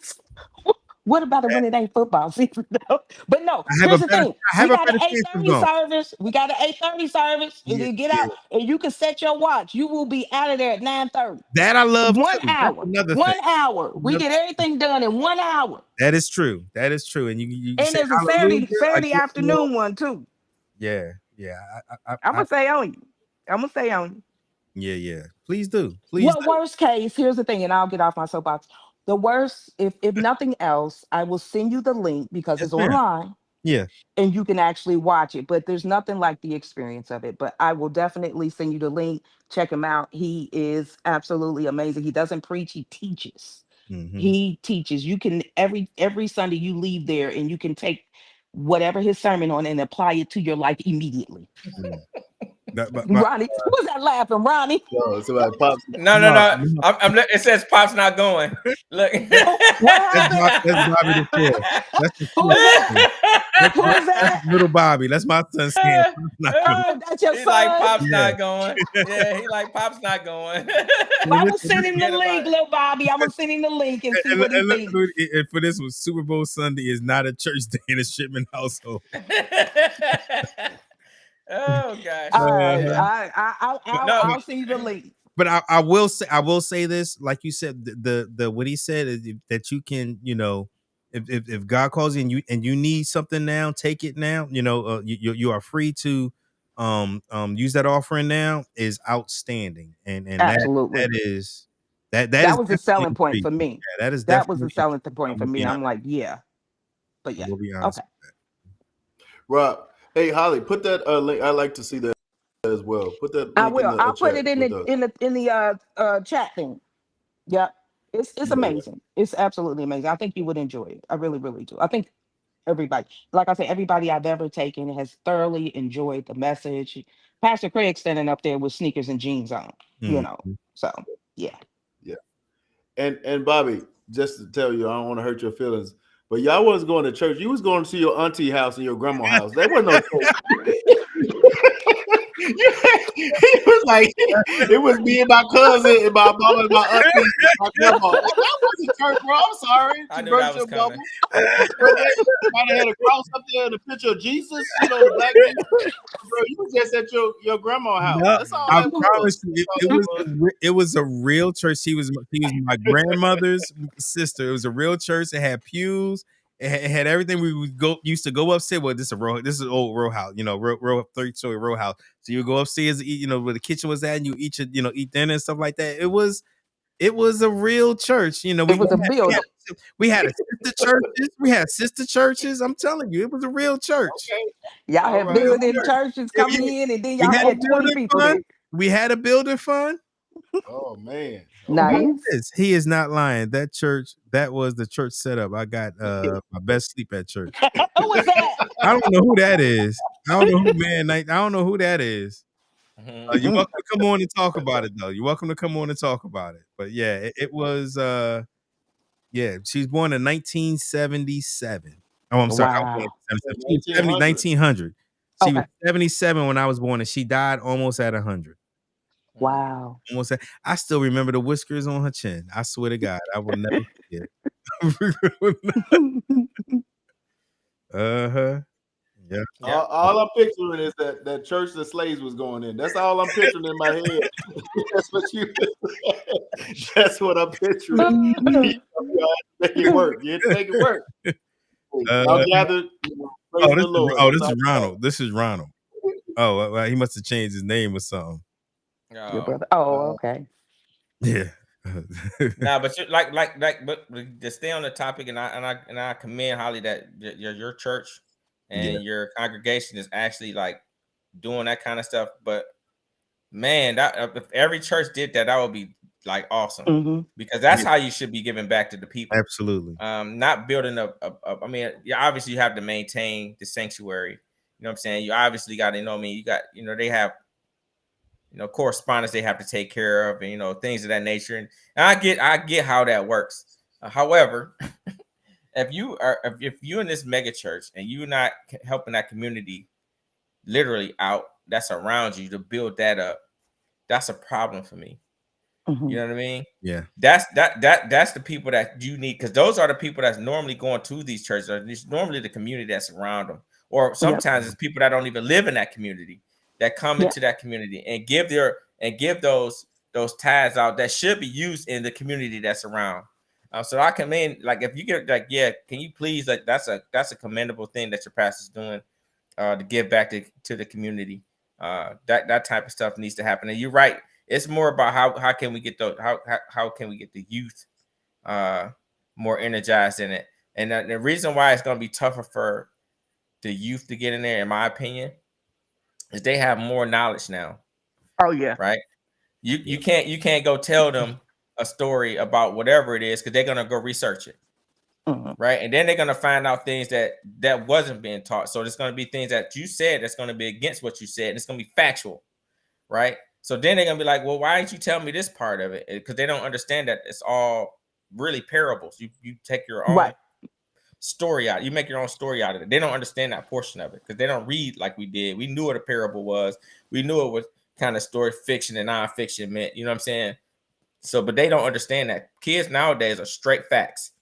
What about it when it ain't football season though? But no, I here's the thing. We have a got an better chance of 8:30 going. service. We got an 8:30 service. And Yeah, you get yeah. out and you can set your watch. You will be out of there at 9:30. That I love 1 too. That's hour. another thing. 1 hour. We get everything done in 1 hour. That is true. That is true. And you And say there's a hallelujah. Saturday afternoon one too. Yeah. I'm gonna say on you. Yeah. Please do. Please Well, do. worst case, here's the thing, and I'll get off my soapbox. The worst, if nothing else, I will send you the link because Yes, it's ma'am. online Yeah. and you can actually watch it. But there's nothing like the experience of it. But I will definitely send you the link. Check him out. He is absolutely amazing. He doesn't preach, he teaches. Mm-hmm. He teaches. You can every Sunday you leave there and you can take whatever his sermon on and apply it to your life immediately. Ronnie, who was that laughing, Ronnie? No, somebody pops. No. It says Pop's not going. Look. That's Bobby the Fool. That's the Who is that? Who is that? little Bobby. That's my son saying. Oh, that's your He's son. like Pop's not going. Yeah, he like Pop's not going. I'm gonna send him the link, little Bobby. I'm gonna send him the link and see what he thinks. And for this one, Super Bowl Sunday is not a church day in a Shipman household. Oh gosh. All right, I'll send you the link. But I will say this, like you said, the what he said is that you can, if God calls you and you need something now, take it now. You are free to use that offering now is outstanding, and absolutely that was a selling point for me. Yeah, that was a selling point for me. I'm like, yeah, but yeah, we'll be honest. Okay. Rob, hey Holly, put that link. I like to see that as well. Put that. Link I will. In the, I'll put it in the chat thing. Yeah, it's amazing. It's absolutely amazing. I think you would enjoy it. I really, really do. I think everybody, like I said, everybody I've ever taken has thoroughly enjoyed the message. Pastor Craig standing up there with sneakers and jeans on, So yeah. And Bobby, just to tell you, I don't want to hurt your feelings, but y'all wasn't going to church. You was going to see your auntie house and your grandma house. That wasn't no church. He was like, it was me and my cousin and my mama and my auntie and my grandma. Like, that wasn't church, bro. I'm sorry. I To knew that burst was your bubble. coming. But they might have had a cross up there and a picture of Jesus, the black Jesus. Bro, you was just at your grandma's house. No, That's all I that was. promise you, That's all it that was was. it was a real church. She was my grandmother's sister. It was a real church. It had pews. It had everything. We would used to go upstairs. Well, this is an old row house. Row 30-story row house. So you would go upstairs, eat. Where the kitchen was at, and you eat eat dinner and stuff like that. It was a real church. It was a building. We had a sister churches. We had sister churches. I'm telling you, it was a real church. Okay. Y'all All had right. visiting churches Yeah, coming in, and then we y'all had a had 20 building people fund. there. We had a building fund. Oh man. Nice. He is not lying. That church, that was the church setup. I got my best sleep at church. Who was that? I don't know who that is. I don't know who that is. You're welcome to come on and talk about it, though. You're welcome to come on and talk about it. But yeah, it was she was born in 1977. Oh, I'm sorry. I was born Wow. in 1977. She was 1900. She was Okay. 77 when I was born, and she died almost at 100. Wow. Almost I still remember the whiskers on her chin. I swear to God, I will never forget. Uh-huh. Yeah. All I'm picturing is that church the slaves was going in. That's all I'm picturing in my head. That's what you. That's what I'm picturing. You make it work. You have to make it work. Y'all gathered. Praise the Lord. This is Ronald. This is Ronald. Oh, well, he must have changed his name or something. Your brother. Oh, okay. Yeah. Nah, but you but to stay on the topic, and I commend Holly that your church and your congregation is actually like doing that kind of stuff. But man, that if every church did that, that would be like awesome, because that's how you should be giving back to the people. Absolutely. Not building up. I mean, obviously you have to maintain the sanctuary. You know what I'm saying? You obviously got to, you got, they have, correspondence they have to take care of, and things of that nature. And I get how that works. However, if you're in this mega church and you're not helping that community literally out that's around you to build that up, that's a problem for me. You know what I mean? Yeah. That's the people that you need, because those are the people that's normally going to these churches. Or it's normally the community that's around them, or sometimes it's people that don't even live in that community that come into that community and give those tithes out that should be used in the community that's around. So I commend, like, if you get can you please, like, that's a commendable thing that your pastor's doing, to give back to the community. That type of stuff needs to happen. And you're right. It's more about how can we get how can we get the youth more energized in it. And the reason why it's going to be tougher for the youth to get in there, in my opinion, is they have more knowledge now. Oh yeah. Right. You can't go tell them a story about whatever it is, because they're gonna go research it. Right. And then they're gonna find out things that wasn't being taught. So there's gonna be things that you said that's gonna be against what you said, and it's gonna be factual. Right. So then they're gonna be like, well, why didn't you tell me this part of it? Because they don't understand that it's all really parables. You take your own story out. You make your own story out of it. They don't understand that portion of it because they don't read like we did. We knew what a parable was. We knew it was kind of story fiction and nonfiction meant. You know what I'm saying? So, but they don't understand that. Kids nowadays are straight facts.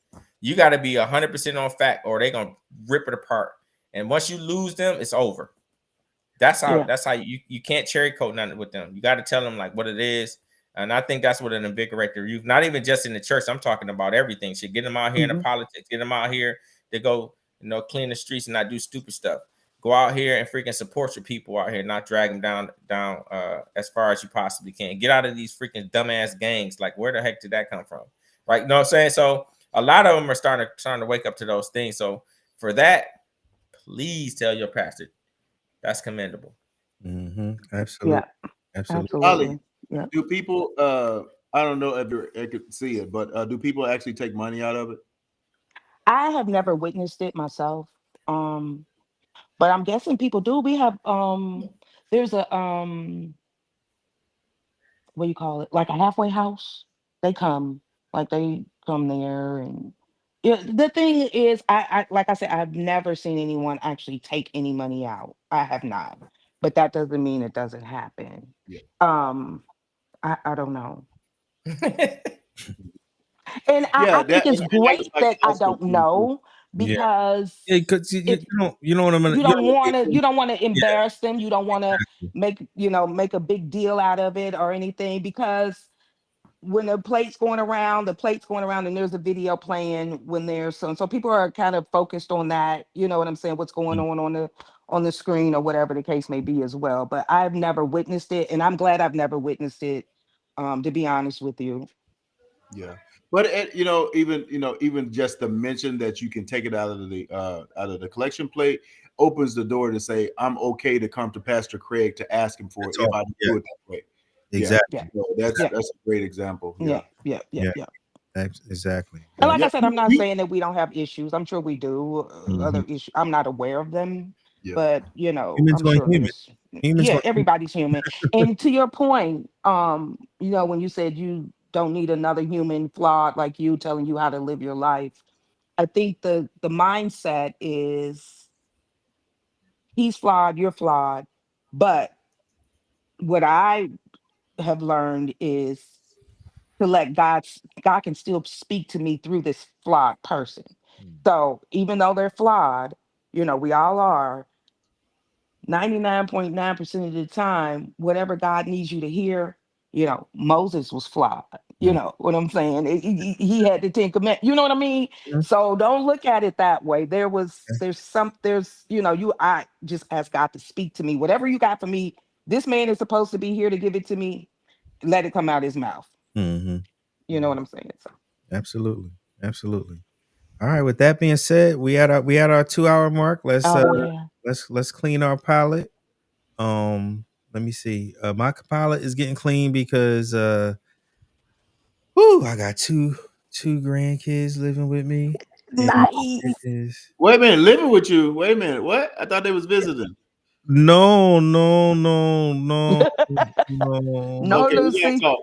You got to be 100% on fact, or they're gonna rip it apart. And once you lose them, it's over. That's how you can't cherry coat nothing with them. You got to tell them like what it is. And I think that's what an invigorator youth, not even just in the church. I'm talking about everything. Should get them out here in the politics, get them out here to go, clean the streets and not do stupid stuff. Go out here and freaking support your people out here, not drag them down as far as you possibly can. Get out of these freaking dumbass gangs. Like, where the heck did that come from? Right? You know what I'm saying? So a lot of them are starting to wake up to those things. So for that, please tell your pastor. That's commendable. Absolutely. Yeah. Absolutely. Ali, do people I don't know if you could see it, but do people actually take money out of it? I have never witnessed it myself. But I'm guessing people do. We have there's a what do you call it? Like a halfway house. They come there, and the thing is, I like I said, I've never seen anyone actually take any money out. I have not. but that doesn't mean it doesn't happen. Yeah. I don't know. And I Yeah, think it's and that was great like that I also don't know, Yeah, because yeah, because it you know what I'm gonna. you You don't don't want to, yeah, embarrass them. You don't want to exactly. make a big deal out of it or anything, because when the plate's going around and there's a video playing when there's so people are kind of focused on that, you know what I'm saying, what's going Mm. on the screen or whatever the case may be as well. But I've never witnessed it, and I'm glad I've never witnessed it, to be honest with you. Yeah, but even just the mention that you can take it out of the collection plate opens the door to say I'm okay to come to Pastor Craig to ask him for it That's if all. I Yeah, do it that way. Yeah, Yeah, exactly. so that's yeah, Exactly. that's a great example. yeah, Yeah, yeah, yeah, Yeah, yeah. exactly. And Yep. like yeah, I said, I'm not you- saying that we don't have issues. I'm sure we do. Hmm. Other issues, I'm not aware of them, yeah. but Humans I'm going sure human. there's. Humans Yeah, going human. everybody's human. And to your point, when you said you don't need another human flawed like you telling you how to live your life, I think the mindset is he's flawed, you're flawed. But what I have learned is to let God can still speak to me through this flawed person. Mm. So even though they're flawed, we all are, 99.9% of the time, whatever God needs you to hear, Moses was flawed. You Mm. know what I'm saying? He had the 10 Commandments. You know what I mean? Mhm. So don't look at it that way. Yeah. I just ask God to speak to me. Whatever you got for me, this man is supposed to be here to give it to me. Let it come out his mouth. Mhm. You know what I'm saying? So, Absolutely. Absolutely. All right. With that being said, we at our 2 hour mark. oh yeah. Let's clean our palate. Let me see. My palate is getting clean because I got two grandkids living with me, and it Nice. is Wait a minute, living with you. Wait a minute, what? I thought they was visiting. no, no, no, no, no. No, Okay, we gotta Lucy. talk.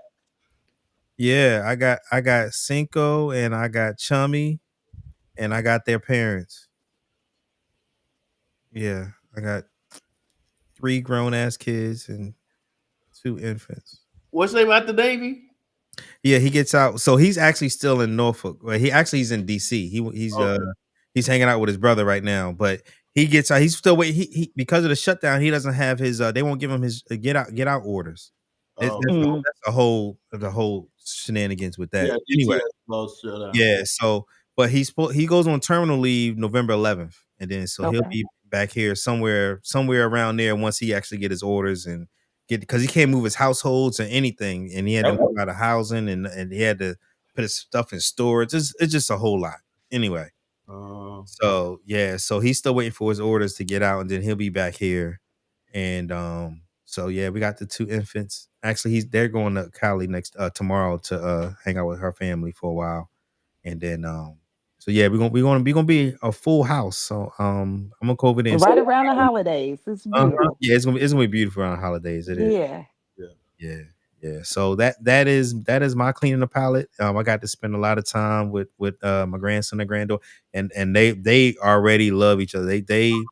Yeah, I got Cinco and I got Chummy and I got their parents. Yeah, I got three grown ass kids and two infants. What's the name after Davy? Yeah, he gets out. So he's actually still in Norfolk. Well, he's in DC. Okay. He's hanging out with his brother right now. But he gets out. He's still waiting. He because of the shutdown, he doesn't have his. They won't give him his get out orders. Oh, Mhm. That's the whole shenanigans with that. yeah, Anyway, DTS close. Shut down. yeah. So, but he goes on terminal leave November 11th, and then so he'll Okay. be back here somewhere around there once he actually get his orders and get because he can't move his households or anything, and he had to Nope. move out of housing and he had to put his stuff in storage. It's just a whole lot. Anyway, so yeah, so he's still waiting for his orders to get out, and then he'll be back here. And so yeah, we got the two infants. Actually, they're going to Cali next tomorrow to hang out with her family for a while. And then so yeah, we're gonna be a full house. So I'm gonna go over there and Right around the holidays. It's beautiful. yeah, it's gonna be beautiful around the holidays. It is. Yeah. Yeah. Yeah. So that is my cleaning the palette. I got to spend a lot of time with my grandson and granddaughter, and they already love each other. They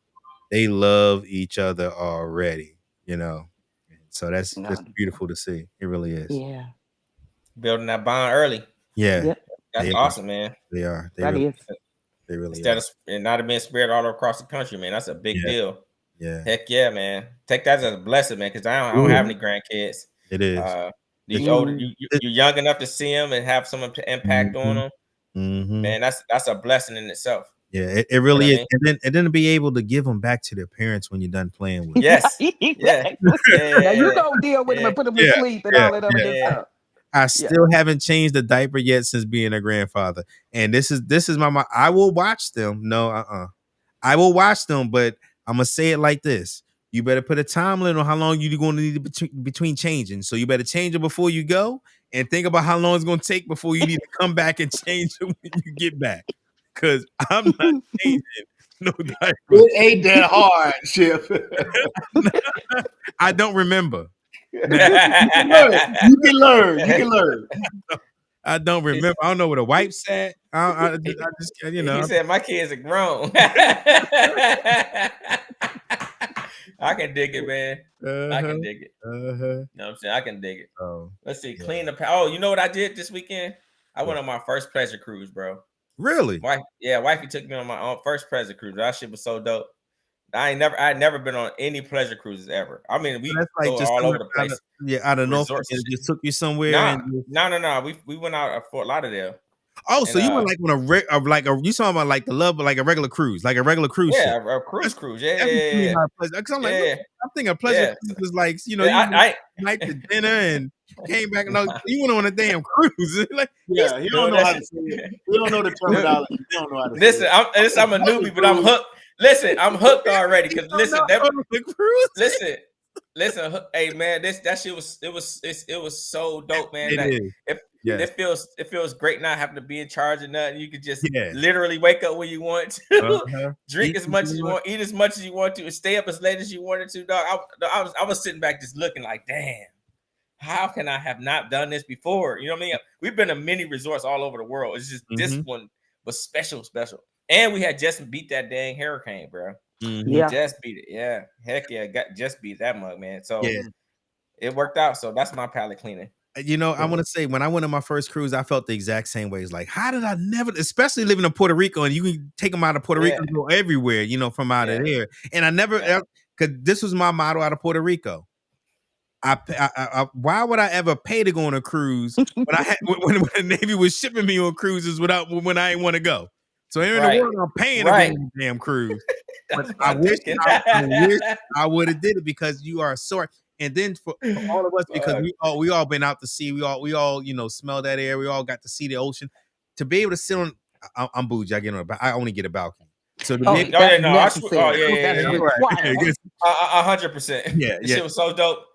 love each other already, you know. So that's No. just beautiful to see. It really is. Yeah. Building that bond early. Yeah. Yep. That's They are. awesome, man. They are. That is. They really Instead are. of and not being spread all across the country, man. That's a big Yeah. deal. Yeah. Heck yeah, man. Take that as a blessing, man, because I don't have Ooh, any grandkids. it is. These It's, older, Mm. you're young enough to see them and have some impact on mhm, them, mhm. man. That's a blessing in itself. Yeah, it You know really what I is. mean? And then to be able to give them back to their parents when you're done playing with them. Yes. Yeah. Exactly. Now you Yeah. go deal with them Yeah. and put them to Yeah, sleep and yeah, all that other yeah. good Yeah. stuff. I Yeah. still haven't changed the diaper yet since being a grandfather. And this is my I will watch them. No, I will watch them, but I'm gonna say it like this. You better put a time limit on how long you're going to need between changing. So you better change it before you go and think about how long it's going to take before you need to come back and change it when you get back. Because I'm not changing no diapers. It ain't that hard, Chip. I don't remember. You can learn. You can learn. You can learn. I don't remember. I don't know where the wipes at. I just He said my kids are grown. I can dig it, man. I can dig it. Uh-huh. You know what I'm saying? I can dig it. Oh, Let's see. yeah. Clean the. Oh, you know what I did this weekend? I What? went on my first pleasure cruise, bro. Really? Wifey took me on my own first pleasure cruise. That shit was so dope. I had never been on any pleasure cruises ever. I mean, we That's like go just all coming over the place. out of Norfolk, Resorts and and shit. just took you somewhere. No. We went out at Fort Lauderdale. Oh, And, so you went like on you talking about like like a regular cruise, like a regular cruise ship. a cruise. Yeah. Because I'm like, I'm thinking pleasure cruise is like, you night to dinner and came back and you went on a damn cruise. Like, yeah, he don't know how to say it. He don't know the terminology. He don't know how to listen, say it. I'm a newbie, but I'm hooked. Listen, I'm hooked already. Because listen, listen, hey man, that shit was so dope, man. It feels great not having to be in charge of nothing. You could just literally wake up when you want to, drink as much as you want, eat as much as you want to, and stay up as late as you wanted to. Dog, I was sitting back just looking like, damn, how can I have not done this before? You know what I mean? We've been to many resorts all over the world. It's just this one was special. And we had just beat that dang hurricane, bro. Yeah. Just beat it. Yeah. Heck yeah. Just beat that mug, man. So it worked out. So that's my palate cleaning. I want to say when I went on my first cruise, I felt the exact same way. It's like, how did I never, especially living in Puerto Rico, and you can take them out of Puerto Rico and go everywhere, from out of there. And I never, because this was my motto out of Puerto Rico. Why would I ever pay to go on a cruise when the Navy was shipping me on cruises when I didn't want to go? So in the world, I'm paying to go on a damn cruise. But I wish I would have did it because you are so. And then for all of us, because we all been out to sea, we all smell that air. We all got to see the ocean. To be able to sit on, I'm bougie. I only get a balcony. So to be, that's 100%. Yeah, This shit was so dope.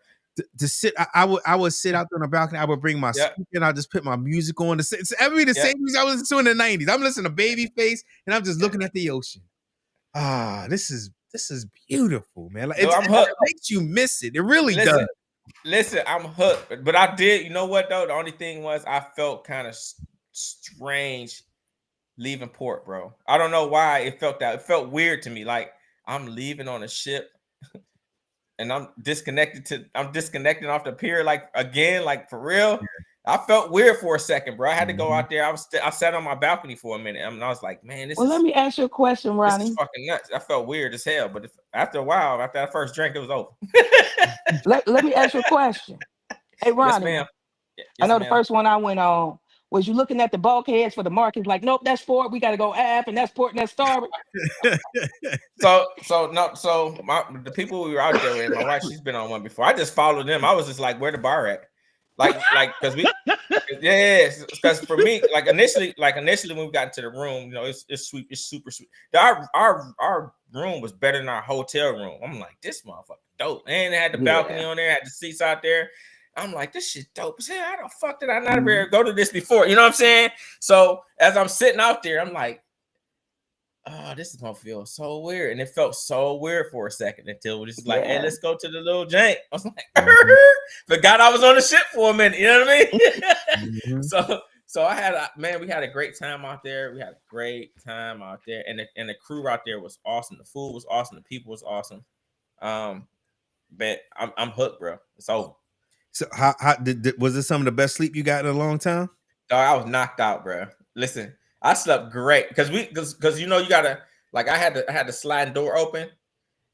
To sit, I would sit out there on the balcony. I would bring my speaker and I just put my music on. It's every the same music I was listening to in the 90s. I'm listening to Babyface and I'm just looking at the ocean. This is beautiful, man. Like, I'm hooked. It makes you miss it. It really does. Listen, I'm hooked. But I did. You know what though? The only thing was I felt kind of strange leaving port, bro. I don't know why it felt that. It felt weird to me. Like I'm leaving on a ship. And I'm disconnected off the pier, like again, like for real. Yeah. I felt weird for a second, bro. I had to go out there. I sat on my balcony for a minute, and I was like, man, let me ask you a question, Ronnie. This is fucking nuts. I felt weird as hell, but after a while, after that first drink, it was over. let me ask you a question. Hey, Ronnie. Yes, ma'am. Yes, I know the first one I went on. Was you looking at the bulkheads for the markings? Like, nope, that's forward. We got to go aft, and that's port, and that's starboard. So the people we were out there with, my wife, she's been on one before. I just followed them. I was just like, where the bar at? Like, because because for me, like initially when we got into the room, it's sweet, it's super sweet. Our room was better than our hotel room. I'm like, this motherfucker dope, and it had the balcony on there, had the seats out there. I'm like, this shit dope as hell. How the fuck did I not ever go to this before? You know what I'm saying? So as I'm sitting out there, I'm like, oh, this is gonna feel so weird. And it felt so weird for a second until we just like, hey, let's go to the little jank. I was like, forgot I was on the ship for a minute. You know what I mean? So we had a great time out there. We had a great time out there, and the crew out there was awesome. The food was awesome. The people was awesome. But I'm hooked, bro. It's over. So how was this some of the best sleep you got in a long time? I was knocked out, bro. Listen, I slept great because you gotta, like, I had the sliding door open,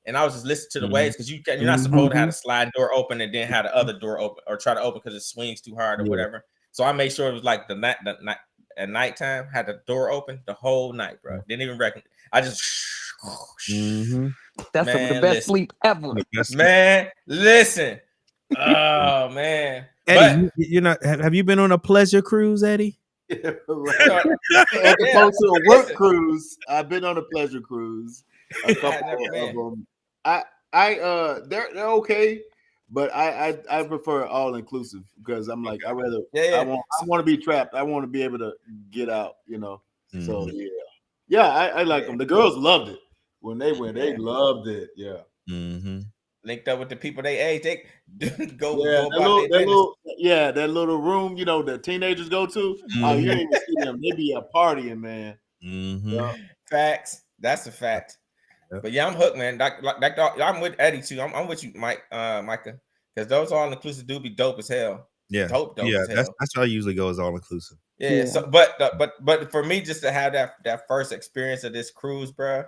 and I was just listening to the waves because you're not supposed to have the sliding door open and then have the other door open or try to open because it swings too hard or whatever. So I made sure it was like at nighttime, had the door open the whole night, bro. Didn't even reckon. I just that's some of the best sleep ever. Man, listen. Oh man, Eddie, you're not. Have you been on a pleasure cruise, Eddie? As opposed to a work cruise, I've been on a pleasure cruise. A couple of them. They're okay, but I prefer all inclusive because I'm like I want to be trapped. I want to be able to get out. So I like them. The girls loved it when they went. They loved it. Yeah. Mm-hmm. Linked up with the people they age, they go. That little room, the teenagers go to. Oh, you didn't even see them. They be partying, man. Mm-hmm. Facts. That's a fact. Yep. But yeah, I'm hooked, man. I'm with Eddie too. I'm with you, Micah, because those all inclusive do be dope as hell. Yeah, dope yeah. as hell. That's how I usually go, is all inclusive. Yeah. So, but for me, just to have that first experience of this cruise, bro,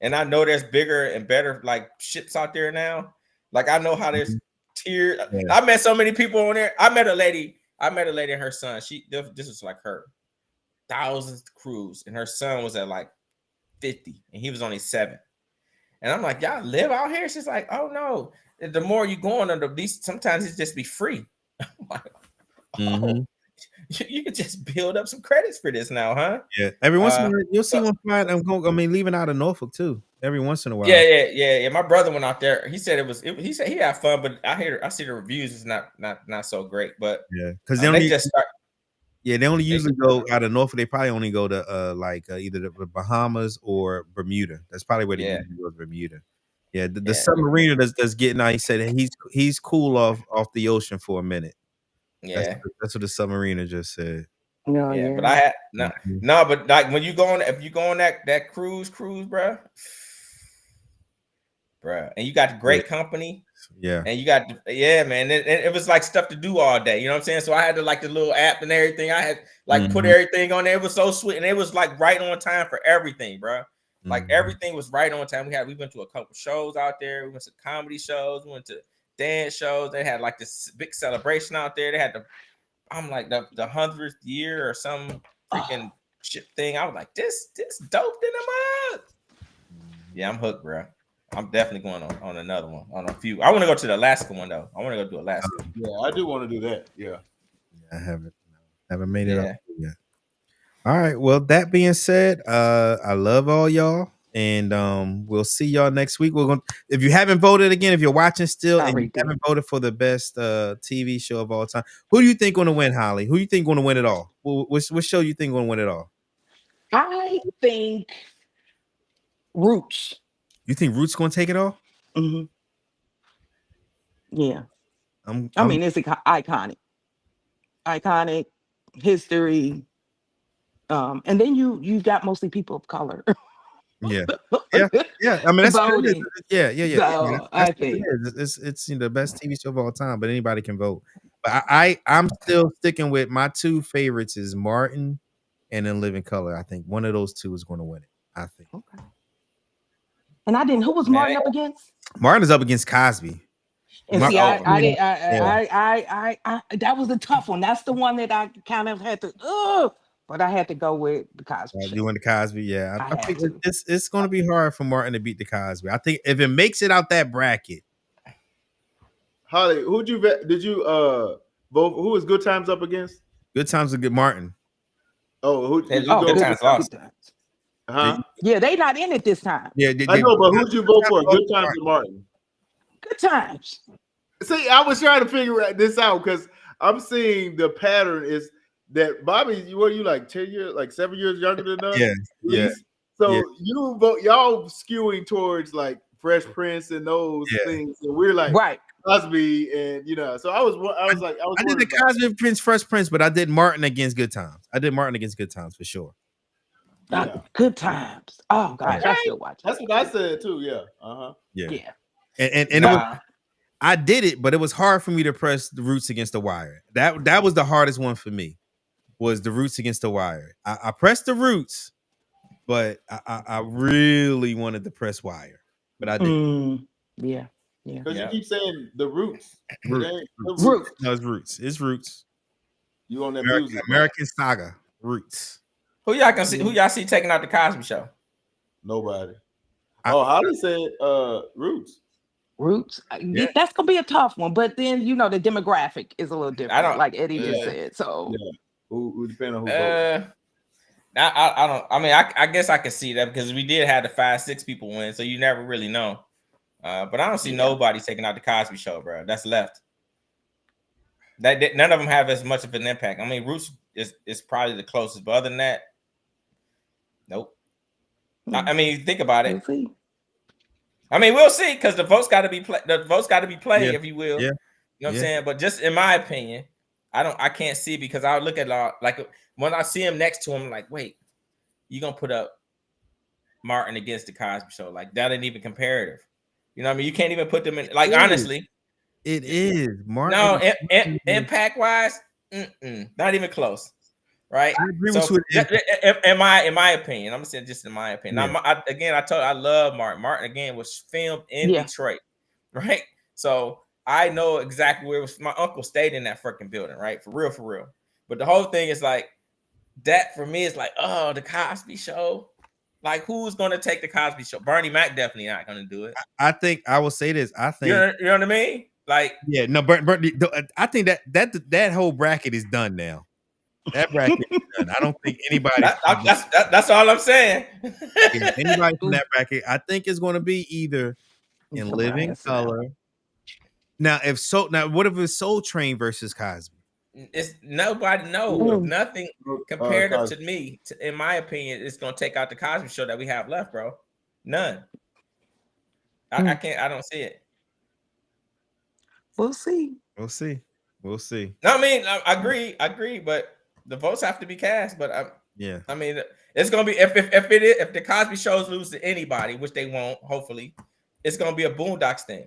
and I know there's bigger and better like ships out there now. Like I know how there's tier. Yeah. I met so many people on there. I met a lady and her son. This was like her 1,000th cruise, and her son was at like 50, and he was only 7. And I'm like, y'all live out here? She's like, oh no. The more you go on under these, sometimes it just be free. I'm like, you could just build up some credits for this now, huh? Yeah. Every once in a while, you'll see one flying. Leaving out of Norfolk too. Every once in a while. Yeah. My brother went out there. He said he said he had fun, but I see the reviews is not so great. But yeah, because they only usually go out of Norfolk. They probably only go to either the Bahamas or Bermuda. That's probably where they usually go, Bermuda. Yeah, the submariner that's getting out. He said he's cool off the ocean for a minute. Yeah, that's what the submariner just said. Yeah, but I had no, but like when you go on, if you go on that cruise, bro, and you got the great company, and you got man, it was like stuff to do all day. You know what I'm saying? So I had to like the little app and everything. I had like put everything on there. It was so sweet, and it was like right on time for everything, bro. Like everything was right on time. We went to a couple shows out there. We went to comedy shows. We went to dance shows. They had like this big celebration out there. They had the 100th year or some freaking ship thing. I was like, this dope than I'm up. Yeah, I'm hooked, bro. I'm definitely going on another one. On a few. I want to go to the Alaska one though. I want to go to Alaska. Yeah, I do want to do that. Yeah. I haven't made it up yet. All right. Well, that being said, I love all y'all, and we'll see y'all next week. We're going. If you haven't voted again, if you're watching still, and you haven't voted for the best TV show of all time, who do you think going to win, Holly? Who do you think going to win it all? What show you think going to win it all? I think Roots. You think Roots going to take it all? Mm-hmm. Yeah. I mean, it's iconic history. And then you got mostly people of color. Yeah. I mean, that's voting. Yeah. So, I think it's the best TV show of all time, but anybody can vote. But I'm still sticking with my two favorites is Martin and In Living Color. I think one of those two is going to win it. I think. Okay. And I didn't. Who was Martin up against? Martin is up against Cosby. And see, I that was a tough one. That's the one that I kind of had to. But I had to go with the Cosby show. You went to Cosby, yeah. I think it's going to be hard for Martin to beat the Cosby. I think if it makes it out that bracket. Holly, did you vote? Who was Good Times up against? Good Times with Good Martin. Oh, who did you go Good Times lost? Huh? Yeah, they not in it this time. Yeah, I know, but who'd you vote for? Good Times or Martin? Good Times. See, I was trying to figure this out because I'm seeing the pattern is that Bobby, what are you like 10 years, like 7 years younger than us? Yeah. So you vote, y'all skewing towards like Fresh Prince and those things, and we're like Cosby, and So I was like, I did the Cosby Prince, Fresh Prince, but I did Martin against Good Times. I did Martin against Good Times for sure. Good Times. Oh gosh, I still watch. That's what I said too. Yeah. Yeah. And it was, I did it, but it was hard for me to press the Roots against the Wire. That was the hardest one for me. Was the Roots against the Wire. I pressed the Roots, but I really wanted to press Wire, but I didn't. Yeah. Because you keep saying the Roots. Roots. No, it's Roots. It's Roots. You on that American Saga. Roots. Who y'all see taking out the Cosby Show? Nobody. Holly said Roots. Roots. That's gonna be a tough one, but then the demographic is a little different, like Eddie just said. So who depends on who votes. I don't. I mean, I guess I can see that because we did have the 5-6 people win, so you never really know. But I don't see nobody taking out the Cosby Show, bro. That's left. That none of them have as much of an impact. I mean, Roots is probably the closest, but other than that, nope. I mean, think about it. We'll see. I mean, we'll see because the votes got to be played, if you will. Yeah. You know what I'm saying? But just in my opinion, I can't see because I look at like when I see him next to him, like, wait, you gonna put up Martin against the Cosby Show. Like that ain't even comparative. You know what I mean? You can't even put them in. Like honestly, it is Martin. No, impact wise, not even close. Right. I agree so with you. In my opinion, I'm saying just in my opinion. Yeah. Now, I love Martin. Martin again was filmed in Detroit, right? So I know exactly where it was. My uncle stayed in that freaking building, right? For real. But the whole thing is like that for me is like, oh, the Cosby Show. Like, who's gonna take the Cosby Show? Bernie Mac definitely not gonna do it. I think I will say this. I think you know what I mean. Like, yeah, no, I think that whole bracket is done now. That bracket is done. I don't think anybody. That's all I'm saying. Anybody from that bracket, I think is going to be either in living color. Now, what if it's Soul Train versus Cosby? It's nobody knows nothing comparative to me. In my opinion, it's going to take out the Cosby Show that we have left, bro. None. I can't. I don't see it. We'll see. No, I mean, I agree, but the votes have to be cast. But I mean, it's gonna be if the Cosby Shows lose to anybody, which they won't, hopefully, it's gonna be a Boondocks thing.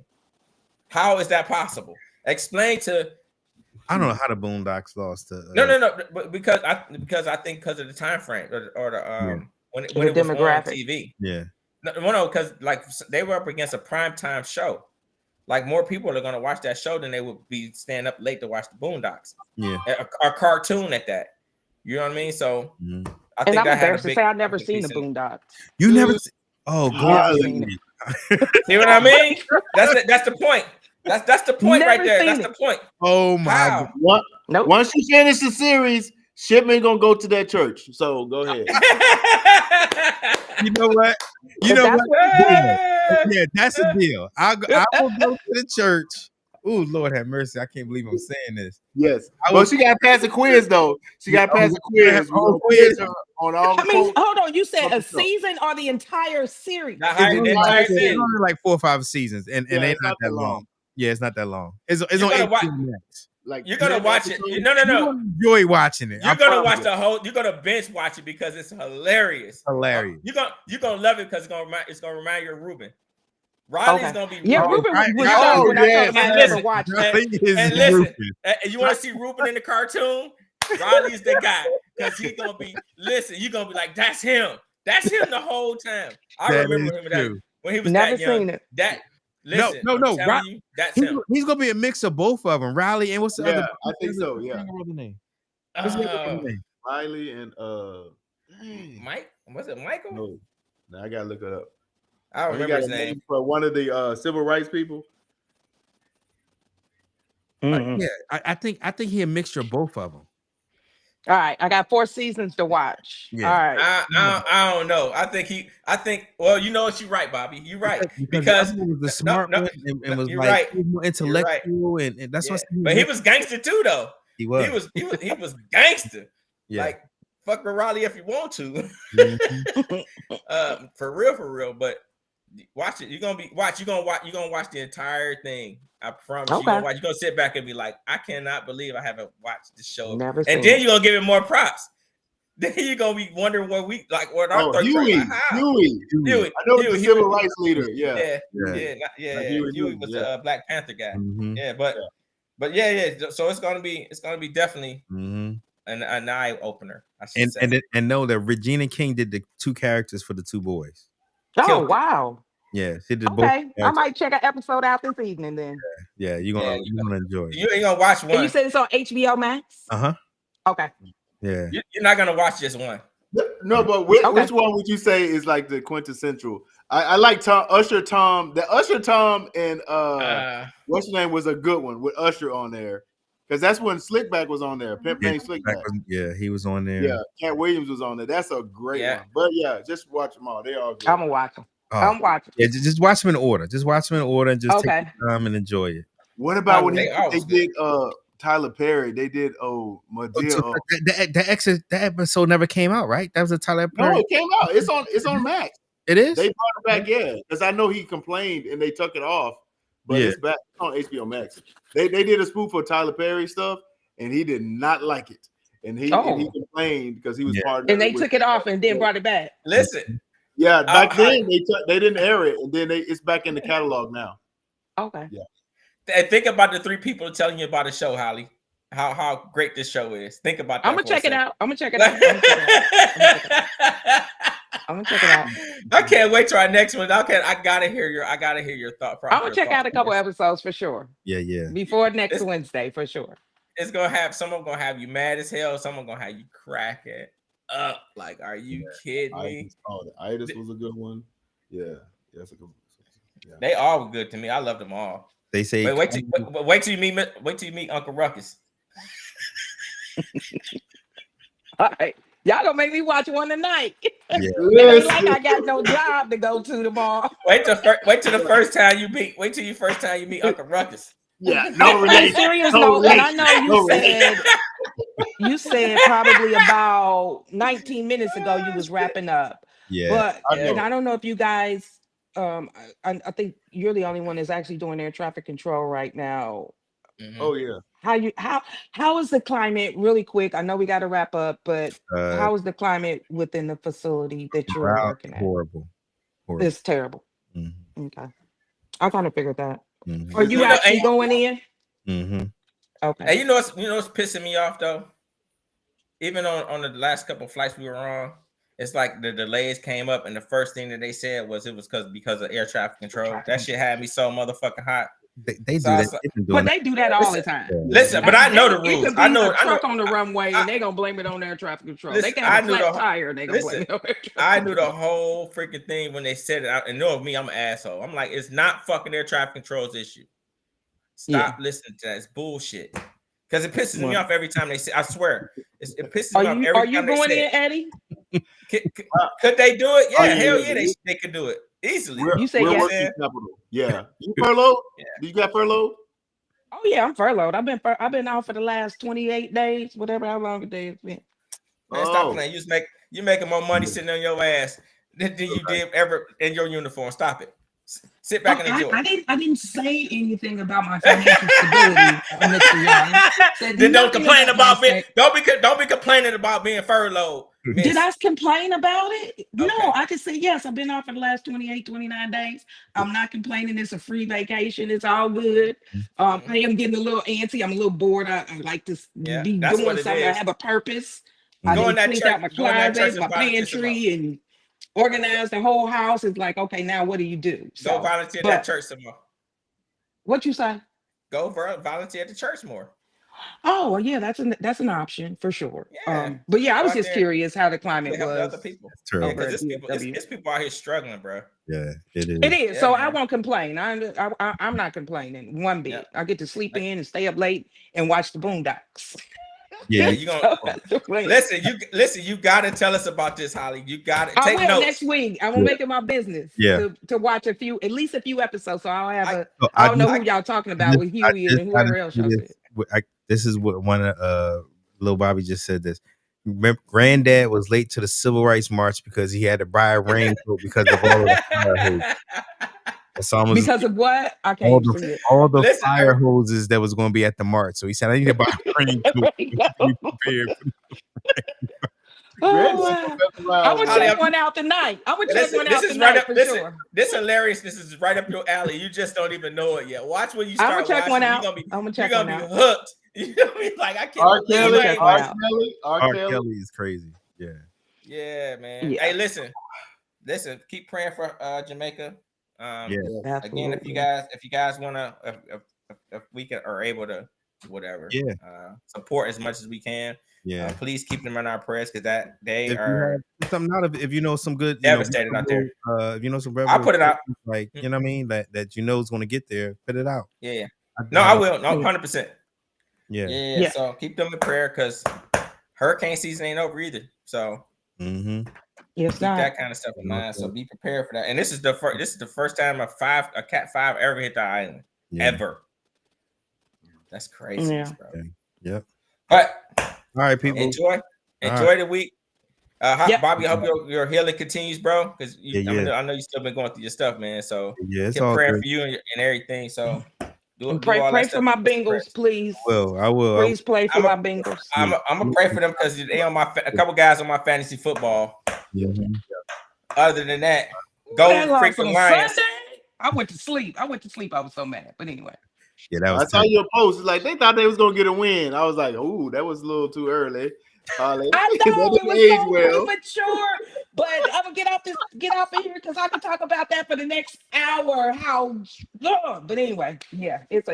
How is that possible? Explain to. I don't know how the Boondocks lost to. No, but because I think because of the time frame or the when it was on TV. Yeah. No, because like they were up against a primetime show. Like more people are gonna watch that show than they would be staying up late to watch the Boondocks. Yeah, a cartoon at that. You know what I mean? So I think I'm embarrassed to say I've never seen the Boondocks. You never? Oh, God! See what I mean? That's the point. That's the point right there. That's the point. Oh my! What? Nope. Once you finish the series, Shipman gonna go to that church. So go ahead. You know what? Yeah, that's a deal. I will go to the church. Oh, Lord have mercy. I can't believe I'm saying this. Yes. But she got to pass the quiz, though. She got to pass the quiz. Quiz on all hold on. You said a season or the entire series? It's only like 4 or 5 seasons, and they're not that long. Yeah, it's not that long. It's on HBO Max. Like you're gonna watch it. No. You enjoy watching it. You're gonna watch the whole. You're gonna binge watch it because it's hilarious. Hilarious. You're gonna love it because it's gonna remind you of Ruben. Riley's gonna be Ruben was when I told him I never watched it. And listen, you want to see Ruben in the cartoon? Riley's the guy because he's gonna be. Listen, you're gonna be like, that's him. That's him the whole time. I remember him when he was never that young. Seen it. Listen, no. That's him. He's gonna be a mix of both of them. Riley and what's the other? I think so. Yeah. What's the name? Riley and Mike. Was it Michael? No, I gotta look it up. I don't remember his name. For one of the civil rights people. Yeah, I think he a mixture of both of them. All right, I got 4 seasons to watch. Yeah. All right. I don't know. I think. Well, you know what? You're right, Bobby. You're right because he was the smart one and was like right. more intellectual, and that's what. But he was gangster too, though. He was gangster. Yeah. Like fuck with Raleigh if you want to. Mm-hmm. For real. But watch it. You're gonna watch the entire thing. I promise you. You're gonna sit back and be like, I cannot believe I haven't watched this show. And then you're gonna give it more props. Then you're gonna be wondering what our thoughts. Huey. I know the civil rights leader. Yeah. Huey was the Black Panther guy. Mm-hmm. Yeah, but yeah. So it's gonna be definitely an eye opener. And know that Regina King did the 2 characters for the 2 boys. Oh wow. Yeah, she did both. Okay, I might check an episode out this evening then. Yeah, you're gonna enjoy it. You ain't gonna watch one. And you said it's on HBO Max? Okay. Yeah. You're not gonna watch just one. No, but which one would you say is like the quintessential? I like Usher Tom. The Usher Tom and what's your name was a good one with Usher on there. Because that's when Slickback was on there. Pimp named Slickback. He was on there. Yeah, Cat Williams was on there. That's a great one. But yeah, just watch them all. They all good. I'm gonna watch them. I'm watching. Yeah, just watch them in order. Just watch them in order and just take your time and enjoy it. What about when they did Tyler Perry? They did Madea. That episode never came out, right? That was a Tyler Perry. No, it came out. It's on Max. It is. They brought it back, because I know he complained and they took it off, but it's back on HBO Max. They did a spoof for Tyler Perry stuff, and he did not like it, and he complained because he was part of it. And they took it off and then brought it back. Listen. Yeah, back then they didn't air it, and then it's back in the catalog now. Okay. Yeah. And think about the 3 people telling you about the show, Holly. How great this show is. Think about that. I'm gonna check it out. I'm gonna check it out. I'm gonna check it out. I can't wait till our next one. I gotta hear your thought process. I'm gonna check out a couple episodes for sure. Yeah. Before next Wednesday for sure. It's gonna have someone gonna have you mad as hell. Someone gonna have you cracking up. Like, are you kidding me? The Itis was a good one. Yeah, that's a good one. Yeah. They all were good to me. I loved them all. They say wait till you meet Uncle Ruckus. All right. Y'all gonna make me watch one tonight. Yeah. It ain't like I got no job to go to tomorrow. Wait till the first time you meet Uncle Ruckus. Yeah, no relation. Serious no note, and I know you said probably about 19 minutes ago you was wrapping up. Yeah. But and I don't know if you guys I think you're the only one that's actually doing air traffic control right now. Mm-hmm. Oh yeah. How is the climate really quick? I know we got to wrap up, but how is the climate within the facility that you're working at? Horrible. It's terrible. Mm-hmm. Okay. I kind of figured that. Mm-hmm. Are you actually going in? Mm-hmm. Okay. And you know what's pissing me off though? Even on the last couple of flights we were on, it's like the delays came up, and the first thing that they said was it was because of air traffic control. That shit had me so motherfucking hot. They do that. But they do that all the time. Listen, but I know the rules. It could be a truck on the runway, and they're gonna blame it on air traffic control. Listen, they can have a flat tire, and they gonna blame it on air traffic control. I knew the whole freaking thing when they said it out. And know me, I'm an asshole. I'm like, it's not fucking air traffic control's issue. Stop listening to that. It's bullshit. Because it pisses me off every time they say. I swear, it pisses me off every time they say. Are you going in, Eddie? Could they do it? Yeah, hell yeah, they could do it easily. You say yes. Yeah. You furloughed? Yeah. You got furloughed? Oh yeah, I'm furloughed. I've been out for the last 28 days, whatever how long a day it's been. Man, stop playing. You making more money sitting on your ass than you did ever in your uniform. Stop it. Sit back and enjoy. I didn't say anything about my financial stability, Mr. Young. Then don't complain about being. Don't be complaining about being furloughed. Did I complain about it? Okay. No, I just say yes. I've been off for the last 28, 29 days. I'm not complaining. It's a free vacation. It's all good. I am getting a little antsy. I'm a little bored. I like to be doing something. I have a purpose. I cleaned out my closet, my pantry, and organized the whole house. It's like, okay, now what do you do? Go volunteer at church some more. What you say? Go volunteer at the church more. Oh, well, yeah, that's an option for sure. Yeah. But yeah, I was just curious how the climate was. Other people. Because it's people out here struggling, bro. Yeah, it is. It is. Yeah, so man. I won't complain. I'm not complaining one bit. Yeah. I get to sleep in and stay up late and watch the Boondocks. Yeah, you gonna listen. You gotta tell us about this, Holly. You gotta take notes next week. I'm gonna make it my business. To watch at least a few episodes, so I'll have I don't know who y'all talking about with Huey and whoever else. This is what one of Lil Bobby just said. This remember, Granddad was late to the Civil Rights March because he had to buy a raincoat because of all of the fire hoses. Because of what? I can't all the fire hoses that was going to be at the march. So he said, "I need to buy a raincoat." I'm gonna check one out tonight. I'm gonna check one out tonight for sure. This is hilarious. This is right up your alley. You just don't even know it yet. Watch when you start. I'm gonna check one out. You're gonna be hooked. You're gonna be like, I can't. R. Kelly is crazy. Yeah, man. Yeah. Hey, listen. Keep praying for Jamaica. Again, if you guys wanna, if we can are able to, whatever, support as much as we can. Please keep them in our prayers because that they are something out of if you know some good devastated out there. If you know some I'll put it out. Like you know what I mean, that is going to get there. Put it out. Yeah. No, I will. No, 100%. Yeah. So keep them in prayer because hurricane season ain't over either. So keep that kind of stuff in mind. So be prepared for that. And this is the first time a Cat 5 ever hit the island ever. That's crazy, bro. Yep. But all right, people. Enjoy the week. Bobby, I hope your healing continues, bro. Because I know you still been going through your stuff, man. So it's all praying for you and everything. So pray for my Bengals, please. I will. Please pray for my Bengals. I'm gonna pray for them because they on a couple guys on my fantasy football. other than that, go That lost freaking on Lions. Sunday. I went to sleep. I was so mad. But anyway. Yeah, that was. I saw your post. It's like they thought they was gonna get a win. I was like, "Ooh, that was a little too early." I know that it was age so well. premature, but I'm gonna get off of here because I can talk about that for the next hour. But anyway, yeah, it's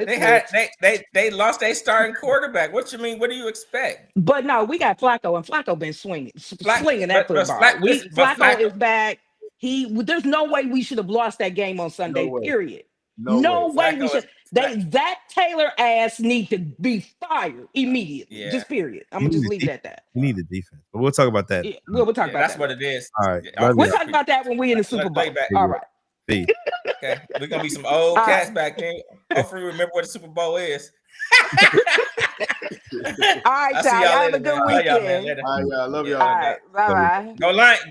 they lost their starting quarterback. What you mean? What do you expect? But no, we got Flacco, and Flacco been slinging that football. Flacco is back. There's no way we should have lost that game on Sunday. No way. Period. No way we should. Zach Taylor ass need to be fired immediately. Yeah. Just period. I'm gonna just leave it at that. You need a defense, but we'll talk about that. Yeah, we'll talk about that's that. what it is. All right, We'll talk about that when we in the Super Bowl. All right. Okay, we're gonna be some old cats back then. Hopefully, remember what the Super Bowl is. All right, y'all. Have a good weekend. All right, y'all. Love y'all. All right. Bye bye. Go Lions. Go